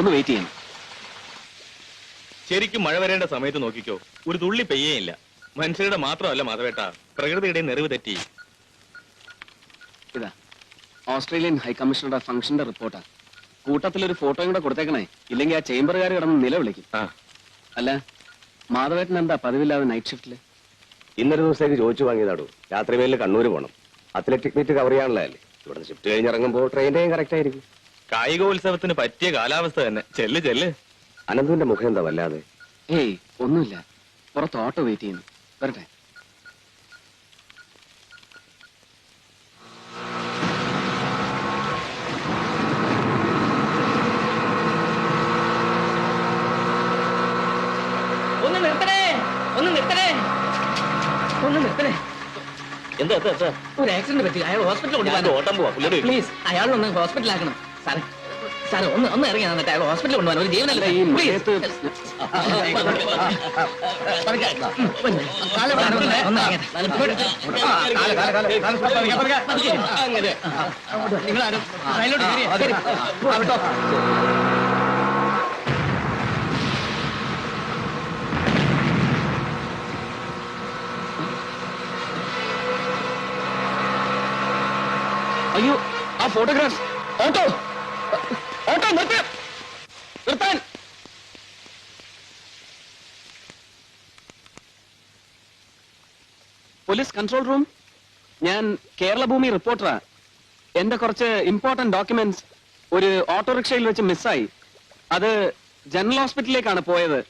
ഒന്ന് വെയിറ്റ് ചെയ്യണം. ശരിക്കും മഴ വരേണ്ട സമയത്ത് നോക്കിക്കോ, ഒരു തുള്ളി പെയ്യേയില്ല. മനുഷ്യരുടെ മാത്രമല്ല മാധവേട്ട, പ്രകൃതിയുടെ നിറവ് തെറ്റി. ഇതാ ഓസ്ട്രേലിയൻ ഹൈക്കമ്മീഷണറുടെ ഫംഗ്ഷന്റെ റിപ്പോർട്ടാ. കൂട്ടത്തിലൊരു ഫോട്ടോയും കൂടെ കൊടുത്തേക്കണേ, ഇല്ലെങ്കിൽ ആ ചേംബറുകാർ കിടന്ന് നിലവിളിക്കും. അല്ല, മാധവേട്ടൻ എന്താ പതിവില്ലാതെ നൈറ്റ് ഷിഫ്റ്റില്? ഇന്നൊരു ദിവസത്തേക്ക് ചോദിച്ചു വാങ്ങിയതാടൂ. രാത്രി വേലിൽ കണ്ണൂര് പോകണം. അത്ലറ്റിക് മീറ്റ് കവർ ചെയ്യാനുള്ളതല്ലേ. ഇവിടുന്ന് ഷിഫ്റ്റ് കഴിഞ്ഞിറങ്ങുമ്പോൾ ട്രെയിൻ ടൈം കറക്റ്റ് ആയിരിക്കും. കായികോത്സവത്തിന് പറ്റിയ കാലാവസ്ഥ തന്നെ. ചെല്ല് ചെല്ല്. അനന്തുവിന്റെ മുഖം എന്താ വല്ലാതെ? ഏയ് ഒന്നുമില്ല, പുറത്ത് ഓട്ടോ വെയിറ്റ് ചെയ്യുന്നു. വരട്ടെ. ഒന്ന് നിർത്തണേ, ഒന്ന് നിർത്തണേ, ഒന്ന് നിർത്തണേ. എന്താ ഒരു ആക്സിഡന്റ് പറ്റി, അയാൾ ഹോസ്പിറ്റലിൽ ഞാൻ ഓട്ടം പോവാ. പ്ലീസ്, അയാളൊന്ന് ഹോസ്പിറ്റലാക്കണം സാറേ. സാറ് ഒന്ന് ഇറങ്ങി എന്നിട്ട് അയാൾ ഹോസ്പിറ്റലിൽ കൊണ്ടുപോകാൻ. ഒരു ജീവനല്ലേ ഈ മഴയത്ത് നിങ്ങളാരും അയ്യോ, ആ ഫോട്ടോഗ്രാഫ്. ഓട്ടോ ഓട്ടോ നിർത്താൻ. Police control room. ഞാൻ കേരള ഭൂമി റിപ്പോർട്ടറാ. എന്റെ കുറച്ച് ഇമ്പോർട്ടന്റ് ഡോക്യുമെന്റ്സ് ഒരു ഓട്ടോറിക്ഷയിൽ വെച്ച് മിസ്സായി. അത് ജനറൽ ഹോസ്പിറ്റലിലേക്കാണ് പോയത്.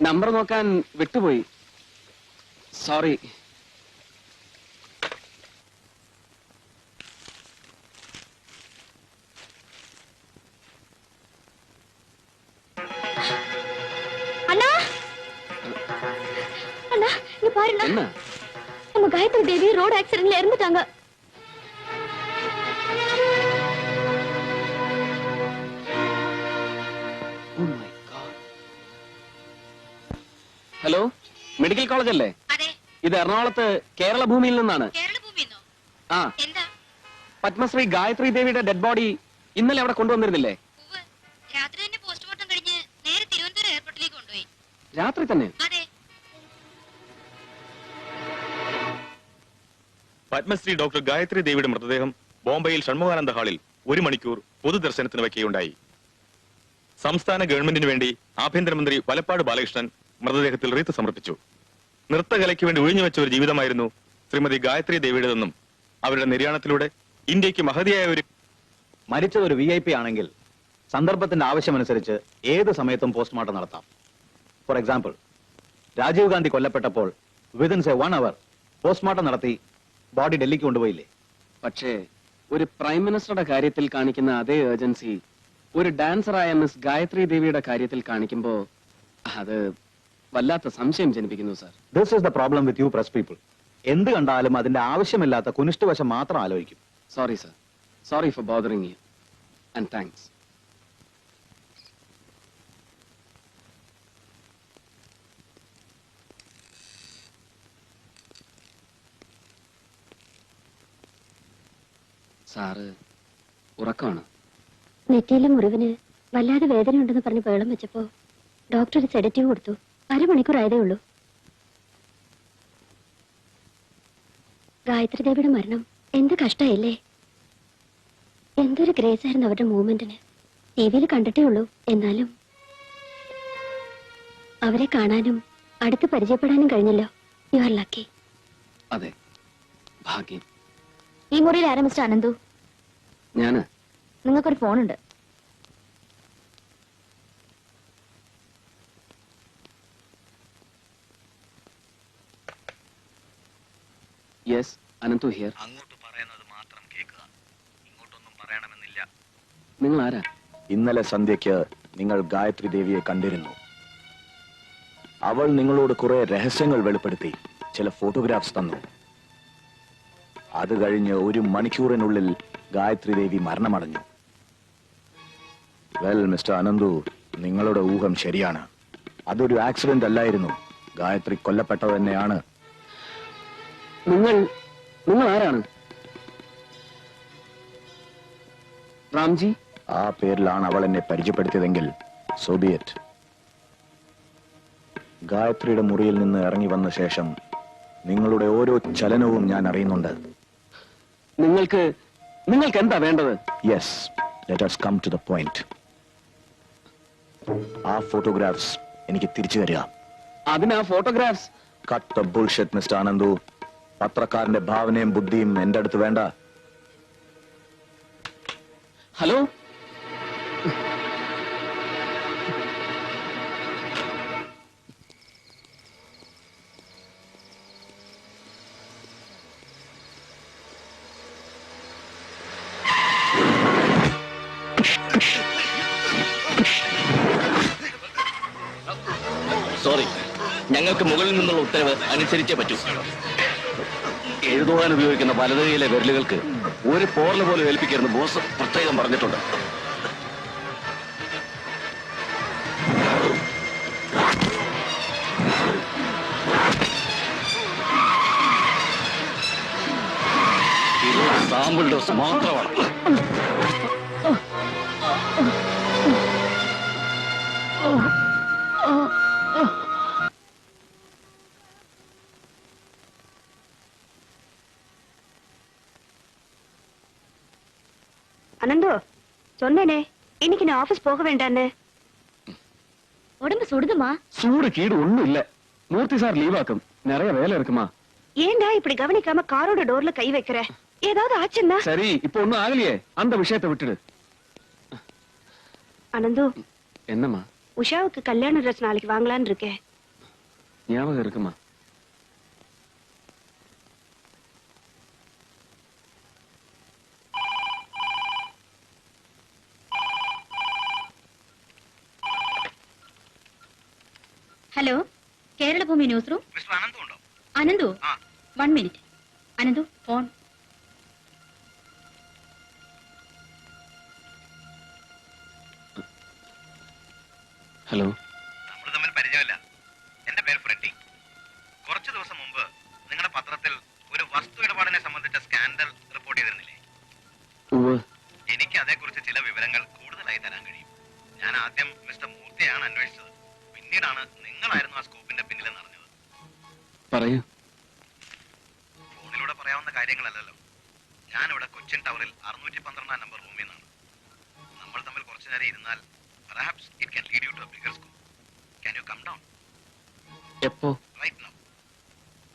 നമ്പർ നോക്കാൻ വിട്ടുപോയി. സോറി. என்ன? நம்ம காயத்ரி தேவி ரோட் ஆக்சிடென்ட்ல இறந்துட்டாங்க. ഹലോ, മെഡിക്കൽ കോളേജ് അല്ലേ? ഇത് എറണാകുളത്ത് കേരള ഭൂമിയിൽ നിന്നാണ്. ആ, പത്മശ്രീ ഗായത്രി ദേവിയുടെ ഡെഡ് ബോഡി ഇന്നലെ അവിടെ കൊണ്ടുവന്നിരുന്നില്ലേ? രാത്രി തന്നെ? പത്മശ്രീ ഡോക്ടർ ഗായത്രി ദേവിയുടെ മൃതദേഹം ബോംബെയിൽ ഷൺമുഖാനന്ദ ഹാളിൽ 1 മണിക്കൂർ പൊതുദർശനത്തിന് വയ്ക്കുകയുണ്ടായി. സംസ്ഥാന ഗവൺമെന്റിന് വേണ്ടി ആഭ്യന്തരമന്ത്രി വലപ്പാട് ബാലകൃഷ്ണൻ മൃതദേഹത്തിൽ റീത്ത് സമർപ്പിച്ചു. നൃത്തകലയ്ക്ക് വേണ്ടി ഒഴിഞ്ഞുവെച്ച ഒരു ജീവിതമായിരുന്നു ശ്രീമതി ഗായത്രി ദേവിയുടേതെന്നും അവരുടെ നിര്യാണത്തിലൂടെ ഇന്ത്യക്ക് മഹതിയായ ഒരു മരിച്ചത് ഒരു VIP ആണെങ്കിൽ സന്ദർഭത്തിന്റെ ആവശ്യമനുസരിച്ച് ഏത് സമയത്തും പോസ്റ്റ്മോർട്ടം നടത്താം. ഫോർ എക്സാമ്പിൾ, രാജീവ് ഗാന്ധി കൊല്ലപ്പെട്ടപ്പോൾ വിതിൻ 1 hour പോസ്റ്റ്മോർട്ടം നടത്തി ബോഡി ഡൽഹിക്ക് കൊണ്ടുപോയില്ലേ? പക്ഷേ ഒരു പ്രൈം മിനിസ്റ്ററുടെ കാര്യത്തിൽ കാണിക്കുന്ന അതേ ഏർജൻസി ഒരു ഡാൻസറായ മിസ് ഗായത്രി ദേവിയുടെ കാര്യത്തിൽ കാണിക്കുമ്പോ അത് വല്ലാത്ത സംശയം ജനിപ്പിക്കുന്നു sir. This is the problem with you press people. എന്ത് കണ്ടാലും അതിന്റെ ആവശ്യമില്ലാത്ത കുനിഷ്ഠവശം മാത്രം ആലോചിക്കും. Sorry sir, sorry for bothering you and thanks. സാറ് ഉറക്കമാണ്. നെറ്റിയിലെ മുറിവിന് വല്ലാതെ വേദനയുണ്ടെന്ന് പറഞ്ഞ് വെള്ളം വെച്ചപ്പോ ഡോക്ടർ ഒരു സെഡറ്റീവ് കൊടുത്തു. 1/2 മണിക്കൂർ ആയതേ ഉള്ളൂ. ഗായത്രി ദേവിയുടെ മരണം എന്ത് കഷ്ടമായില്ലേ. എന്തൊരു ഗ്രേസ് ആയിരുന്നു അവരുടെ മൂവ്മെന്റിന്. TV-യിൽ കണ്ടിട്ടേ ഉള്ളൂ. എന്നാലും അവരെ കാണാനും അടുത്ത് പരിചയപ്പെടാനും കഴിഞ്ഞല്ലോ. You are lucky. അതെ, ഭാഗ്യം. ഈ മുറിയിൽ ആരാ മിസ്റ്റർ അനന്തു? ഞാന്. നിങ്ങൾക്കൊരു ഫോണുണ്ട്. Yes, Ananthu here. അങ്ങോട്ട് പറയുന്നത് മാത്രം കേൾക്കുക, ഇങ്ങോട്ടൊന്നും പറയണമെന്നില്ല. നിങ്ങൾ ആരാ? ഇന്നലെ സന്ധ്യയ്ക്ക് നിങ്ങൾ ഗായത്രി ദേവിയെ കണ്ടിരുന്നു. അവൾ നിങ്ങളോട് കുറെ രഹസ്യങ്ങൾ വെളിപ്പെടുത്തി ചില ഫോട്ടോഗ്രാഫ്സ് തന്നു. അത് കഴിഞ്ഞ് 1 മണിക്കൂറിനുള്ളിൽ ഗായത്രി ദേവി മരണമടഞ്ഞു. വെൽ മിസ്റ്റർ അനന്തു, നിങ്ങളുടെ ഊഹം ശരിയാണ്. അതൊരു ആക്സിഡന്റ് അല്ലായിരുന്നു. ഗായത്രി കൊല്ലപ്പെട്ടത് തന്നെയാണ്. നിങ്ങൾ ആരാണ്? റാംജി? ആ പേരിലാണ് അവൾ എന്നെ പരിചയപ്പെടുത്തിയതെങ്കിൽ സോബിയറ്റ്. ഗായത്രിയുടെ മുറിയിൽ നിന്ന് ഇറങ്ങി വന്ന ശേഷം നിങ്ങളുടെ ഓരോ ചലനവും ഞാൻ അറിയുന്നുണ്ട്. നിങ്ങൾക്ക് എന്താ വേണ്ടത്? Yes, let us come to the point. ആ ഫോട്ടോഗ്രാഫ്സ് എനിക്ക് തിരിച്ചു തരിക. അതിനാ photographs? Cut the bullshit mister Anandu. പത്രക്കാരന്റെ ഭാവനയും ബുദ്ധിയും എന്റെ അടുത്ത് വേണ്ട. ഹലോ, സോറി, ഞങ്ങൾക്ക് മുകളിൽ നിന്നുള്ള ഉത്തരവ് അനുസരിച്ചേ പറ്റൂ. എഴുതുവാൻ ഉപയോഗിക്കുന്ന വലതുകൈയിലെ വിരലുകൾക്ക് ഒരു പോറൽ പോലും ഏൽപ്പിക്കരുത് ബോസ് പ്രത്യേകം പറഞ്ഞിട്ടുണ്ട്. ഇത് സാമ്പിൾ ഡോസ് മാത്രമാണ്. அனந்து சொன்னேனே இன்னைக்கு நான் ஆபீஸ் போக வேண்டான்னு. உடம்பு சுடுதுமா? சூடு கீடு ஒண்ணும் இல்ல. மூர்த்தி சார் லீவ் ஆக்கும். நிறைய வேலை இருக்குமா. ஏண்டா இப்படி கவனிக்காம காரோட டோர்ல கை வைக்கிற? ஏதாவது ஆச்சுன்னா? சரி, இப்போ ஒண்ணும் ஆகலையே. அந்த விஷயத்தை விட்டுடு. அனந்து, என்னம்மா? உஷாவுக்கு கல்யாண ட்ரெஸ் நாளைக்கு வாங்கலான்னு இருக்கேன். ஞாபகம் இருக்குமா? Hello, Keralabhumi news room. Mister Ananthu ഉണ്ടോ? Ananthu, 1 minute. Ananthu, phone. Hello. നമ്മൾ തമ്മിൽ പരിചയമില്ല. എന്റെ പേര് ഫ്രെഡി. കുറച്ചു ദിവസം മുമ്പ് നിങ്ങളുടെ പത്രത്തിൽ ഒരു വസ്തു ഇടപാടിനെ സംബന്ധിച്ച സ്കാൻഡൽ റിപ്പോർട്ട് ചെയ്തിരുന്നില്ലേ? എനിക്ക് അതേക്കുറിച്ച് ചില വിവരങ്ങൾ കൂടുതലായി തരാൻ കഴിയും. ഞാൻ ആദ്യം മിസ്റ്റർ മൂർത്തിയാണ് അന്വേഷിച്ചത്. പിന്നീടാണ് നിങ്ങളായിരുന്നു ആ സ്കൂപ്പിന്റെ പിന്നിലെന്ന് അറിഞ്ഞത്. പറയൂ. ഫോണിലൂടെ പറയാവുന്ന കാര്യങ്ങളല്ലല്ലോ. ഞാനിവിടെ കൊച്ചിൻ ടവറിൽ 612 നമ്പർ റൂമിൽ നിന്നാണ്. നമ്മൾ തമ്മിൽ കുറച്ചു നേരം ഇരുന്നാൽ perhaps it can lead you to a bigger scope. Can you come down? എപ്പോ? Right now.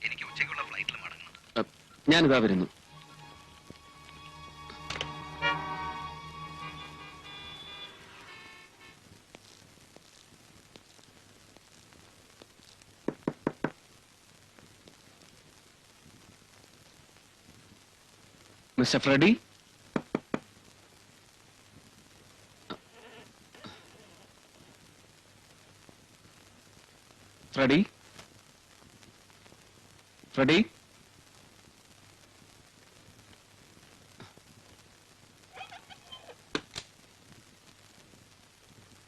എനിക്ക് ഉച്ചയ്ക്കുള്ള ഫ്ലൈറ്റിൽ മടങ്ങണം. ഞാനിതാ വരുന്നു. Mister Freddy, Freddy, Freddy,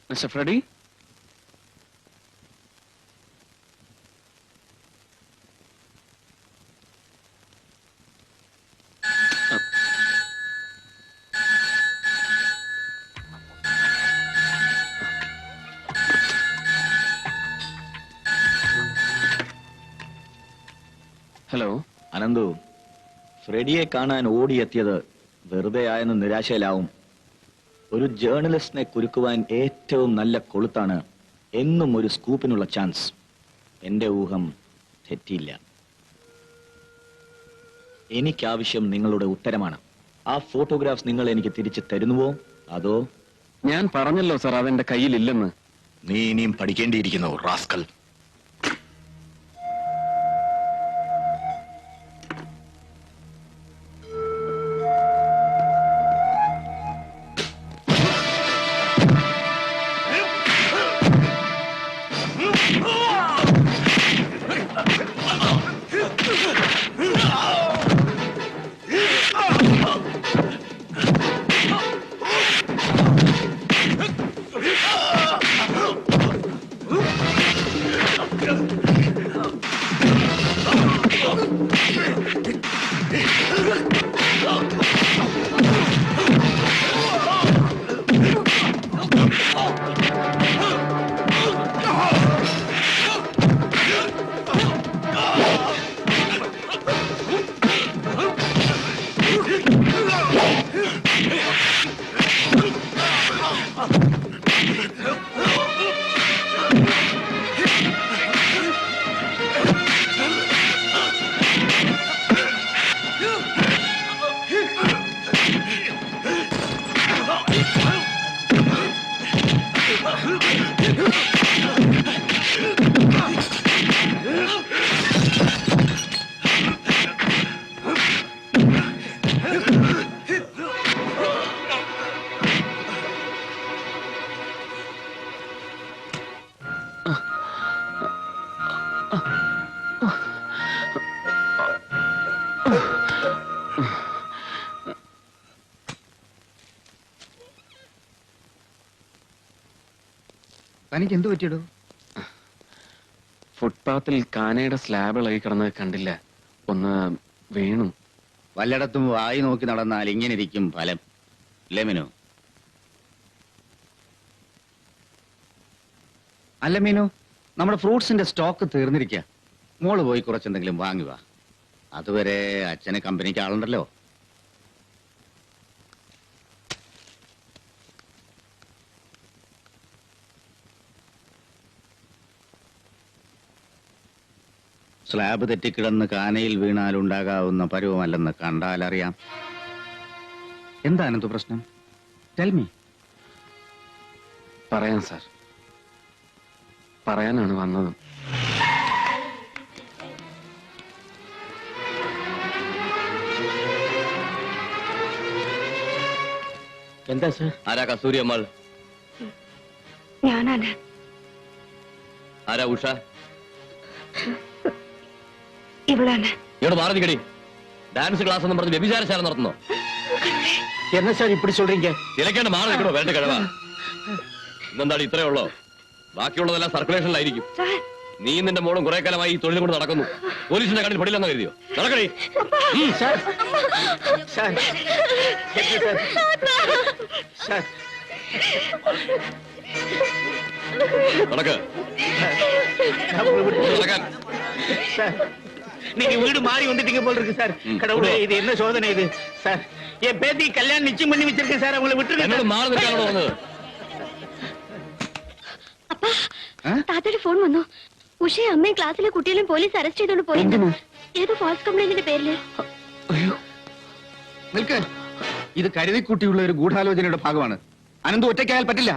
mister Freddy, hello. Ananthu, ഫ്രെഡിയെ കാണാൻ ഓടിയെത്തിയത് വെറുതെ ആയെന്ന് നിരാശയിലാവും. ഒരു ജേർണലിസ്റ്റിനെ കുരുക്കുവാൻ ഏറ്റവും നല്ല കൊളുത്താണ് എന്നും ഒരു സ്കൂപ്പിനുള്ള ചാൻസ്. എന്റെ ഊഹം തെറ്റിയില്ല. എനിക്കാവശ്യം നിങ്ങളുടെ ഉത്തരമാണ്. ആ ഫോട്ടോഗ്രാഫ്സ് നിങ്ങൾ എനിക്ക് തിരിച്ചു തരുന്നുവോ അതോ? ഞാൻ പറഞ്ഞല്ലോ സാർ, അതെന്റെ കയ്യിലില്ലെന്ന്. നീ ഇനിയും പഠിക്കേണ്ടിയിരിക്കുന്നു റാസ്കൽ. തനിക്ക് എന്ത് പറ്റിയിടൂ? ഫുട്പാത്തിൽ കാനയുടെ സ്ലാബ് ഇളകി കിടന്നത് കണ്ടില്ല, ഒന്ന് വീണു. വല്ലയിടത്തും വായി നോക്കി നടന്നാൽ ഇങ്ങനെ ഇരിക്കും ഫലം. ലെമിനു അല്ല മീനു, നമ്മുടെ ഫ്രൂട്ട്സിന്റെ സ്റ്റോക്ക് തീർന്നിരിക്കുക. മോള് പോയി കുറച്ചെന്തെങ്കിലും വാങ്ങുക. അതുവരെ അച്ഛന് കമ്പനിക്ക് ആളുണ്ടല്ലോ. സ്ലാബ് തെറ്റിക്കിടന്ന് കാനയിൽ വീണാലുണ്ടാകാവുന്ന പരുവമല്ലെന്ന് കണ്ടാലറിയാം. എന്താണെന്തു പ്രശ്നം? Tell me. പറയാം സാർ, പറയാനാണ് വന്നത്. എന്താ സാർ? ആരാ കസ്തൂരി അമ്മാൾ? ഞാനാണ്. ആരാ ഉഷ? ഇവളാണ്. ഇവിടെ മാറി നിൽക്കടി. ഡാൻസ് ക്ലാസ് എന്ന് പറഞ്ഞ് വ്യഭിചാരശാല നടത്തുന്നോ? എന്നാ സാർ ഇപ്പടി சொல்றீங்க? ഇലക്കേണ്ട മാറി നിൽക്കണോ? വേണ്ട കിഴവ. ഇന്നെന്താണ് ഇത്രേ ഉള്ളോ? ബാക്കിയുള്ളതെല്ലാം സർക്കുലേഷനിലായിരിക്കും. നീ നിന്റെ മോളും കുറെ കാലമായി ഈ തൊഴിൽ കൊണ്ട് നടക്കുന്നു. പോലീസിന്റെ കണ്ണിൽ പെടില്ലെന്ന് കരുതിയോ? നടക്കണേ. നടക്ക്. നടക്കാൻ. நீங்க வீடு மாறி வந்துட்டீங்க போல இருக்கு சார். கடவுளே, இது என்ன சோதனை இது சார்? என் பேத்தி கல்யாணம் நிச்சயம் பண்ணி வச்சிருக்கேன் சார். அவங்களை விட்டுருங்க. അപ്പാ താത്തയുടെ ഫോൺ വന്നു. ഉഷയെ അമ്മയും ക്ലാസ്സിലെ കുട്ടികളും പോലീസ് അറസ്റ്റ് ചെയ്തോണ്ട് പോയിരുന്നു. ഏതോ ഫാൾസ് കംപ്ലൈന്റിന്റെ പേരില്. നിൽക്ക്. ഇത് കരുതിക്കുട്ടിയുള്ള ഒരു ഗൂഢാലോചനയുടെ ഭാഗമാണ്. അനന്ത് ഒറ്റയ്ക്കായാൽ പറ്റില്ല.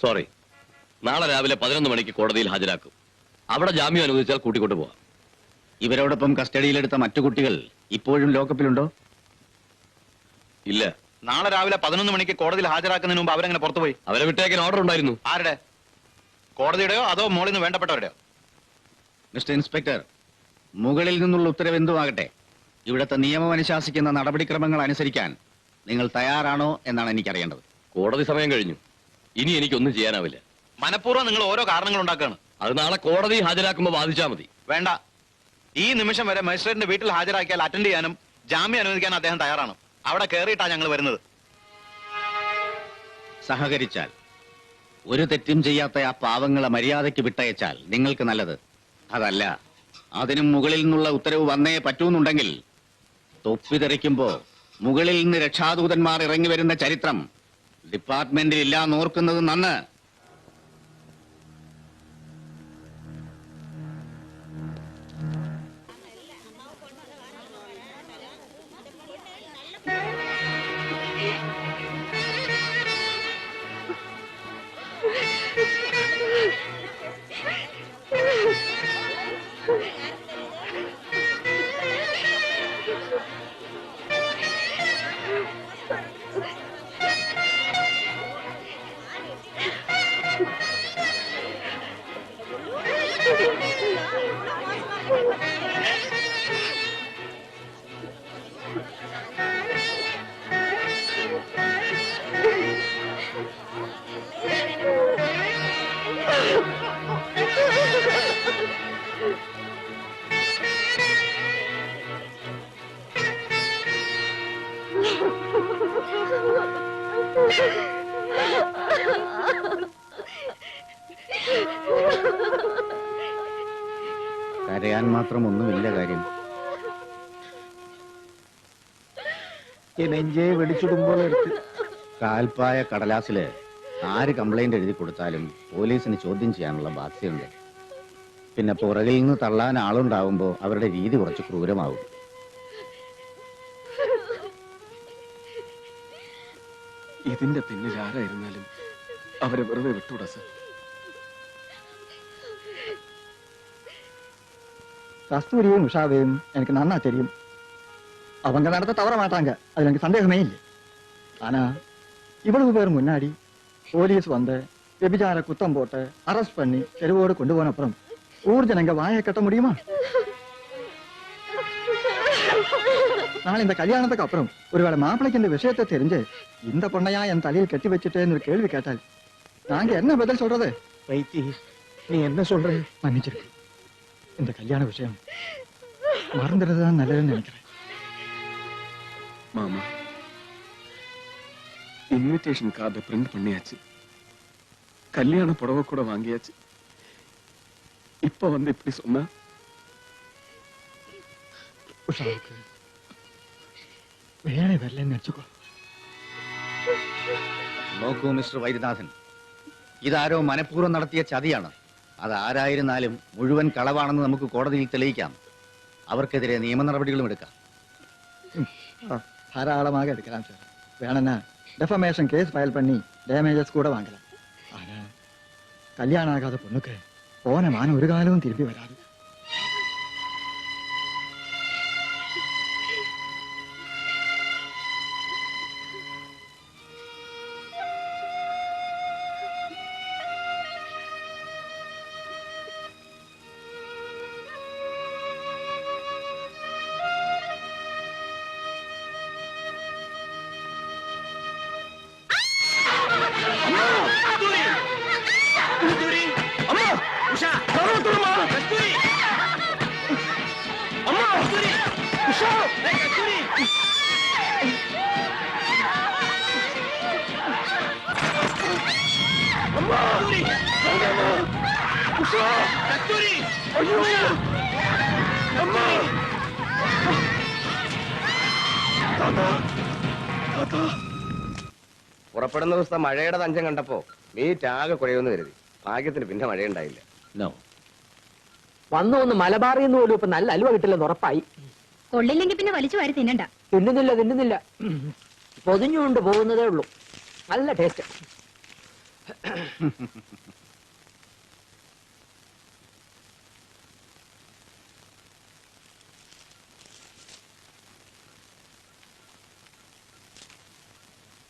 സോറി, നാളെ രാവിലെ 11 മണിക്ക് കോടതിയിൽ ഹാജരാക്കും. അവിടെ ജാമ്യം അനുവദിച്ചാൽ കൂട്ടിക്കൊണ്ടു പോവാം. ഇവരോടൊപ്പം കസ്റ്റഡിയിലെടുത്ത മറ്റു കുട്ടികൾ ഇപ്പോഴും ലോക്കപ്പിലുണ്ടോ? ഇല്ല. നാളെ രാവിലെ 11 മണിക്ക് കോടതിയിൽ ഹാജരാക്കുന്നതിന് മുമ്പ് അവരെങ്ങനെ പുറത്തുപോയി? അവരെ വിട്ടേക്കാൻ ഓർഡർ ഉണ്ടായിരുന്നു. ആരുടെ? കോടതിയുടെയോ അതോ മോളിൽ നിന്ന് വേണ്ടപ്പെട്ടവരുടെയോ? മിസ്റ്റർ ഇൻസ്പെക്ടർ, മുകളിൽ നിന്നുള്ള ഉത്തരവ് എന്തുമാകട്ടെ, ഇവിടുത്തെ നിയമം അനുശാസിക്കുന്ന നടപടിക്രമങ്ങൾ അനുസരിക്കാൻ നിങ്ങൾ തയ്യാറാണോ എന്നാണ് എനിക്കറിയേണ്ടത്. കോടതി സമയം കഴിഞ്ഞു. ഇനി എനിക്കൊന്നും ചെയ്യാനാവില്ല. മനഃപൂർവ്വം നിങ്ങൾ ഓരോ കാരണങ്ങൾ ഉണ്ടാക്കുകയാണ്. അത് നാളെ കോടതി ഹാജരാക്കുമ്പോൾ വാദിച്ചാൽ മതി. വേണ്ട. ഈ നിമിഷം വരെ മജിസ്ട്രേറ്റിന്റെ വീട്ടിൽ ഹാജരാക്കിയാൽ അറ്റൻഡ് ചെയ്യാനും ജാമ്യം അനുവദിക്കാനും അദ്ദേഹം തയ്യാറാണ്. അവിടെ കയറിയിട്ടാണ് ഞങ്ങൾ വരുന്നത്. സഹകരിച്ചാൽ, ഒരു തെറ്റും ചെയ്യാത്ത ആ പാവങ്ങളെ മര്യാദയ്ക്ക് വിട്ടയച്ചാൽ നിങ്ങൾക്ക് നല്ലത്. അതല്ല, അതിനും മുകളിൽ നിന്നുള്ള ഉത്തരവ് വന്നേ പറ്റൂന്നുണ്ടെങ്കിൽ തൊപ്പി തെറിക്കുമ്പോ മുകളിൽ നിന്ന് രക്ഷാദൂതന്മാർ ഇറങ്ങി വരുന്ന ചരിത്രം ഡിപ്പാർട്ട്മെന്റിൽ ഇല്ലാന്ന് ഓർക്കുന്നത് നന്ന്. കരയാൻ മാത്രം ഒന്നുമില്ല കാര്യം. നെഞ്ചേ വെടിച്ചിടുമ്പോൾ കാൽപ്പായ കടലാസില് ആര് കംപ്ലൈന്റ് എഴുതി കൊടുത്താലും പോലീസിന് ചോദ്യം ചെയ്യാനുള്ള ബാധ്യതയുണ്ട്. പിന്നെ പുറകിൽ നിന്ന് തള്ളാൻ ആളുണ്ടാവുമ്പോ അവരുടെ രീതി കുറച്ച് ക്രൂരമാവും. ഇതിന്റെ പിന്നിൽ ആരായിരുന്നാലും അവരെ വെറുതെ വിട്ടുകൂടാ സർ. கஸ்தூரியும் உஷாவையும் எனக்கு நன்னா தெரியும். அவங்க நடத்த தவற மாட்டாங்க, அதுல எனக்கு சந்தேகமே இல்லை. ஆனா இவ்வளவு பேர் முன்னாடி போலீஸ் வந்து விபச்சார குத்தம் போட்டு அரெஸ்ட் பண்ணி தெருவோடு கொண்டு போன அப்புறம் ஊர் ஜனங்க வாயை கட்ட முடியுமா? நாளை இந்த கல்யாணத்துக்கு அப்புறம் ஒருவேளை மாப்பிளைக்கு இந்த விஷயத்தை தெரிஞ்சு இந்த பொண்ணையா என் தலையில் கட்டி வச்சுட்டேன்னு ஒரு கேள்வி கேட்டால் நாங்க என்ன பதில் சொல்றது? வைத்தி, நீ என்ன சொல்ற? மன்னிச்சிருக்கு. இந்த கல்யாண விஷயம் மறந்துடுறதுதான் நல்லதுன்னு நினைக்கிறேன். மாமா, இன்விடேஷன் கார்டை பிரிண்ட் பண்ணியாச்சு, கல்யாண புடவை கூட வாங்கியாச்சு. இப்ப வந்து இப்படி சொன்னா உஷாவுக்கு വേറെ വരില്ലെന്ന് വെച്ചുക്കോ. നോക്കൂ മിസ്റ്റർ വൈദ്യനാഥൻ, ഇതാരോ മനഃപൂർവ്വം നടത്തിയ ചതിയാണ്. അതാരായിരുന്നാലും മുഴുവൻ കളവാണെന്ന് നമുക്ക് കോടതിയിൽ തെളിയിക്കാം. അവർക്കെതിരെ നിയമ നടപടികളും എടുക്കാം. தாராளமாக எடுக்கலாம் சார். வேணும்னா டெஃபமேஷன் கேஸ் ஃபைல் பண்ணி டேமேஜஸ் கூட வாங்கலாம். ஆனா கல்யாணம் ஆகாத பொண்ணுக்கு போன மானம் ஒரு காலமும் திரும்பி வராது. കസ്തൂരി! അയ്യോ! പുറപ്പെടുന്ന ദിവസത്തെ മഴയുടെ തഞ്ചം കണ്ടപ്പോ മീറ്റ് ആകെ കുഴയുമെന്ന് കരുതി. ഭാഗ്യത്തിന് പിന്നെ മഴയുണ്ടായില്ല. വന്നു വന്ന് മലബാറിന്ന് പോലും ഇപ്പൊ നല്ല അലുവ കിട്ടില്ലെന്ന് ഉറപ്പായി. കൊള്ളില്ലെങ്കിൽ പിന്നെ വലിച്ചു വാരി തിന്നണ്ട. തിന്നുന്നില്ല പൊതിഞ്ഞുകൊണ്ട് പോകുന്നതേ ഉള്ളൂ. നല്ല ടേസ്റ്റ്.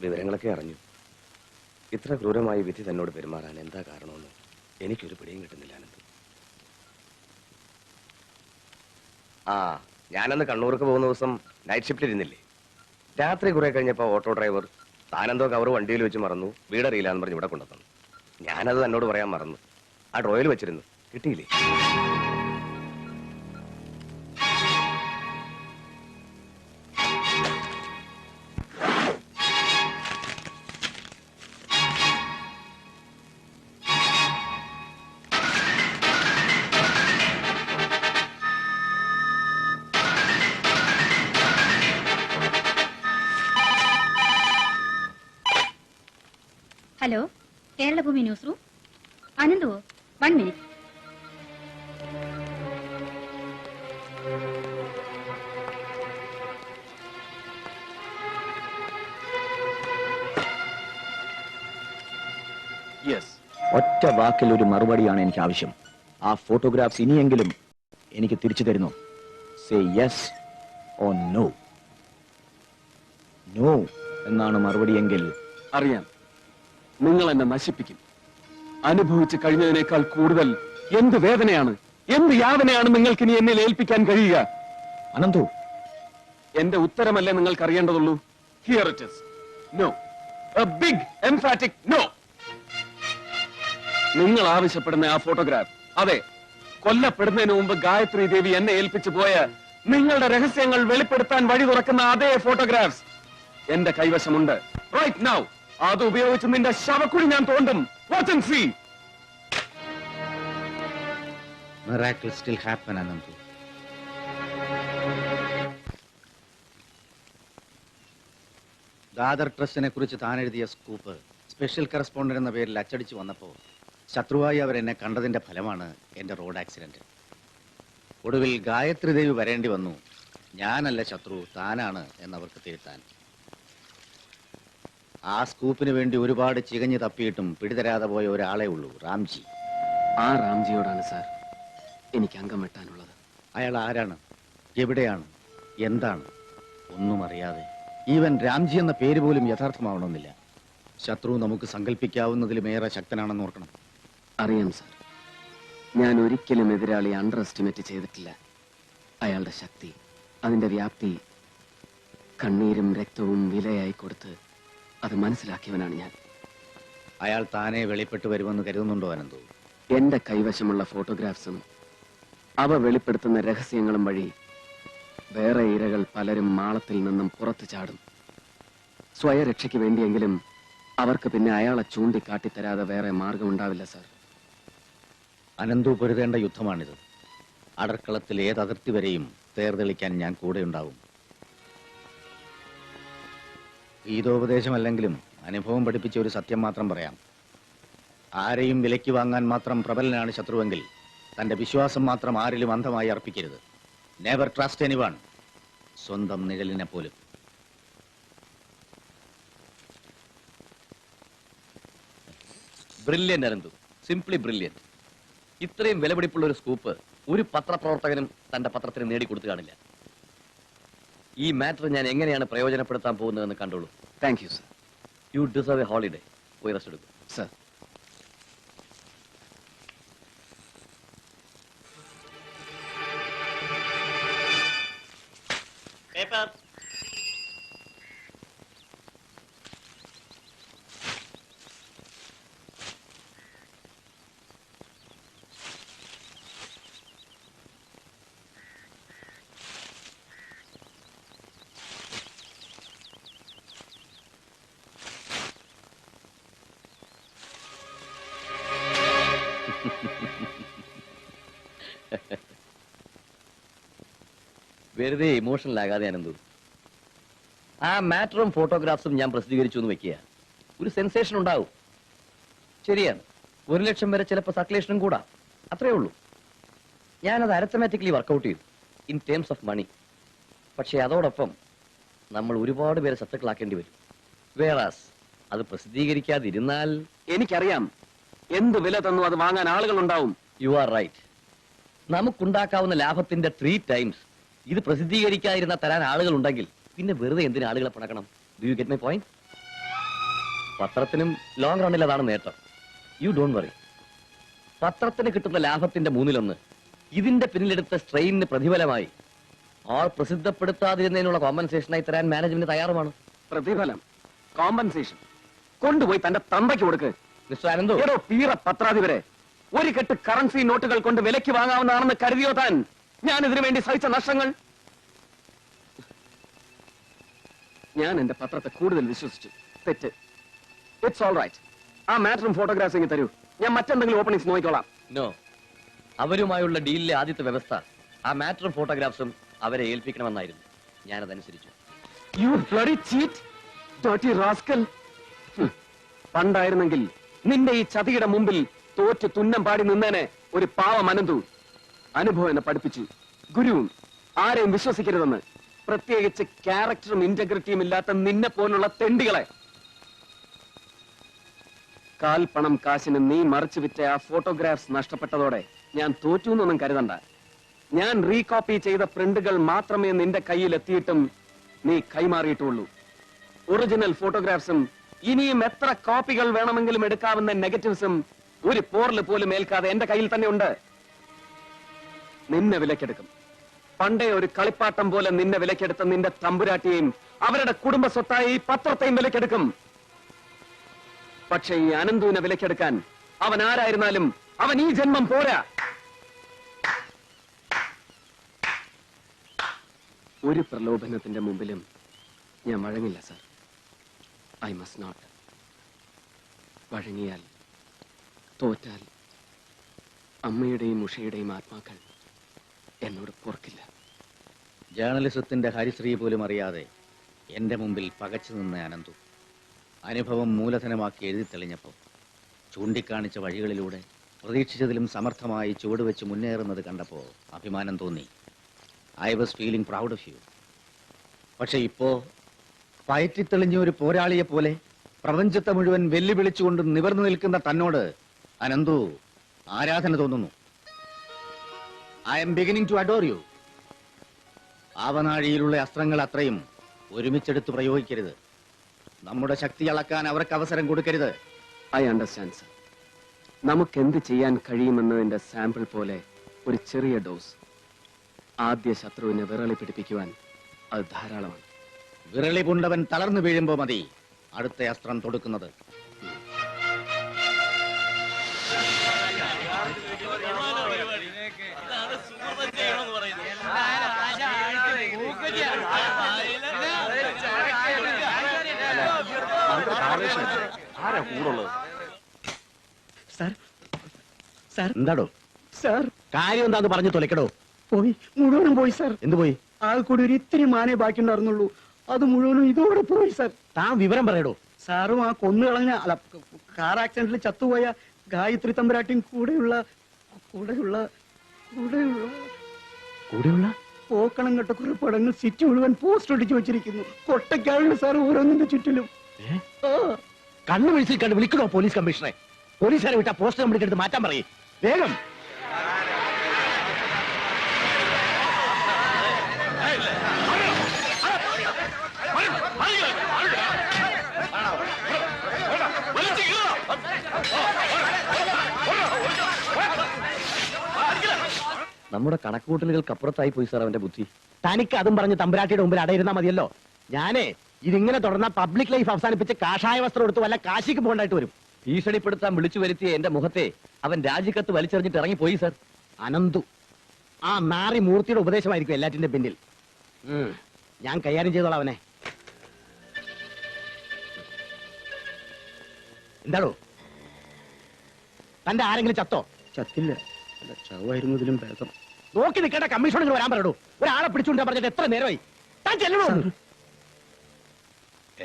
വിവരങ്ങളൊക്കെ അറിഞ്ഞു. ഇത്ര ക്രൂരമായി വിധി തന്നോട് പെരുമാറാൻ എന്താ കാരണമെന്ന് എനിക്കൊരു പിടിയും കിട്ടുന്നില്ല അനന്ത്. ഞാനന്ന് കണ്ണൂർക്ക് പോകുന്ന ദിവസം നൈറ്റ് ഷിഫ്റ്റിൽ ഇരുന്നില്ലേ? രാത്രി കുറെ കഴിഞ്ഞപ്പോ ഓട്ടോ ഡ്രൈവർ താനെന്തോ കവർ വണ്ടിയിൽ വെച്ച് മറന്നു, വീടറിയില്ല എന്ന് പറഞ്ഞ് ഇവിടെ കൊണ്ടുതന്നു. ഞാനത് തന്നോട് പറയാൻ മറന്നു. ആ ഡ്രോയിൽ വെച്ചിരുന്നു, കിട്ടിയില്ലേ? Hello, Keralabhumi news room. അനന്തുവോ? 1 മിനിറ്റ്. ഒറ്റ വാക്കിൽ ഒരു മറുപടിയാണ് എനിക്ക് ആവശ്യം. ആ ഫോട്ടോഗ്രാഫ്സ് ഇനിയെങ്കിലും എനിക്ക് തിരിച്ചു തരുന്നു. Say yes or no. No എന്നാണ് മറുപടിയെങ്കിൽ അറിയാം, നിങ്ങൾ എന്നെ നശിപ്പിക്കും. അനുഭവിച്ചു കഴിഞ്ഞതിനേക്കാൾ കൂടുതൽ എന്ത് വേദനയാണ്, എന്ത് യാതനയാണ് നിങ്ങൾക്ക് ഇനി എന്നിൽ ഏൽപ്പിക്കാൻ കഴിയുക? അനന്തു, എന്റെ ഉത്തരമല്ലേ നിങ്ങൾക്ക് അറിയേണ്ടതുള്ളൂ. Here it is. No. A big emphatic no. നിങ്ങൾ ആവശ്യപ്പെടുന്ന ആ ഫോട്ടോഗ്രാഫ്, അതെ, കൊല്ലപ്പെടുന്നതിന് മുമ്പ് ഗായത്രി ദേവി എന്നെ ഏൽപ്പിച്ചു പോയ നിങ്ങളുടെ രഹസ്യങ്ങൾ വെളിപ്പെടുത്താൻ വഴി തുറക്കുന്ന അതേ ഫോട്ടോഗ്രാഫ്സ് എന്റെ കൈവശമുണ്ട്. Right now. അത് ഉപയോഗിച്ച് നിന്റെ ശവക്കുഴി ഞാൻ തോണ്ടും. Watch and see. Miracles still happen, Anandu. Dadar ട്രസ്റ്റിനെ കുറിച്ച് താൻ എഴുതിയ സ്കൂപ്പ് സ്പെഷ്യൽ കറസ്പോണ്ടന്റ് എന്ന പേരിൽ അച്ചടിച്ചു വന്നപ്പോൾ ശത്രുവായി അവരെന്നെ കണ്ടതിന്റെ ഫലമാണ് എന്റെ റോഡ് ആക്സിഡന്റ്. ഒടുവിൽ ഗായത്രി ദേവി വരേണ്ടി വന്നു. ഞാനല്ല ശത്രു, താനാണ് എന്നവർക്ക് തിരുത്താൻ. ആ സ്കൂപ്പിന് വേണ്ടി ഒരുപാട് ചികഞ്ഞു തപ്പിയിട്ടും പിടിതരാതെ പോയ ഒരാളെ ഉള്ളൂ, റാംജി. ആ റാംജിയോടാണ് സാർ എനിക്ക് അംഗം വെട്ടാനുള്ളത്. അയാൾ ആരാണ്, എവിടെയാണ്, എന്താണ് ഒന്നും അറിയാതെ ഈവൻ രാംജി എന്ന പേര് പോലും യഥാർത്ഥമാവണമെന്നില്ല. ശത്രു നമുക്ക് സങ്കല്പിക്കാവുന്നതിലുമേറെ ശക്തനാണെന്ന് ഓർക്കണം. അറിയാം സാർ, ഞാൻ ഒരിക്കലും എതിരാളിയെ അണ്ടർ എസ്റ്റിമേറ്റ് ചെയ്തിട്ടില്ല. അയാളുടെ ശക്തി, അതിന്റെ വ്യാപ്തി, കണ്ണീരും രക്തവും വിലയായി കൊടുത്ത് അത് മനസ്സിലാക്കിയവനാണ് ഞാൻ. അയാൾ താനെ വെളിപ്പെട്ടു വരുമെന്ന് കരുതുന്നുണ്ടോ അനന്തു? എന്റെ കൈവശമുള്ള ഫോട്ടോഗ്രാഫ്സും അവ വെളിപ്പെടുത്തുന്ന രഹസ്യങ്ങളും വഴി വേറെ ഇരകൾ പലരും മാളത്തിൽ നിന്നും പുറത്തു ചാടും. സ്വയരക്ഷയ്ക്ക് വേണ്ടിയെങ്കിലും അവർക്ക് പിന്നെ അയാളെ ചൂണ്ടിക്കാട്ടിത്തരാതെ വേറെ മാർഗമുണ്ടാവില്ല സാർ. അനന്തു പൊരുതേണ്ട യുദ്ധമാണിത്. അടർക്കളത്തിൽ ഏത് അതിർത്തി വരെയും തേർതെളിക്കാൻ ഞാൻ കൂടെയുണ്ടാവും. ഗീതോപദേശമല്ലെങ്കിലും അനുഭവം പഠിപ്പിച്ച ഒരു സത്യം മാത്രം പറയാം. ആരെയും വിലയ്ക്ക് വാങ്ങാൻ മാത്രം പ്രബലനാണ് ശത്രുവെങ്കിൽ തന്റെ വിശ്വാസം മാത്രം ആരിലും അന്ധമായി അർപ്പിക്കരുത്. നെവർ ട്രസ്റ്റ് എനിവൺ, സ്വന്തം നിഴലിനെ പോലും. Brilliant Ananthu, simply brilliant. ഇത്രയും വിലപിടിപ്പുള്ള ഒരു സ്കൂപ്പ് ഒരു പത്രപ്രവർത്തകനും തന്റെ പത്രത്തിന് നേടിക്കൊടുത്തു കാണില്ല. ഈ മാറ്റർ ഞാൻ എങ്ങനെയാണ് പ്രയോജനപ്പെടുത്താൻ പോകുന്നതെന്ന് കണ്ടോളൂ. Thank you sir. U deserve A holiday. പോയി റെസ്റ്റ് എടുക്കും സർ. പേപ്പർ. വെറുതെ ഇമോഷണൽ ആകാതെ അനന്തു. ആ മാറ്ററും ഫോട്ടോഗ്രാഫ്സും ഞാൻ പ്രസിദ്ധീകരിച്ചു എന്ന് വെക്കുക, ഒരു സെൻസേഷൻ ഉണ്ടാവും. ശരിയാണ്, 1 ലക്ഷം വരെ ചിലപ്പോൾ സർക്കുലേഷനും കൂടാ, അത്രേ ഉള്ളൂ. ഞാനത് അരത്തമാറ്റിക്കലി വർക്കൗട്ട് ചെയ്തു ഇൻ ടേംസ് ഓഫ് മണി. പക്ഷെ അതോടൊപ്പം നമ്മൾ ഒരുപാട് പേരെ ശത്രുക്കളാക്കേണ്ടി വരും. വേറാസ് അത് പ്രസിദ്ധീകരിക്കാതിരുന്നാൽ... എനിക്കറിയാം, എന്ത് വില തന്നു അത് വാങ്ങാൻ ആളുകൾ ഉണ്ടാവും. You are right. നമുക്കുണ്ടാക്കാവുന്ന ലാഭത്തിന്റെ 3 ടൈംസ് ഇത് പ്രസിദ്ധീകരിക്കാതിരുന്ന തരാൻ ആളുകൾ ഉണ്ടെങ്കിൽ പിന്നെ വെറുതെ എന്തിന് ആളുകളെ പണക്കണം? Do you get my point? പത്രത്തിനും ലോങ് റണ്ണിൽ അതാണ് നേട്ടം. You don't worry. പത്രത്തിന് കിട്ടുന്ന ലാഭത്തിന്റെ 1/3 ഇതിന്റെ പിന്നിലെടുത്ത സ്ട്രെയിനിന് പ്രതിഫലമായി ആൾ പ്രസിദ്ധപ്പെടുത്താതിരുന്നതിനുള്ള കോമ്പൻസേഷനായി തരാൻ മാനേജ്മെന്റ് തയ്യാറുമാണ്. പ്രതിഫലം, കോമ്പൻസേഷൻ കൊണ്ടുപോയി തന്റെ തന്തയ്ക്ക് കൊടുക്ക്. മിസ്റ്റർ അനന്തു, തീര പത്രാധിപരെ, ഒരു കെട്ട് കറൻസി നോട്ടുകൾ കൊണ്ട് വിലയ്ക്ക് വാങ്ങാവുന്നതാണെന്ന് കരുതിയോ താൻ? ഞാൻ ഇതിനു വേണ്ടി സഹിച്ച നഷ്ടങ്ങൾ. ഞാൻ എന്റെ പത്രത്തെ കൂടുതൽ വിശ്വസിച്ചു. തെറ്റ്. It's all right. ആ മാറ്ററും ഫോട്ടോഗ്രാഫ്സ് തരൂ, ഞാൻ മറ്റെന്തെങ്കിലും ഓപ്പണിങ്സ് നോക്കിക്കോളാം. നോ, അവരുമായുള്ള ഡീലിലെ ആദ്യത്തെ വ്യവസ്ഥ ആ മാറ്ററും ഫോട്ടോഗ്രാഫ്സും അവരെ ഏൽപ്പിക്കണമെന്നായിരുന്നു. ഞാനതനുസരിച്ചു. You bloody cheat, dirty rascal. പണ്ടായിരുന്നെങ്കിൽ നിന്റെ ഈ ചതിയുടെ മുമ്പിൽ തോറ്റ് തുന്നം പാടി നിന്നേനെ ഒരു പാവം അനന്തു. അനുഭവം എന്നെ പഠിപ്പിച്ചു. ഗുരുവും ആരെയും വിശ്വസിക്കരുതെന്ന്, പ്രത്യേകിച്ച് ക്യാരക്ടറും ഇന്റഗ്രിറ്റിയും ഇല്ലാത്ത നിന്നെ പോലുള്ള തെണ്ടികളെ. കാൽപ്പണം കാശിന് നീ മറിച്ചു വിറ്റ ആ ഫോട്ടോഗ്രാഫ്സ് നഷ്ടപ്പെട്ടതോടെ ഞാൻ തോറ്റു എന്നൊന്നും കരുതണ്ട. ഞാൻ റീകോപ്പി ചെയ്ത പ്രിന്റുകൾ മാത്രമേ നിന്റെ കയ്യിൽ എത്തിയിട്ടും നീ കൈമാറിയിട്ടുള്ളൂ. ഒറിജിനൽ ഫോട്ടോഗ്രാഫ്സും ഇനിയും എത്ര കോപ്പികൾ വേണമെങ്കിലും എടുക്കാവുന്ന നെഗറ്റീവ്സും ഒരു പോറിൽ പോലും ഏൽക്കാതെ എന്റെ കയ്യിൽ തന്നെ ഉണ്ട്. നിന്നെ വിലക്കെടുക്കും. പണ്ടേ ഒരു കളിപ്പാട്ടം പോലെ നിന്നെ വിലക്കെടുത്ത നിന്റെ തമ്പുരാട്ടിയെയും അവരുടെ കുടുംബ സ്വത്തായ ഈ പത്രത്തെയും വിലക്കെടുക്കും. പക്ഷെ ഈ അനന്തുവിനെ വിലക്കെടുക്കാൻ അവൻ ആരായിരുന്നാലും അവൻ ഈ ജന്മം പോരാ. ഒരു പ്രലോഭനത്തിന്റെ മുമ്പിലും ഞാൻ വഴങ്ങില്ല സർ. I must not. വഴങ്ങിയാൽ, തോറ്റാൽ അമ്മയുടെയും ഉഷയുടെയും ആത്മാക്കൾ എന്നോട് പൊറുക്കില്ല. ജേർണലിസത്തിന്റെ ഹരിശ്രീ പോലും അറിയാതെ എന്റെ മുമ്പിൽ പകച്ചു നിന്ന അനന്തു അനുഭവം മൂലധനമാക്കി എഴുതി തെളിഞ്ഞപ്പോൾ ചൂണ്ടിക്കാണിച്ച വഴികളിലൂടെ പ്രതീക്ഷിച്ചതിലും സമർത്ഥമായി ചുവടുവെച്ച് മുന്നേറുന്നത് കണ്ടപ്പോൾ അഭിമാനം തോന്നി. I was feeling proud of you. പക്ഷെ ഇപ്പോ പയറ്റിത്തെളിഞ്ഞ ഒരു പോരാളിയെ പോലെ പ്രപഞ്ചത്തെ മുഴുവൻ വെല്ലുവിളിച്ചുകൊണ്ട് നിവർന്നു നിൽക്കുന്ന തന്നോട് അനന്തു ആരാധന തോന്നുന്നു. I M beginning to adore you. ആവനാഴിയിലുള്ള അസ്ത്രങ്ങൾ അത്രയും ഒരുമിച്ചെടുത്ത് പ്രയോഗിക്കരുത്. നമ്മുടെ ശക്തി അളക്കാൻ അവർക്ക് അവസരം കൊടുക്കരുത്. I understand sir. നമുക്ക് എന്ത് ചെയ്യാൻ കഴിയുമെന്നതിന്റെ സാമ്പിൾ പോലെ ഒരു ചെറിയ ഡോസ്. ആദ്യ ശത്രുവിനെ വിറളി പിടിപ്പിക്കുവാൻ അത് ധാരാളമാണ്. വിരളി പൂണ്ടവൻ തളർന്നു വീഴുമ്പോ മതി അടുത്ത അസ്ത്രം തൊടുക്കുന്നത്. എന്താടോ സാർ, കാര്യം എന്താന്ന് പറഞ്ഞു തൊലക്കടോ. പോയി, മുഴുവനും പോയി സാർ. എന്ത് പോയി? ആകെ കൂടി ഒരു ഇത്തിരി മാനേ ബാക്കിയുണ്ടായിരുന്നുള്ളൂ, അത് മുഴുവനും ഇതോടെ പോയി സാർ. താൻ വിവരം പറയടോ. സാറും ആ കൊന്നുകളഞ്ഞ അല്ല കാർ ആക്സിഡന്റിൽ ചത്തുപോയ ഗായത്രി തമ്പുരാട്ടിയും കൂടെയുള്ള പോക്കണം കെട്ട കുറെ പടങ്ങൾ സിറ്റി മുഴുവൻ പോസ്റ്റ് ഒട്ടിച്ചു വെച്ചിരിക്കുന്നു. കൊട്ടയ്ക്കാളുണ്ട് സാർ ഓരോന്നിന്റെ ചുറ്റിലും. കണ്ണു വിളിച്ചിൽ കണ്ട് വിളിക്കണോ പോലീസ് കമ്മീഷണറെ? പോലീസുകാരെ വിട്ടാ പോസ്റ്റ് കംപ്ലീറ്റ് എടുത്ത് മാറ്റാൻ പറയേ വേഗം. നമ്മുടെ കണക്കുകൂട്ടലുകൾക്ക് അപ്പുറത്തായി പോയി സാർ അവന്റെ ബുദ്ധി. തനിക്ക് അതും പറഞ്ഞ് തമ്പുരാട്ടിയുടെ മുമ്പിൽ അടയിരുന്നാ മതിയല്ലോ. ഞാനേ ഇതിങ്ങനെ തുടർന്ന പബ്ലിക് ലൈഫ് അവസാനിപ്പിച്ച് കാഷായ വസ്ത്രം എടുത്ത് വല്ല കാശിക്ക് പോകണ്ടായിട്ട് വരും. ഭീഷണിപ്പെടുത്താൻ വിളിച്ചു വരുത്തിയ എന്റെ മുഖത്തെ അവൻ രാജിക്കത്ത് വലിച്ചെറിഞ്ഞിട്ട് ഇറങ്ങിപ്പോയി സാർ. അനന്തു ആ നാറി മൂർത്തിയുടെ ഉപദേശമായിരിക്കും എല്ലാറ്റിന്റെ പിന്നിൽ. ഞാൻ കൈകാര്യം ചെയ്തോളാം അവനെ. എന്താടോ തന്റെ ആരെങ്കിലും ചത്തോ? ചത്തില്ല, ചാവായിരുന്നതിലും ഭേദം. നോക്കി നിൽക്കേണ്ട കമ്മീഷണർ വരാൻ പറയൂ. ഒരാളെ പിടിച്ചുകൊണ്ടാ പറഞ്ഞിട്ട് എത്ര നേരമായി? താൻ ചെല്ലണോ?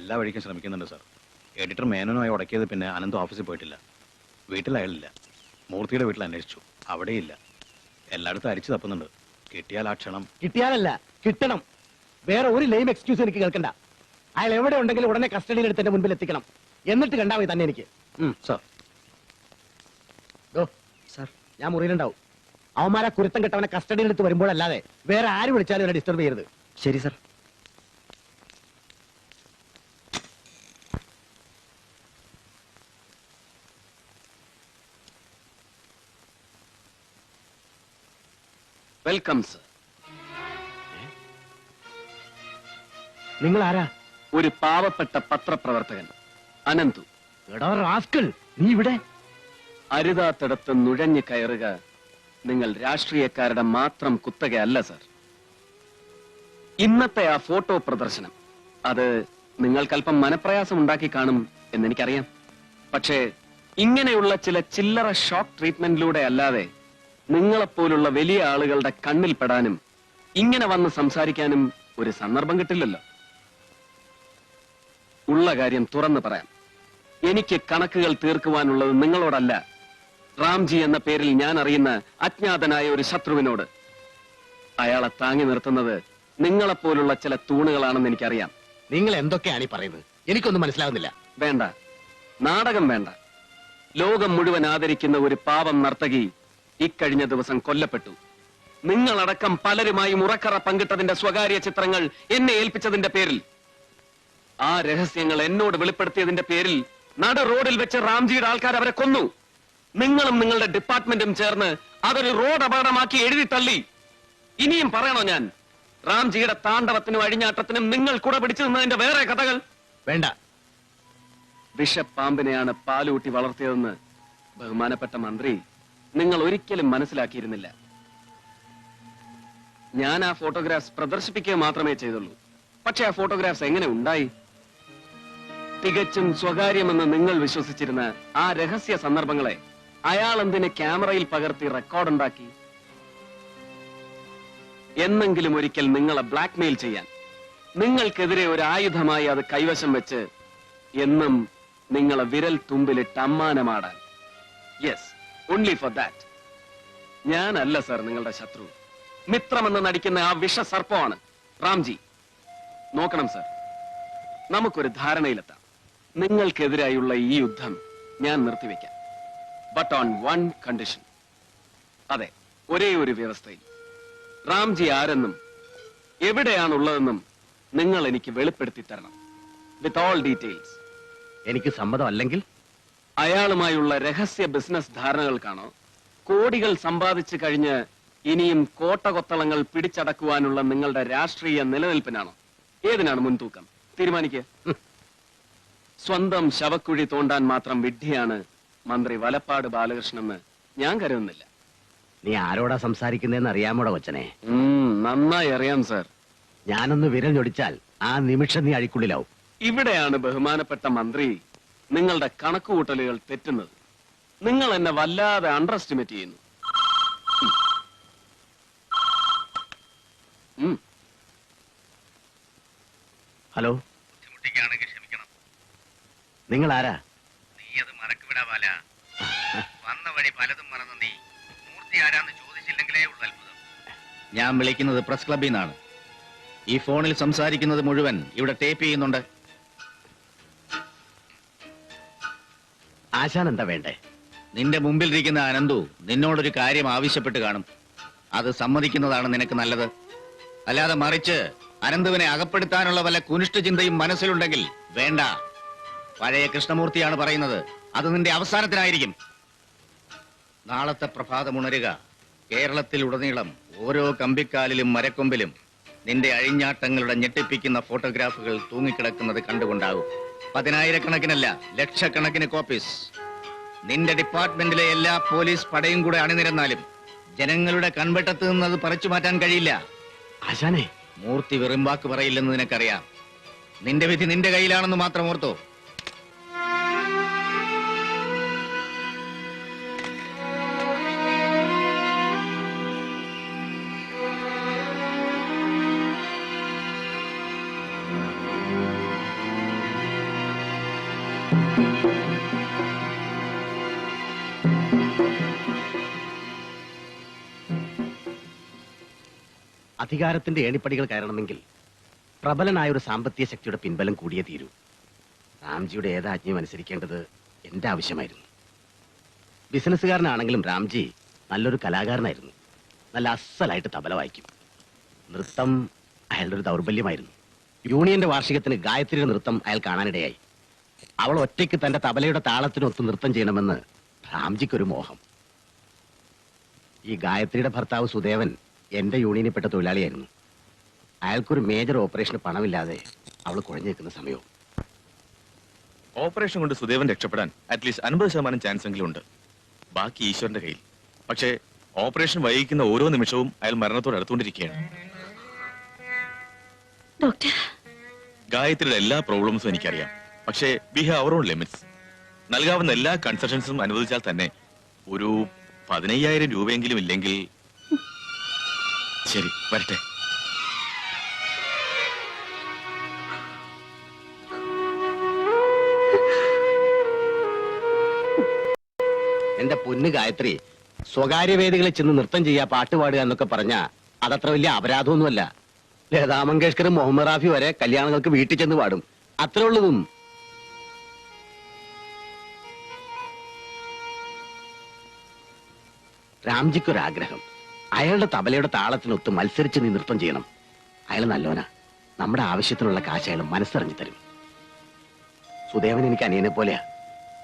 എല്ലാ വഴിക്കും ശ്രമിക്കുന്നുണ്ട് സാർ. എഡിറ്റർ മേനോനുമായി ഉടക്കിയത് പിന്നെ അനന്ത് ഓഫീസിൽ പോയിട്ടില്ല. വീട്ടിൽ അയാളില്ല. മൂർത്തിയുടെ വീട്ടിൽ അന്വേഷിച്ചു, അവിടെയില്ല. എല്ലായിടത്തും അരിച്ചു തപ്പുന്നുണ്ട്. കിട്ടിയാൽ ആ ക്ഷണം. കിട്ടിയാലല്ല, കിട്ടണം. വേറെ ഒരു ലെയിം എക്സ്ക്യൂസ് എനിക്ക് കേൾക്കണ്ട. അയാൾ എവിടെ ഉണ്ടെങ്കിലും ഉടനെ കസ്റ്റഡിയിൽ എടുത്ത് എന്റെ മുൻപിൽ എത്തിക്കണം. എന്നിട്ട് കണ്ടാ മതി തന്നെ എനിക്ക്. സാർ സാർ ഞാൻ മുറിയിലുണ്ടാവും. അവന്മാരെ കുരുത്തം കെട്ടവനെ കസ്റ്റഡിയിൽ എടുത്ത് വരുമ്പോഴല്ലാതെ വേറെ ആര് വിളിച്ചാലും എന്നെ ഡിസ്റ്റർബ് ചെയ്യരുത്. ശരി സാർ. Welcome sir. നിങ്ങൾ ആരാ? ഒരു പാവപ്പെട്ട പത്രപ്രവർത്തകൻ അനന്തു. നീ ഇവിടെ? അരുതാത്തിടത്ത് നുഴഞ്ഞു കയറുക നിങ്ങൾ രാഷ്ട്രീയക്കാരുടെ മാത്രം കുത്തകയല്ല സർ. ഇന്നത്തെ ആ ഫോട്ടോ പ്രദർശനം അത് നിങ്ങൾക്കല്പം മനപ്രയാസം ഉണ്ടാക്കി കാണും എന്നെനിക്കറിയാം. പക്ഷേ ഇങ്ങനെയുള്ള ചില ചില്ലറ ഷോക്ക് ട്രീറ്റ്മെന്റിലൂടെ അല്ലാതെ നിങ്ങളെപ്പോലുള്ള വലിയ ആളുകളുടെ കണ്ണിൽ പെടാനും ഇങ്ങനെ വന്ന് സംസാരിക്കാനും ഒരു സന്ദർഭം കിട്ടില്ലല്ലോ. ഉള്ള കാര്യം തുറന്നു പറയാം. എനിക്ക് കണക്കുകൾ തീർക്കുവാനുള്ളത് നിങ്ങളോടല്ല, റാംജി എന്ന പേരിൽ ഞാൻ അറിയുന്ന അജ്ഞാതനായ ഒരു ശത്രുവിനോട്. അയാളെ താങ്ങി നിർത്തുന്നത് നിങ്ങളെപ്പോലുള്ള ചില തൂണുകളാണെന്ന് എനിക്കറിയാം. നിങ്ങൾ എന്തൊക്കെയാണ് ഈ പറയുന്നത്? എനിക്കൊന്നും മനസ്സിലാവുന്നില്ല. വേണ്ട, നാടകം വേണ്ട. ലോകം മുഴുവൻ ആദരിക്കുന്ന ഒരു പാവം നർത്തകി ഇക്കഴിഞ്ഞ ദിവസം കൊല്ലപ്പെട്ടു. നിങ്ങളടക്കം പലരുമായും ഉറക്കറ പങ്കിട്ടതിന്റെ സ്വകാര്യ ചിത്രങ്ങൾ എന്നെ ഏൽപ്പിച്ചതിന്റെ പേരിൽ, ആ രഹസ്യങ്ങൾ എന്നോട് വെളിപ്പെടുത്തിയതിന്റെ പേരിൽ നട റോഡിൽ വെച്ച് റാംജിയുടെ ആൾക്കാർ അവരെ കൊന്നു. നിങ്ങളും നിങ്ങളുടെ ഡിപ്പാർട്ട്മെന്റും ചേർന്ന് അതൊരു റോഡ് അപകടമാക്കി എഴുതി തള്ളി. ഇനിയും പറയണോ ഞാൻ? റാംജിയുടെ താണ്ഡവത്തിനും അഴിഞ്ഞാട്ടത്തിനും നിങ്ങൾ കൂടെ പിടിച്ചു നിന്നതിന്റെ വേറെ കഥകൾ വേണ്ട. വിഷപ്പാമ്പിനെയാണ് പാലൂട്ടി വളർത്തിയതെന്ന് ബഹുമാനപ്പെട്ട മന്ത്രി നിങ്ങൾ ഒരിക്കലും മനസ്സിലാക്കിയിരുന്നില്ല. ഞാൻ ആ ഫോട്ടോഗ്രാഫ്സ് പ്രദർശിപ്പിക്കുക മാത്രമേ ചെയ്തുള്ളൂ. പക്ഷെ ആ ഫോട്ടോഗ്രാഫ്സ് എങ്ങനെ ഉണ്ടായി? തികച്ചും സ്വകാര്യമെന്ന് നിങ്ങൾ വിശ്വസിച്ചിരുന്ന ആ രഹസ്യ സന്ദർഭങ്ങളെ അയാൾ എന്തിന് ക്യാമറയിൽ പകർത്തി റെക്കോർഡുണ്ടാക്കി? എന്നെങ്കിലും ഒരിക്കൽ നിങ്ങളെ ബ്ലാക്ക്മെയിൽ ചെയ്യാൻ, നിങ്ങൾക്കെതിരെ ഒരു ആയുധമായി അത് കൈവശം വെച്ച് എന്നും നിങ്ങളെ വിരൽ തുമ്പിലിട്ട് അമ്മാനമാടാൻ. Yes, only for that. ഞാനല്ല സർ നിങ്ങളുടെ ശത്രു. മിത്രമെന്ന് നടിക്കുന്ന ആ വിഷസർപ്പമാണ് റാംജി. നോക്കണം സർ, നമുക്കൊരു ധാരണയിലെത്താം. നിങ്ങൾക്കെതിരായുള്ള ഈ യുദ്ധം ഞാൻ നിർത്തിവെക്കാം. But on one condition. അതെ, ഒരേ ഒരു വ്യവസ്ഥയിൽ. റാംജി ആരെന്നും എവിടെയാണുള്ളതെന്നും നിങ്ങൾ എനിക്ക് വെളിപ്പെടുത്തി തരണം, വിത്ത് ഓൾ ഡീറ്റെയിൽസ്. എനിക്ക് സമ്മതമല്ലെങ്കിൽ? അയാളുമായുള്ള രഹസ്യ ബിസിനസ് ധാരണകൾക്കാണോ, കോടികൾ സമ്പാദിച്ചു കഴിഞ്ഞ് ഇനിയും കോട്ടകൊത്തളങ്ങൾ പിടിച്ചടക്കുവാനുള്ള നിങ്ങളുടെ രാഷ്ട്രീയ നിലനിൽപ്പിനാണോ? ഏതിനാണ് മുൻതൂക്കം? തീരുമാനിക്കുക. സ്വന്തം ശവക്കുഴി തോണ്ടാൻ മാത്രം വിഡ്ഢിയാണ് മന്ത്രി വലപ്പാട് ബാലകൃഷ്ണനെന്ന് ഞാൻ കരുതുന്നില്ല. നീ ആരോടാ സംസാരിക്കുന്നതെന്ന് അറിയാമോടാ കൊച്ചനെ? നന്നായി അറിയാം സർ. ഞാനൊന്ന് വിരൽ ഞൊടിച്ചാൽ ആ നിമിഷം നീ അഴിക്കുള്ളിലാവും. ഇവിടെയാണ് ബഹുമാനപ്പെട്ട മന്ത്രി നിങ്ങളുടെ കണക്കുകൂട്ടലുകൾ തെറ്റുന്നത്. നിങ്ങൾ എന്നെ വല്ലാതെ അണ്ടർ എസ്റ്റിമേറ്റ് ചെയ്യുന്നു. ഹലോ, നിങ്ങൾ ആരാ? നീ അത് മറക്കുവിടാ ബാല. വന്ന വഴി പലതും മറന്നു നീ മൂർത്തി ആരാന്ന് ചോദിച്ചില്ലെങ്കിലേ ഉള്ളു അത്ഭുതം. ഞാൻ വിളിക്കുന്നത് പ്രസ് ക്ലബിൽ നിന്നാണ്. ഈ ഫോണിൽ സംസാരിക്കുന്നത് മുഴുവൻ ഇവിടെ ടേപ്പ് ചെയ്യുന്നുണ്ട്. ആശാൻ എന്താ വേണ്ടേ? നിന്റെ മുമ്പിലിരിക്കുന്ന അനന്തു നിന്നോടൊരു കാര്യം ആവശ്യപ്പെട്ട് കാണും. അത് സമ്മതിക്കുന്നതാണ് നിനക്ക് നല്ലത്. അല്ലാതെ മറിച്ച് അനന്തുവിനെ അകപ്പെടുത്താനുള്ള വല്ല കുനിഷ്ഠ ചിന്തയും മനസ്സിലുണ്ടെങ്കിൽ വേണ്ട. പഴയ കൃഷ്ണമൂർത്തിയാണ് പറയുന്നത്. അത് നിന്റെ അവസാനത്തിനായിരിക്കും. നാളത്തെ പ്രഭാതമുണരുക. കേരളത്തിൽ ഉടനീളം ഓരോ കമ്പിക്കാലിലും മരക്കൊമ്പിലും നിന്റെ അഴിഞ്ഞാട്ടങ്ങളുടെ ഞെട്ടിപ്പിക്കുന്ന ഫോട്ടോഗ്രാഫുകൾ തൂങ്ങിക്കിടക്കുന്നത് കണ്ടുകൊണ്ടാകും. പതിനായിരക്കണക്കിനല്ല, ലക്ഷക്കണക്കിന് കോപ്പീസ്. നിന്റെ ഡിപ്പാർട്ട്മെന്റിലെ എല്ലാ പോലീസ് പടയും കൂടെ അണിനിരന്നാലും ജനങ്ങളുടെ കൺവെട്ടത്ത് നിന്ന് അത് പറിച്ചു മാറ്റാൻ കഴിയില്ല. ആശാനെ, മൂർത്തി വെറും വാക്ക് പറയില്ലെന്ന് നിനക്കറിയാം. നിന്റെ വിധി നിന്റെ കയ്യിലാണെന്ന് മാത്രം ഓർത്തോ. അധികാരത്തിന്റെ ഏണിപ്പടികൾ കയറണമെങ്കിൽ പ്രബലനായ ഒരു സാമ്പത്തിക ശക്തിയുടെ പിൻബലം കൂടിയേ തീരൂ. രാംജിയുടെ ഏതാജ്ഞയും അനുസരിക്കേണ്ടത് എന്റെ ആവശ്യമായിരുന്നു. ബിസിനസ്സുകാരനാണെങ്കിലും രാംജി നല്ലൊരു കലാകാരനായിരുന്നു. നല്ല അസലായിട്ട് തബല വായിക്കും. നൃത്തം അയാളുടെ ഒരു ദൗർബല്യമായിരുന്നു. യൂണിയന്റെ വാർഷികത്തിന് ഗായത്രിയുടെ നൃത്തം അയാൾ കാണാനിടയായി. അവൾ ഒറ്റയ്ക്ക് തന്റെ തബലയുടെ താളത്തിനൊത്ത് നൃത്തം ചെയ്യണമെന്ന് രാംജിക്കൊരു മോഹം. ഈ ഗായത്രിയുടെ ഭർത്താവ് സുദേവൻ എന്റെ യൂണിയനിൽപ്പെട്ട തൊഴിലാളിയായിരുന്നു. അയാൾക്കൊരു മേജർ ഓപ്പറേഷന് പണമില്ലാതെ അവൾ കുഴഞ്ഞു നിൽക്കുന്ന സമയവും. ഓപ്പറേഷൻ കൊണ്ട് സുദേവൻ രക്ഷപ്പെടാൻ അറ്റ്ലീസ്റ്റ് 50% ചാൻസ് എങ്കിലും ഉണ്ട്. ബാക്കി ഈശ്വരന്റെ കയ്യിൽ. പക്ഷേ ഓപ്പറേഷൻ വൈകിക്കുന്ന ഓരോ നിമിഷവും അയാൾ മരണത്തോട് അടുത്തുകൊണ്ടിരിക്കുകയാണ്. ഗായത്രിയുടെ എല്ലാ പ്രോബ്ലംസും എനിക്കറിയാം. പക്ഷേ we have our own limits. നൽകാവുന്ന എല്ലാ കൺസെഷൻസും അനുവദിച്ചാൽ തന്നെ ഒരു 15,000 രൂപയെങ്കിലും ഇല്ലെങ്കിൽ ശരി വരട്ടെ. എന്റെ പൊന്ന് ഗായത്രി, സ്വകാര്യ വേദികളിൽ ചെന്ന് നൃത്തം ചെയ്യാ, പാട്ട് പാടുക എന്നൊക്കെ പറഞ്ഞ അതത്ര വലിയ അപരാധമൊന്നുമല്ല. ലതാ മങ്കേഷ്കറും മുഹമ്മദ് റാഫി വരെ കല്യാണങ്ങൾക്ക് വീട്ടിൽ ചെന്ന് പാടും. അത്രേ ഉള്ളതും. രാംജിക്കൊരാഗ്രഹം, അയാളുടെ തബലയുടെ താളത്തിനൊത്ത് മത്സരിച്ച് നീ നൃത്തം ചെയ്യണം. അയാൾ നല്ലോനാ. നമ്മുടെ ആവശ്യത്തിനുള്ള കാശ് അയാൾ മനസ്സറിഞ്ഞു തരും. സുദേവൻ എനിക്ക് അനിയനെ പോലെയാ.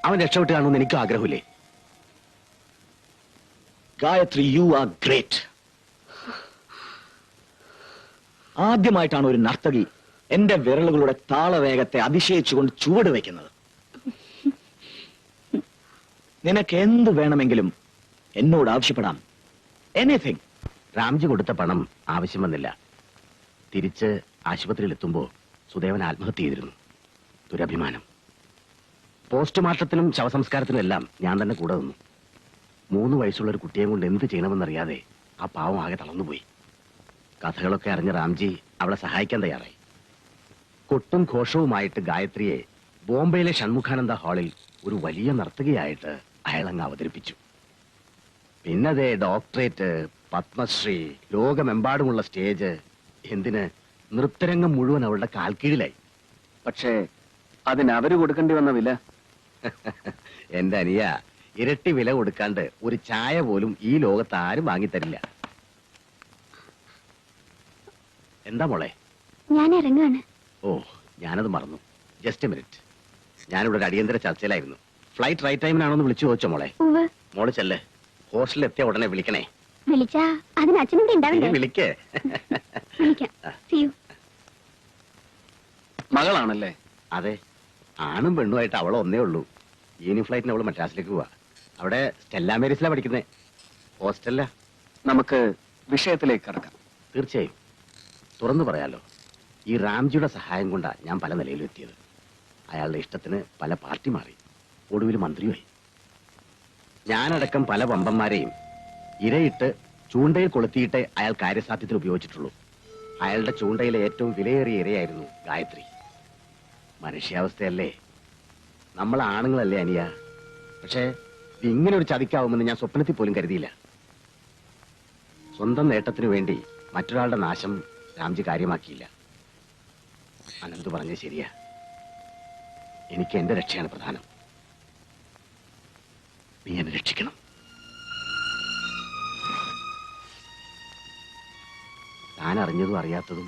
അവൻ രക്ഷപ്പെട്ട് കാണുമെന്ന് എനിക്കും ആഗ്രഹമില്ലേ? Gayathri, you are great. ആദ്യമായിട്ടാണ് ഒരു നർത്തകി എന്റെ വിരലുകളുടെ താളവേഗത്തെ അതിശയിച്ചുകൊണ്ട് ചുവട് വയ്ക്കുന്നത്. നിനക്ക് എന്ത് വേണമെങ്കിലും എന്നോട് ആവശ്യപ്പെടാം. എനിത്തിങ്. രാംജി കൊടുത്ത പണം ആവശ്യം വന്നില്ല. തിരിച്ച് ആശുപത്രിയിൽ എത്തുമ്പോ സുദേവൻ ആത്മഹത്യ ചെയ്തിരുന്നു. ദുരഭിമാനം. പോസ്റ്റ്മോർട്ടത്തിനും ശവസംസ്കാരത്തിനും എല്ലാം ഞാൻ തന്നെ കൂടെ നിന്നു. 3 വയസ്സുള്ള ഒരു കുട്ടിയെ കൊണ്ട് എന്ത് ചെയ്യണമെന്നറിയാതെ ആ പാവം ആകെ തളർന്നുപോയി. കഥകളൊക്കെ അറിഞ്ഞ രാംജി അവളെ സഹായിക്കാൻ തയ്യാറായി. കൊട്ടും ഘോഷവുമായിട്ട് ഗായത്രിയെ ബോംബെയിലെ ഷൺമുഖാനന്ദ ഹാളിൽ ഒരു വലിയ നർത്തകിയായിട്ട് അയാളങ്ങ് അവതരിപ്പിച്ചു. പിന്നതേ ഡോക്ടറേറ്റ്, പത്മശ്രീ, ലോകമെമ്പാടുമുള്ള സ്റ്റേജ്, എന്തിന് നൃത്തരംഗം മുഴുവൻ അവളുടെ കാൽക്കീഴിലായി. പക്ഷേ അതിന് അവര് കൊടുക്കേണ്ടി വന്ന വില എന്റെ അനിയ, ഇരട്ടി വില കൊടുക്കാണ്ട് ഒരു ചായ പോലും ഈ ലോകത്ത് ആരും വാങ്ങിത്തരില്ല. എന്താ മോളെ? ഞാൻ ഇറങ്ങാണ്. ഓ, ഞാനത് മറന്നു. Just minute. ഞാനിവിടെ ഒരു അടിയന്തര ചർച്ചയിലായിരുന്നു. ഫ്ലൈറ്റ് റൈറ്റ് ടൈമിനാണോ എന്ന് വിളിച്ചു ചോദിച്ചോ മോളെ? മോള് ചെല്ല്. ഹോസ്റ്റലിൽ എത്തിയ ഉടനെ വിളിക്കണേ. വിളിച്ചാ അതിന് അച്ഛനും ഉണ്ടാവില്ലേ? വിളിക്കേ. വിളിക്കാം. See you. മകളാണല്ലേ? അതെ, ആണും പെണ്ണുമായിട്ട് അവൾ ഒന്നേ ഉള്ളൂ. ഈവനിങ് ഫ്ലൈറ്റിന് അവള് മദ്രാസിലേക്ക് പോവാ. അവിടെ സ്റ്റെല്ല മേരീസിലാ പഠിക്കുന്നേ. ഹോസ്റ്റലില. നമുക്ക് വിഷയത്തിലേക്ക് കടക്കാം. തീർച്ചയായും. തുറന്നു പറയാലോ, ഈ രാംജിയുടെ സഹായം കൊണ്ടാ ഞാൻ പല നിലയിലും എത്തിയത്. അയാളുടെ ഇഷ്ടത്തിന് പല പാർട്ടി മാറി, ഒടുവിൽ മന്ത്രിയുമായി. ഞാനടക്കം പല വമ്പന്മാരെയും ഇരയിട്ട് ചൂണ്ടയിൽ കൊളുത്തിയിട്ടേ അയാൾ കാര്യസാധ്യത്തിന് ഉപയോഗിച്ചിട്ടുള്ളൂ. അയാളുടെ ചൂണ്ടയിലെ ഏറ്റവും വിലയേറിയ ഇരയായിരുന്നു ഗായത്രി. മനുഷ്യാവസ്ഥയല്ലേ, നമ്മൾ ആണുങ്ങളല്ലേ അനിയ. പക്ഷേ ഇങ്ങനെ ഒരു ചതിക്കാവുമെന്ന് ഞാൻ സ്വപ്നത്തിൽ പോലും കരുതിയില്ല. സ്വന്തം നേട്ടത്തിനു വേണ്ടി മറ്റൊരാളുടെ നാശം രാംജി കാര്യമാക്കിയില്ല. അനന്ത് പറഞ്ഞത് ശരിയാ. എനിക്ക് എന്റെ രക്ഷയാണ് പ്രധാനം. നീ എന്നെ രക്ഷിക്കണം. താൻ അറിഞ്ഞതും അറിയാത്തതും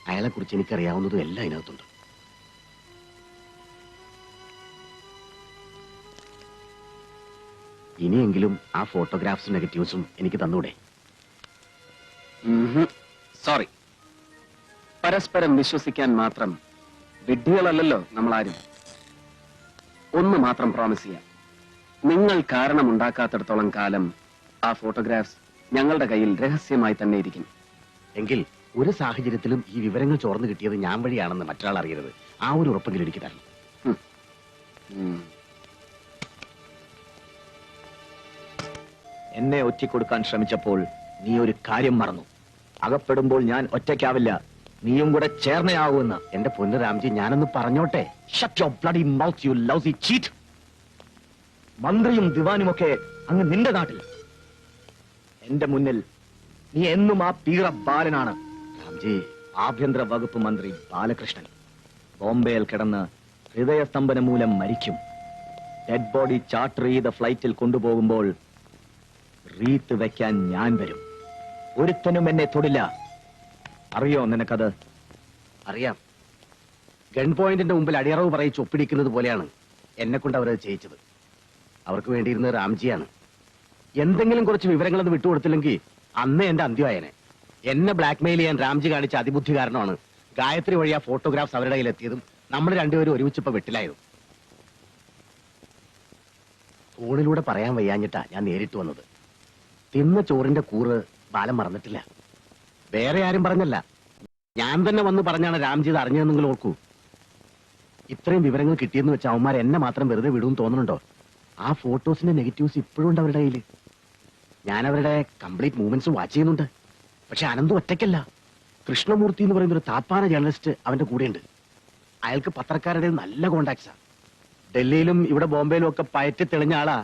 അയാളെക്കുറിച്ച് എനിക്കറിയാവുന്നതും എല്ലാം ഇതിനകത്തുണ്ട്. ഇനിയെങ്കിലും ആ ഫോട്ടോഗ്രാഫ്സും നെഗറ്റീവ്സും എനിക്ക് തന്നൂടെ? സോറി. പരസ്പരം വിശ്വസിക്കാൻ മാത്രം വിഡ്ഢികളല്ലല്ലോ നമ്മളാരും. ഒന്ന് മാത്രം പ്രോമിസ് ചെയ്യാം. നിങ്ങൾ കാരണമുണ്ടാക്കാത്തിടത്തോളം കാലം ആ ഫോട്ടോഗ്രാഫ്സ് ഞങ്ങളുടെ കയ്യിൽ രഹസ്യമായി തന്നെ ഇരിക്കും. എങ്കിൽ ഒരു സാഹചര്യത്തിലും ഈ വിവരങ്ങൾ ചോർന്നു കിട്ടിയത് ഞാൻ വഴിയാണെന്ന് മറ്റൊരാൾ അറിയരുത്. ആ ഒരു ഉറപ്പെങ്കിലും എനിക്ക് തരണം. എന്നെ ഒറ്റിക്കൊടുക്കാൻ ശ്രമിച്ചപ്പോൾ നീ ഒരു കാര്യം മറന്നു. അകപ്പെടുമ്പോൾ ഞാൻ ഒറ്റയ്ക്കാവില്ല, നീയും കൂടെ ചേർന്നയാവുമെന്ന്. എന്റെ പൊന്നു രാംജി, ഞാനൊന്ന് പറഞ്ഞോട്ടെ. Shut your bloody mouth, you lousy cheat. മന്ത്രിയും ദിവാനുമൊക്കെ അങ്ങ് നിന്റെ നാട്ടിൽ. എന്റെ മുന്നിൽ നീ എന്നും ആ പീറ ബാലനാണ്. രാംജി, ആഭ്യന്തര വകുപ്പ് മന്ത്രി ബാലകൃഷ്ണൻ ബോംബെയിൽ കിടന്ന് ഹൃദയസ്തംഭനം മൂലം മരിക്കും. ഡെഡ് ബോഡി ചാർട്ടർ ചെയ്ത ഫ്ലൈറ്റിൽ കൊണ്ടുപോകുമ്പോൾ റീത്ത് വെക്കാൻ ഞാൻ വരും. ഒരുത്തനും എന്നെ തൊടില്ല. അറിയോ നിനക്കത്? അറിയാം. ഗൺ പോയിന്റിന്റെ മുമ്പിൽ അടിയറവ് പറയിച്ച് ഒപ്പിടിക്കുന്നത് പോലെയാണ് എന്നെ കൊണ്ട് അവരത് ചെയ്യിച്ചത്. അവർക്ക് വേണ്ടിയിരുന്നത് രാംജിയാണ്. എന്തെങ്കിലും കുറച്ച് വിവരങ്ങളത് വിട്ടുകൊടുത്തില്ലെങ്കിൽ അന്ന് എന്റെ അന്ത്യമായനെ. എന്നെ ബ്ലാക്ക്മെയിൽ ചെയ്യാൻ രാംജി കാണിച്ച അതിബുദ്ധി കാരണമാണ് ഗായത്രി വഴി ആ ഫോട്ടോഗ്രാഫ്സ് അവരുടെ കയ്യിൽ എത്തിയതും നമ്മൾ രണ്ടുപേരും ഒരുമിച്ചിപ്പോ വെട്ടിലായതും. ഫോണിലൂടെ പറയാൻ വയ്യാഞ്ഞിട്ടാ ഞാൻ നേരിട്ട് വന്നത്. തിന്ന ചോറിന്റെ കൂറ് ബാലം മറന്നിട്ടില്ല. വേറെ ആരും പറഞ്ഞല്ല, ഞാൻ തന്നെ വന്ന് പറഞ്ഞാണ് രാംജി ഇത് അറിഞ്ഞതെന്ന് നിങ്ങൾ ഓർക്കൂ. ഇത്രയും വിവരങ്ങൾ കിട്ടിയെന്ന് വെച്ചാൽ അവന്മാർ എന്നെ മാത്രം വെറുതെ വിടുമെന്ന് തോന്നുന്നുണ്ടോ? ആ ഫോട്ടോസിന്റെ നെഗറ്റീവ്സ് ഇപ്പോഴും ഉണ്ട് അവരുടെ കയ്യിൽ. ഞാൻ അവരുടെ കംപ്ലീറ്റ് മൂവ്മെന്റ്സ് വാച്ച് ചെയ്യുന്നുണ്ട്. പക്ഷെ അനന്തു ഒറ്റയ്ക്കല്ല. കൃഷ്ണമൂർത്തി എന്ന് പറയുന്ന ഒരു താപ്പാന ജേർണലിസ്റ്റ് അവന്റെ കൂടെയുണ്ട്. അയാൾക്ക് പത്രക്കാരുടെ നല്ല കോണ്ടാക്ട്സാ. ഡൽഹിയിലും ഇവിടെ ബോംബെയിലും ഒക്കെ പയറ്റി തെളിഞ്ഞ ആളാ.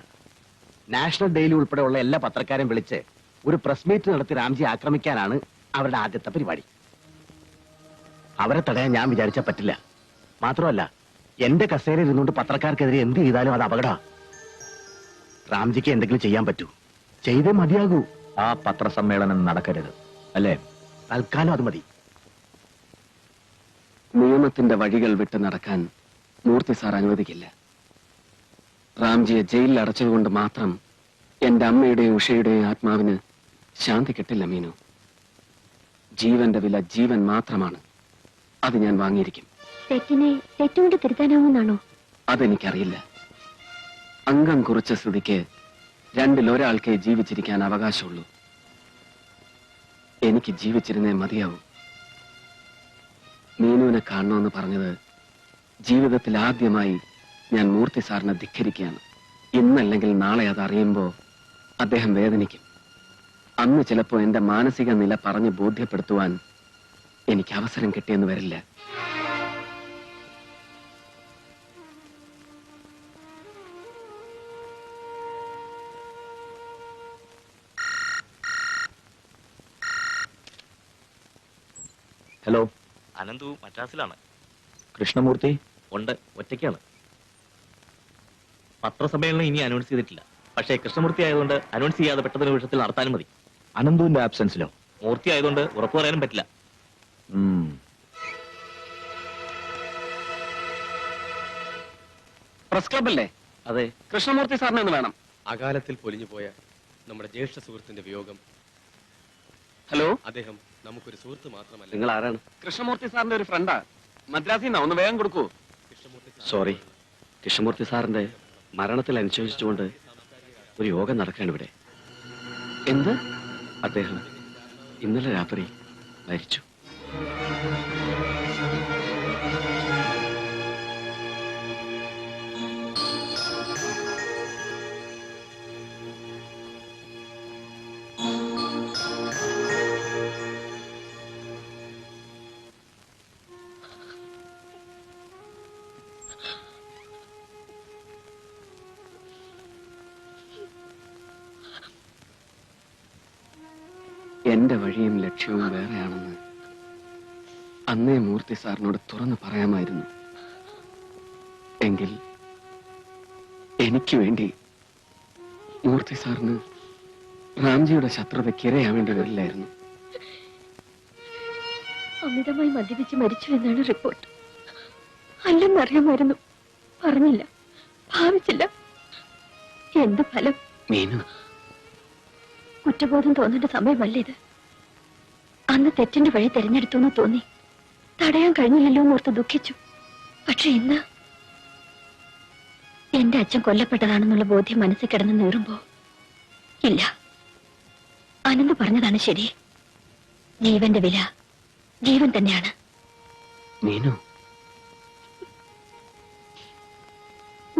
നാഷണൽ ഡെയിലി ഉൾപ്പെടെയുള്ള എല്ലാ പത്രക്കാരെയും വിളിച്ച് ഒരു പ്രസ് മീറ്റ് നടത്തി രാംജി ആക്രമിക്കാനാണ് അവരുടെ ആദ്യത്തെ പരിപാടി. അവരെ തടയാൻ ഞാൻ വിചാരിച്ചാൽ പറ്റില്ല. മാത്രമല്ല, എന്റെ കസേരയിൽ ഇരുന്നുകൊണ്ട് പത്രക്കാർക്കെതിരെ എന്ത് ചെയ്താലും അത് അപകട. രാംജിക്ക് എന്തെങ്കിലും ചെയ്യാൻ പറ്റൂ, ചെയ്തേ മതിയാകൂ. ആ പത്രസമ്മേളനം നടക്കരുത്, അല്ലേ? തൽക്കാലം അത് മതി. നിയമത്തിന്റെ വഴികൾ വിട്ട് നടക്കാൻ മൂർത്തി സാർ അനുവദിക്കില്ല. റാംജിയെ ജയിലിൽ അടച്ചതുകൊണ്ട് മാത്രം എന്റെ അമ്മയുടെയും ഉഷയുടെയും ആത്മാവിന് ശാന്തി കിട്ടില്ല മീനു. ജീവന്റെ വില ജീവൻ മാത്രമാണ്. അത് ഞാൻ വാങ്ങിയിരിക്കും. തെറ്റിനെ തെറ്റുകൊണ്ട് തിരുത്താനാവുന്നാണോ? അതെനിക്കറിയില്ല. അംഗം കുറിച്ച സ്ഥിതിക്ക് രണ്ടിലൊരാൾക്കേ ജീവിച്ചിരിക്കാൻ അവകാശമുള്ളൂ. എനിക്ക് ജീവിച്ചിരുന്നേ മതിയാവും. മീനുവിനെ കാണണമെന്ന് പറഞ്ഞത് ജീവിതത്തിൽ ആദ്യമായി ഞാൻ മൂർത്തി സാറിനെ ധിക്കരിക്കുകയാണ്. ഇന്നല്ലെങ്കിൽ നാളെ അത് അറിയുമ്പോ അദ്ദേഹം വേദനിക്കും. അന്ന് ചിലപ്പോ എന്റെ മാനസിക നില പറഞ്ഞ് ബോധ്യപ്പെടുത്തുവാൻ എനിക്ക് അവസരം കിട്ടിയെന്ന് വരില്ല. ഹലോ, അനന്തു മദ്രാസിലാണ്. കൃഷ്ണമൂർത്തി ഉണ്ട്, ഒറ്റയ്ക്കാണ്. പത്രസമ്മേളനം ഇനി അനൗൺസ് ചെയ്തിട്ടില്ല. പക്ഷേ കൃഷ്ണമൂർത്തി ആയതുകൊണ്ട് അനൗൺസ് ചെയ്യാതെ പെട്ടെന്ന് നിമിഷത്തിൽ നടത്താനും മതി. അനന്തുവിന്റെ ആബ്സെൻസിലോ? മൂർത്തി ആയതുകൊണ്ട് ഉറപ്പു പറയാനും പറ്റില്ല. പ്രസ് ക്ലബല്ലേ? അതെ. കൃഷ്ണമൂർത്തി സാറിനെ ഒന്ന് വേണം. അകാലത്തിൽ പൊലിഞ്ഞുപോയ നമ്മുടെ ജ്യേഷ്ഠ സുഹൃത്തിന്റെ വിയോഗം. ഹലോ, അദ്ദേഹം നമുക്കൊരു സുഹൃത്ത് മാത്രമല്ല. നിങ്ങൾ ആരാണ്? കൃഷ്ണമൂർത്തി സാറിന്റെ ഒരു ഫ്രണ്ടാ. മദ്രാസിൽ ഒന്ന് വേഗം കൊടുക്കൂ. സോറി, കൃഷ്ണമൂർത്തി സാറിന്റെ മരണത്തിൽ അനുശോചിച്ചുകൊണ്ട് ഒരു യോഗം നടക്കുകയാണ് ഇവിടെ. എന്ത്? അദ്ദേഹം ഇന്നലെ രാത്രി മരിച്ചു. എന്റെ വഴിയും ലക്ഷ്യവും വേറെയാണെന്ന് അന്നേ മൂർത്തി സാറിനോട് തുറന്നു പറയാമായിരുന്നു. എങ്കിൽ എനിക്ക് വേണ്ടി മൂർത്തി സാറിന് റാംജിയുടെ ശത്രുതയ്ക്ക് ഇരയാവേണ്ടി വരില്ലായിരുന്നു. അമിതമായി മദ്യപിച്ച് മരിച്ചു എന്നാണ് റിപ്പോർട്ട്. അല്ലെന്നറിയാമായിരുന്നു, പറഞ്ഞില്ല, ഭാവിച്ചില്ല. എന്ത് ഫലം? മീനു, കുറ്റബോധം തോന്നേണ്ട സമയമല്ല ഇത്. അന്ന് തെറ്റിന്റെ വഴി തെരഞ്ഞെടുത്തു എന്ന് തോന്നി. തടയാൻ കഴിഞ്ഞില്ലല്ലോ എന്നോർത്ത് ദുഃഖിച്ചു. പക്ഷെ ഇന്ന് എന്റെ അച്ഛൻ കൊല്ലപ്പെട്ടതാണെന്നുള്ള ബോധ്യം മനസ്സിൽ കിടന്ന് നീറുമ്പോ, ഇല്ല, അനന്ത് പറഞ്ഞതാണ് ശരി. ജീവന്റെ വില ജീവൻ തന്നെയാണ്. മീനു,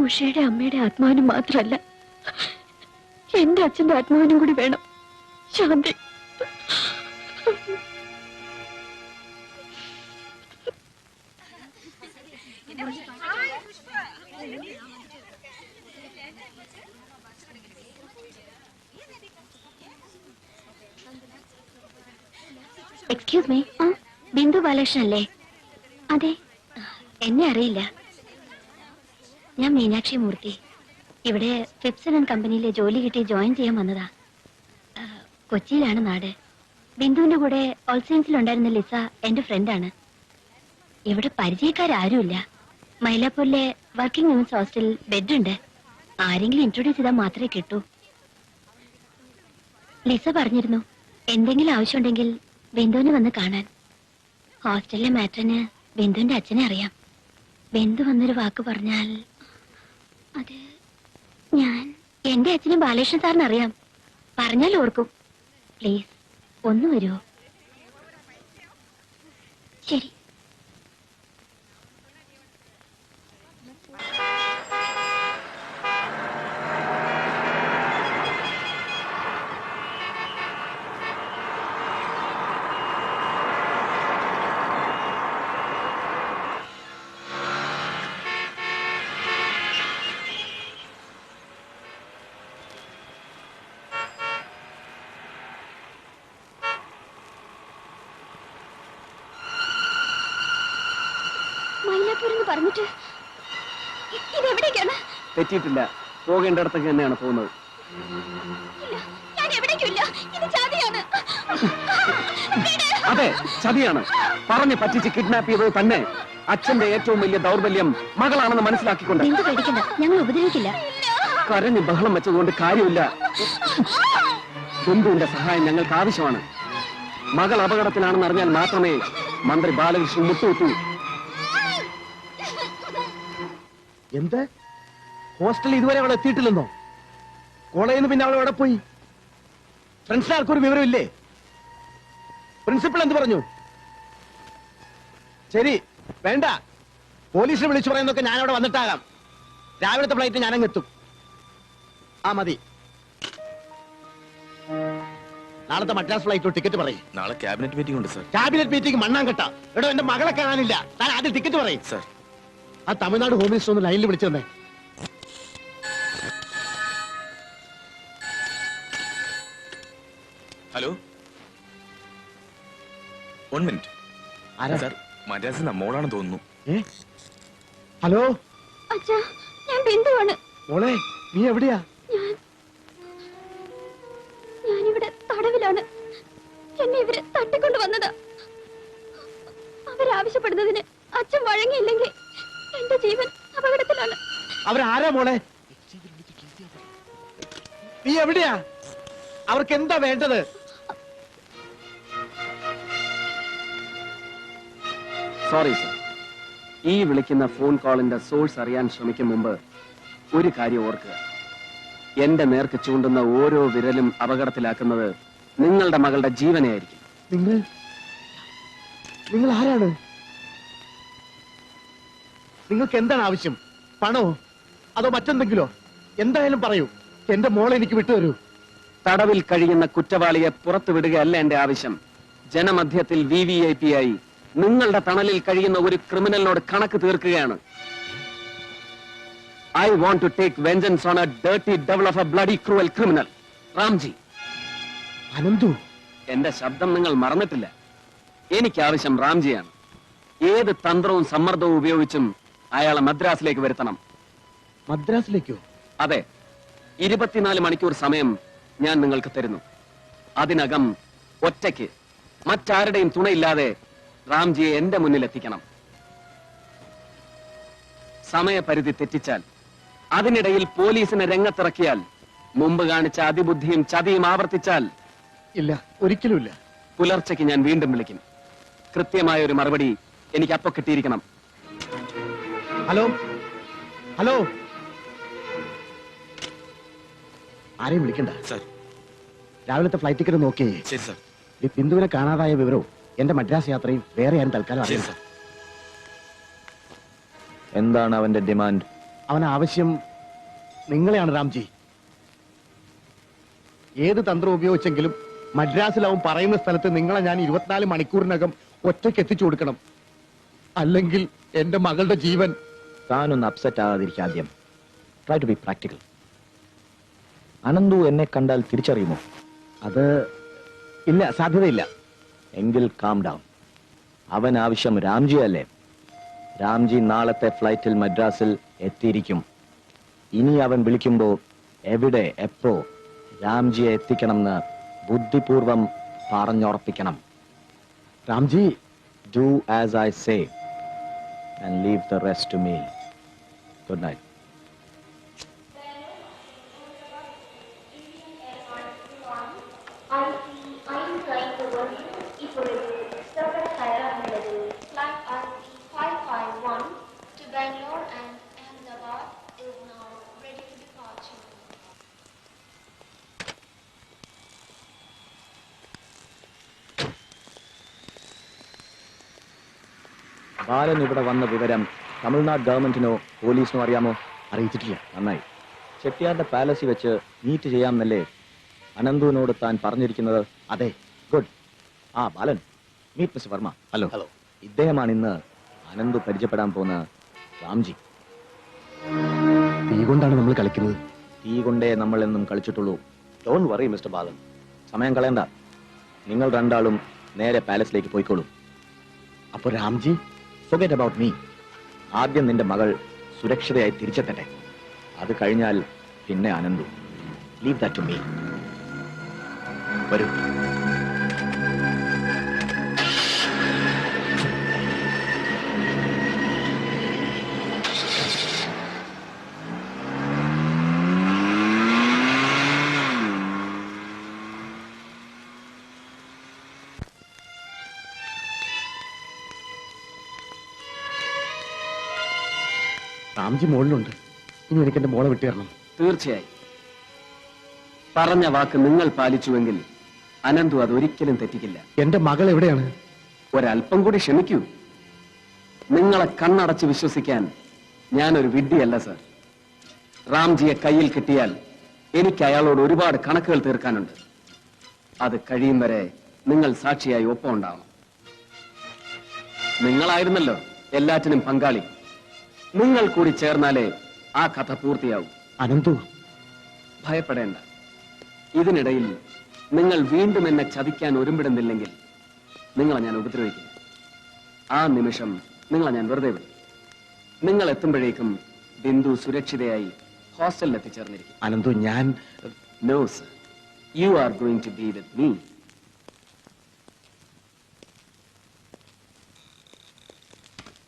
ഉഷയുടെ അമ്മയുടെ ആത്മാവിനും മാത്രമല്ല, എന്റെ അച്ഛന്റെ ആത്മാവിനും കൂടി വേണം ശാന്തി. എക്സ്ക്യൂസ് മീ, ബിന്ദു ബാലകൃഷ്ണൻ അല്ലേ? അതെ, എന്നെ അറിയില്ല. ഞാൻ മീനാക്ഷി മൂർത്തി. ഇവിടെ ഫിപ്സൺ ആൻഡ് കമ്പനിയിലെ ജോലി കിട്ടി ജോയിൻ ചെയ്യാൻ വന്നതാ. കൊച്ചിയിലാണ് നാട്. ബിന്ദുവിന്റെ കൂടെ ഓൾസൈൻസിലുണ്ടായിരുന്ന ലിസ എന്റെ ഫ്രണ്ടാണ്. ഇവിടെ പരിചയക്കാരാരുമില്ല. മൈലാപ്പൂരിലെ വർക്കിംഗ് വിമൻസ് ഹോസ്റ്റലിൽ ബെഡുണ്ട്. ആരെങ്കിലും ഇൻട്രൊഡ്യൂസ് ചെയ്താൽ മാത്രമേ കിട്ടൂ. ലിസ പറഞ്ഞിരുന്നു എന്തെങ്കിലും ആവശ്യമുണ്ടെങ്കിൽ ബിന്ദുവിനെ വന്ന് കാണാൻ. ഹോസ്റ്റലിലെ മാറ്ററിന് ബിന്ദുവിന്റെ അച്ഛനെ അറിയാം. ബിന്ദു വന്നൊരു വാക്ക് പറഞ്ഞാൽ അത് എന്റെ അച്ഛനെ ബാലകൃഷ്ണൻ സാറിന് അറിയാം. പറഞ്ഞാൽ ഓർക്കും. പ്ലീസ് ഒന്ന് വരുമോ? ശരി. പറഞ്ഞിട്ട് ഇതെവിടേക്കാണ്? തെറ്റിയിട്ടില്ല, പോകേണ്ടിടത്തേക്ക് തന്നെയാണ് പോകുന്നത്. ഞാൻ എവിടേക്കില്ല, ഇത് ചതിയാണ്. അതെ, ചതിയാണ്. പറഞ്ഞു പറ്റിച്ച് കിഡ്നാപ്പ് ചെയ്തത് തന്നെ. അച്ഛന്റെ ഏറ്റവും വലിയ ദൗർബല്യം മകളാണെന്ന് മനസ്സിലാക്കിക്കൊണ്ട്. ബിന്ദു പേടിക്കണ്ട, ഞങ്ങൾ ഉപദ്രവിക്കില്ല. കരഞ്ഞ് ബഹളം വെച്ചതുകൊണ്ട് കാര്യമില്ല. ബിന്ദുവിന്റെ സഹായം ഞങ്ങൾക്ക് ആവശ്യമാണ്. മകൾ അപകടത്തിലാണെന്ന് അറിഞ്ഞാൽ മാത്രമേ മന്ത്രി ബാലകൃഷ്ണൻ മുട്ടുകുത്തൂ. എന്ത്? ഹോസ്റ്റലിൽ ഇതുവരെ അവൾ എത്തിയിട്ടില്ലെന്നോ? കോളേജിൽ നിന്ന് പിന്നെ അവൾ എവിടെ പോയി? ഫ്രണ്ട്സിന് ആർക്കൊരു വിവരമില്ലേ? പ്രിൻസിപ്പൽ എന്ത് പറഞ്ഞു? ശരി, വേണ്ട. പോലീസിനെ വിളിച്ചു പറയുന്നൊക്കെ ഞാൻ അവിടെ വന്നിട്ടാകാം. രാവിലത്തെ ഫ്ലൈറ്റ് ഞാനങ്ങ് എത്തും. ആ മതി. നാളത്തെ മദ്രാസ് ഫ്ലൈറ്റ് ടിക്കറ്റ് പറയും. നാളെ ക്യാബിനറ്റ് മീറ്റിംഗ് ഉണ്ട് സർ. ക്യാബിനറ്റ് മീറ്റിംഗ് മണ്ണാങ്കട്ട. എടോ, എന്റെ മകളെ കാണാനില്ല. താൻ ആദ്യം ടിക്കറ്റ് പറയും. സർ, ആ തമിഴ്നാട് ഹോം മിനിസ്റ്റർ ഒന്ന് ലൈനിൽ വിളിച്ചു തന്നെ. Hello, 1 minute. സർ, മദ്രാസിൽ നമ്മോടാണെന്ന് തോന്നുന്നു. ഹലോ അച്ഛാ, ഞാൻ ബിന്ദുവാണ്. മോളെ, നീ എവിടെയാ? ഞാനിവിടെ തടവിലാണ്. എന്നെ ഇവര് തട്ടിക്കൊണ്ട് വന്നതാ. അവരാവശ്യപ്പെടുന്നതിന് അച്ഛൻ വഴങ്ങിയില്ലെങ്കിൽ എന്റെ ജീവൻ അപകടത്തിലാണ്. അവരാരാ മോളെ? നീ എവിടെയാ? അവർക്ക് എന്താ വേണ്ടത്? സോറി സർ, ഈ വിളിക്കുന്ന ഫോൺ കോളിന്റെ സോഴ്സ് അറിയാൻ ശ്രമിക്കും മുമ്പ് ഒരു കാര്യം ഓർക്കുക. എന്റെ നേർക്ക് ചൂണ്ടുന്ന ഓരോ വിരലും അപകടത്തിലാക്കുന്നത് നിങ്ങളുടെ മകളുടെ ജീവനെയായിരിക്കും. നിങ്ങൾ ആരാണ്? നിങ്ങൾക്ക് എന്താണ് ആവശ്യം? പണോ അതോ മറ്റെന്തെങ്കിലോ? എന്തായാലും പറയൂ. എന്റെ മോളെ എനിക്ക് വിട്ടുതരൂ. തടവിൽ കഴിയുന്ന കുറ്റവാളിയെ പുറത്തു വിടുകയല്ല എന്റെ ആവശ്യം. ജനമധ്യത്തിൽ VVIP ആയി നിങ്ങളുടെ തണലിൽ കഴിയുന്ന ഒരു ക്രിമിനലിനോട് കണക്ക് തീർക്കുകയാണ്. I want to take vengeance on a dirty devil of a bloody cruel criminal. Ramji. Ananthu, എന്റെ ശബ്ദം നിങ്ങൾ മറന്നിട്ടില്ല. എനിക്ക് ആവശ്യം റാംജിയാണ്. ഏത് തന്ത്രവും സമ്മർദ്ദവും ഉപയോഗിച്ചും അയാളെ മദ്രാസിലേക്ക് വരുത്തണം. മദ്രാസിലേക്കോ? അതെ, 24 മണിക്കൂർ സമയം ഞാൻ നിങ്ങൾക്ക് തരുന്നു. അതിനകം ഒറ്റയ്ക്ക് മറ്റാരുടെയും തുണയില്ലാതെ റാംജിയെ എന്റെ മുന്നിൽ എത്തിക്കണം. സമയപരിധി തെറ്റിച്ചാൽ, അതിനിടയിൽ പോലീസിനെ രംഗത്തിറക്കിയാൽ, മുമ്പ് കാണിച്ച അതിബുദ്ധിയും ചതിയും ആവർത്തിച്ചാൽ, ഇല്ല, ഒരിക്കലുമില്ല. പുലർച്ചയ്ക്ക് ഞാൻ വീണ്ടും വിളിക്കും. കൃത്യമായ ഒരു മറുപടി എനിക്ക് അപ്പൊ കിട്ടിയിരിക്കണം. ഹലോ ഹലോ, ആരെയും വിളിക്കണ്ട. രാവിലത്തെ ഫ്ലൈറ്റ് ടിക്കറ്റ് നോക്കിയേ. ശരി സർ. ഈ ബിന്ദുവിനെ കാണാതായ വിവരവും എന്റെ മദ്രാസ് യാത്രയും വേറെ ആരും തൽക്കാലം അറിയാം. എന്താണ് അവന്റെ ഡിമാൻഡ്? അവൻ ആവശ്യം നിങ്ങളെയാണ് റാംജി. ഏത് തന്ത്രം ഉപയോഗിച്ചെങ്കിലും മദ്രാസിൽ അവൻ പറയുന്ന സ്ഥലത്ത് നിങ്ങളെ ഞാൻ 24 മണിക്കൂറിനകം ഒറ്റയ്ക്ക് എത്തിച്ചു കൊടുക്കണം. അല്ലെങ്കിൽ എന്റെ മകളുടെ ജീവൻ. താനൊന്ന് അപ്സെറ്റ് ആകാതിരിക്കുക. ആദ്യം try to be practical. Ananthu എന്നെ കണ്ടാൽ തിരിച്ചറിയുമോ? അത് ഇല്ല, സാധ്യതയില്ല. എങ്കിൽ കാം ഡൗൺ. അവൻ ആവശ്യം രാംജി അല്ലേ? രാംജി നാളത്തെ ഫ്ലൈറ്റിൽ മദ്രാസിൽ എത്തിയിരിക്കും. ഇനി അവൻ വിളിക്കുമ്പോ എവിടെ എപ്പോ രാംജിയെ എത്തിക്കണമെന്ന് ബുദ്ധിപൂർവം പറഞ്ഞുറപ്പിക്കണം. Ramji, do as I say and leave the rest to me. Good night. Balan ഇവിടെ വന്ന വിവരം തമിഴ്നാട് ഗവൺമെന്റിനോ പോലീസിനോ അറിയാമോ? അറിയിച്ചിട്ടില്ല. നന്നായി. ചെട്ടിയാരുടെ പാലസിൽ വെച്ച് മീറ്റ് ചെയ്യാമെന്നല്ലേ അനന്തുവിനോട് താൻ പറഞ്ഞിരിക്കുന്നത്? അതെ. ഗുഡ്. ആ Balan, meet mister Varma. Hello. Hello. ഇദ്ദേഹമാണ് ഇന്ന് അനന്തു പരിചയപ്പെടാൻ പോകുന്ന രാംജി. തീ കൊണ്ടാണ് നമ്മൾ കളിക്കുന്നത്. തീ കൊണ്ടേ നമ്മൾ എന്നും കളിച്ചിട്ടുള്ളൂ. ഡോണ്ട് വറി മിസ്റ്റർ ബാലൻ. സമയം കളയണ്ട. നിങ്ങൾ രണ്ടാളും നേരെ പാലസിലേക്ക് പോയിക്കോളൂ. അപ്പൊ രാംജി, forget about me. ആദ്യം നിന്റെ മകൾ സുരക്ഷിതയായി തിരിച്ചെത്തട്ടെ. അത് കഴിഞ്ഞാൽ പിന്നെ Ananthu. Leave that to me. വരൂ. രാംജി മോളിലുണ്ട്. ഇനി എനിക്ക് എന്റെ മോളെ വിട്ടുതരണം. തീർച്ചയായും. പറഞ്ഞ വാക്ക് നിങ്ങൾ പാലിച്ചുവെങ്കിൽ അനന്തു അതൊരിക്കലും തെറ്റിക്കില്ല. എന്റെ മകൾ എവിടെയാണ്? ഒരല്പം കൂടി ക്ഷമിക്കൂ. നിങ്ങളെ കണ്ണടച്ച് വിശ്വസിക്കാൻ ഞാനൊരു വിഡ്ഢിയല്ല സർ. റാംജിയെ കയ്യിൽ കിട്ടിയാൽ എനിക്ക് അയാളോട് ഒരുപാട് കണക്കുകൾ തീർക്കാനുണ്ട്. അത് കഴിയും വരെ നിങ്ങൾ സാക്ഷിയായി ഒപ്പം ഉണ്ടാവണം. നിങ്ങളായിരുന്നല്ലോ എല്ലാറ്റിനും പങ്കാളി. നിങ്ങൾ കൂടി ചേർന്നാലേ ആ കഥ പൂർത്തിയാവും. അനന്തു, ഭയപ്പെടേണ്ട. ഇതിനിടയിൽ നിങ്ങൾ വീണ്ടും എന്നെ ചതിക്കാൻ ഒരുമ്പിടുന്നില്ലെങ്കിൽ നിങ്ങളെ ഞാൻ ഉപദ്രവിക്കും. ആ നിമിഷം നിങ്ങളെ ഞാൻ വെറുതെ വിടും. നിങ്ങൾ എത്തുമ്പോഴേക്കും ബിന്ദു സുരക്ഷിതയായി ഹോസ്റ്റലിൽ എത്തിച്ചേർന്നിരിക്കും. അനന്തു, ഞാൻ no sir, you are going to be with me.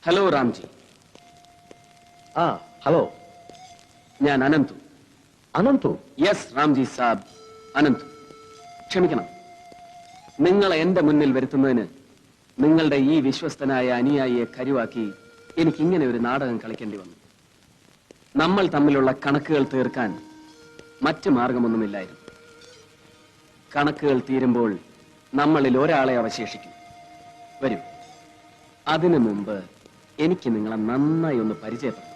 Hello Ramji. ആ ഹലോ, ഞാൻ അനന്തു. അനന്തു? യെസ് രാംജി സാബ്, അനന്തു. ക്ഷമിക്കണം, നിങ്ങളെ എന്റെ മുന്നിൽ വരുത്തുന്നതിന് നിങ്ങളുടെ ഈ വിശ്വസ്തനായ അനുയായിയെ കരുവാക്കി എനിക്ക് ഇങ്ങനെ ഒരു നാടകം കളിക്കേണ്ടി വന്നു. നമ്മൾ തമ്മിലുള്ള കണക്കുകൾ തീർക്കാൻ മറ്റു മാർഗമൊന്നുമില്ലായിരുന്നു. കണക്കുകൾ തീരുമ്പോൾ നമ്മളിൽ ഒരാളെ അവശേഷിക്കും. വരൂ, അതിനു മുമ്പ് എനിക്ക് നിങ്ങളെ നന്നായി ഒന്ന് പരിചയപ്പെടാം.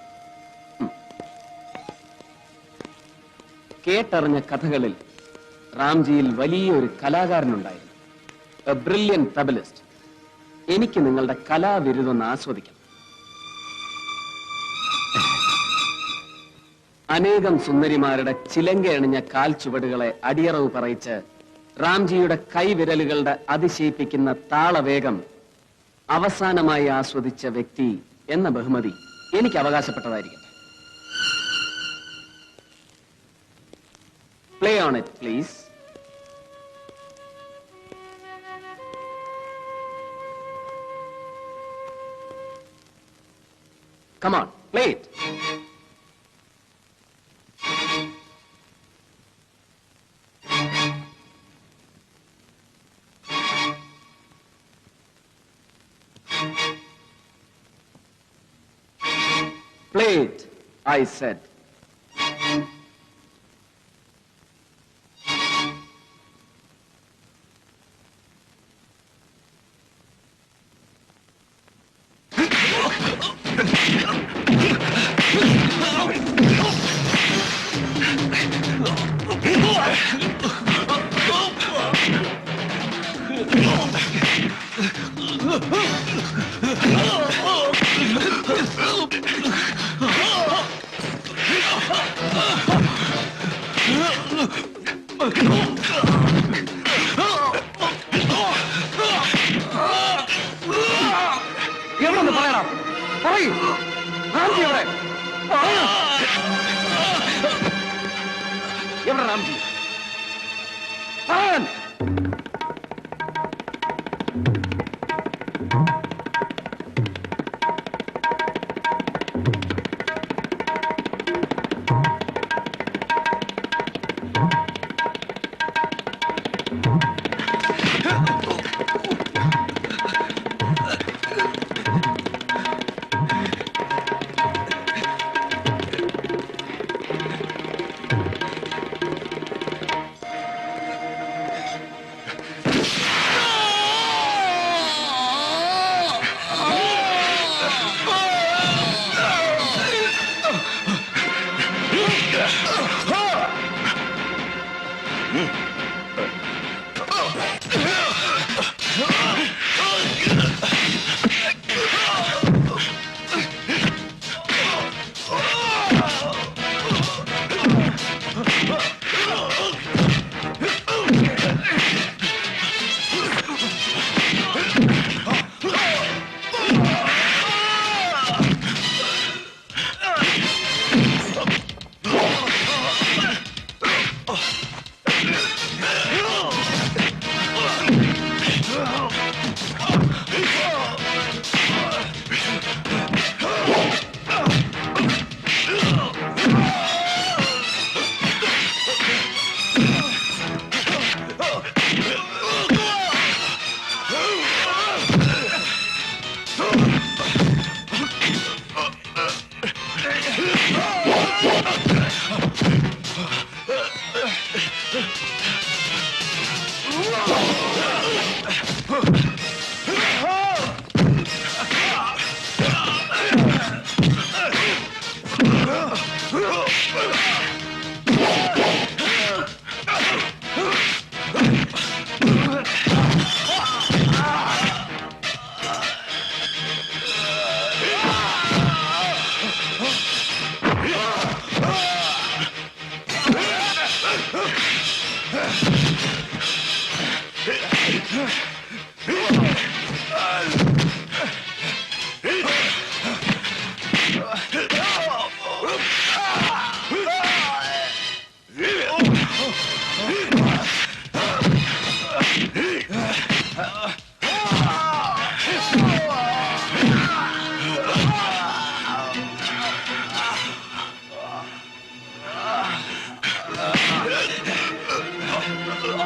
കേട്ടറിഞ്ഞ കഥകളിൽ റാംജിയിൽ വലിയൊരു കലാകാരനുണ്ടായിരുന്നു, എ ബ്രില്യൻ തബലിസ്റ്റ്. എനിക്ക് നിങ്ങളുടെ കലാവിരുദൊന്ന് ആസ്വദിക്കണം. അനേകം സുന്ദരിമാരുടെ ചിലങ്കയണിഞ്ഞ കാൽ ചുവടുകളെ അടിയറവ് പറയിച്ച് റാംജിയുടെ കൈവിരലുകളുടെ അതിശയിപ്പിക്കുന്ന താളവേഗം അവസാനമായി ആസ്വദിച്ച വ്യക്തി എന്ന ബഹുമതി എനിക്ക് അവകാശപ്പെട്ടതായിരിക്കും. Play on it, please. Come on, play it. Play it, I said. എവിടെ റാംജി?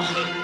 Oh,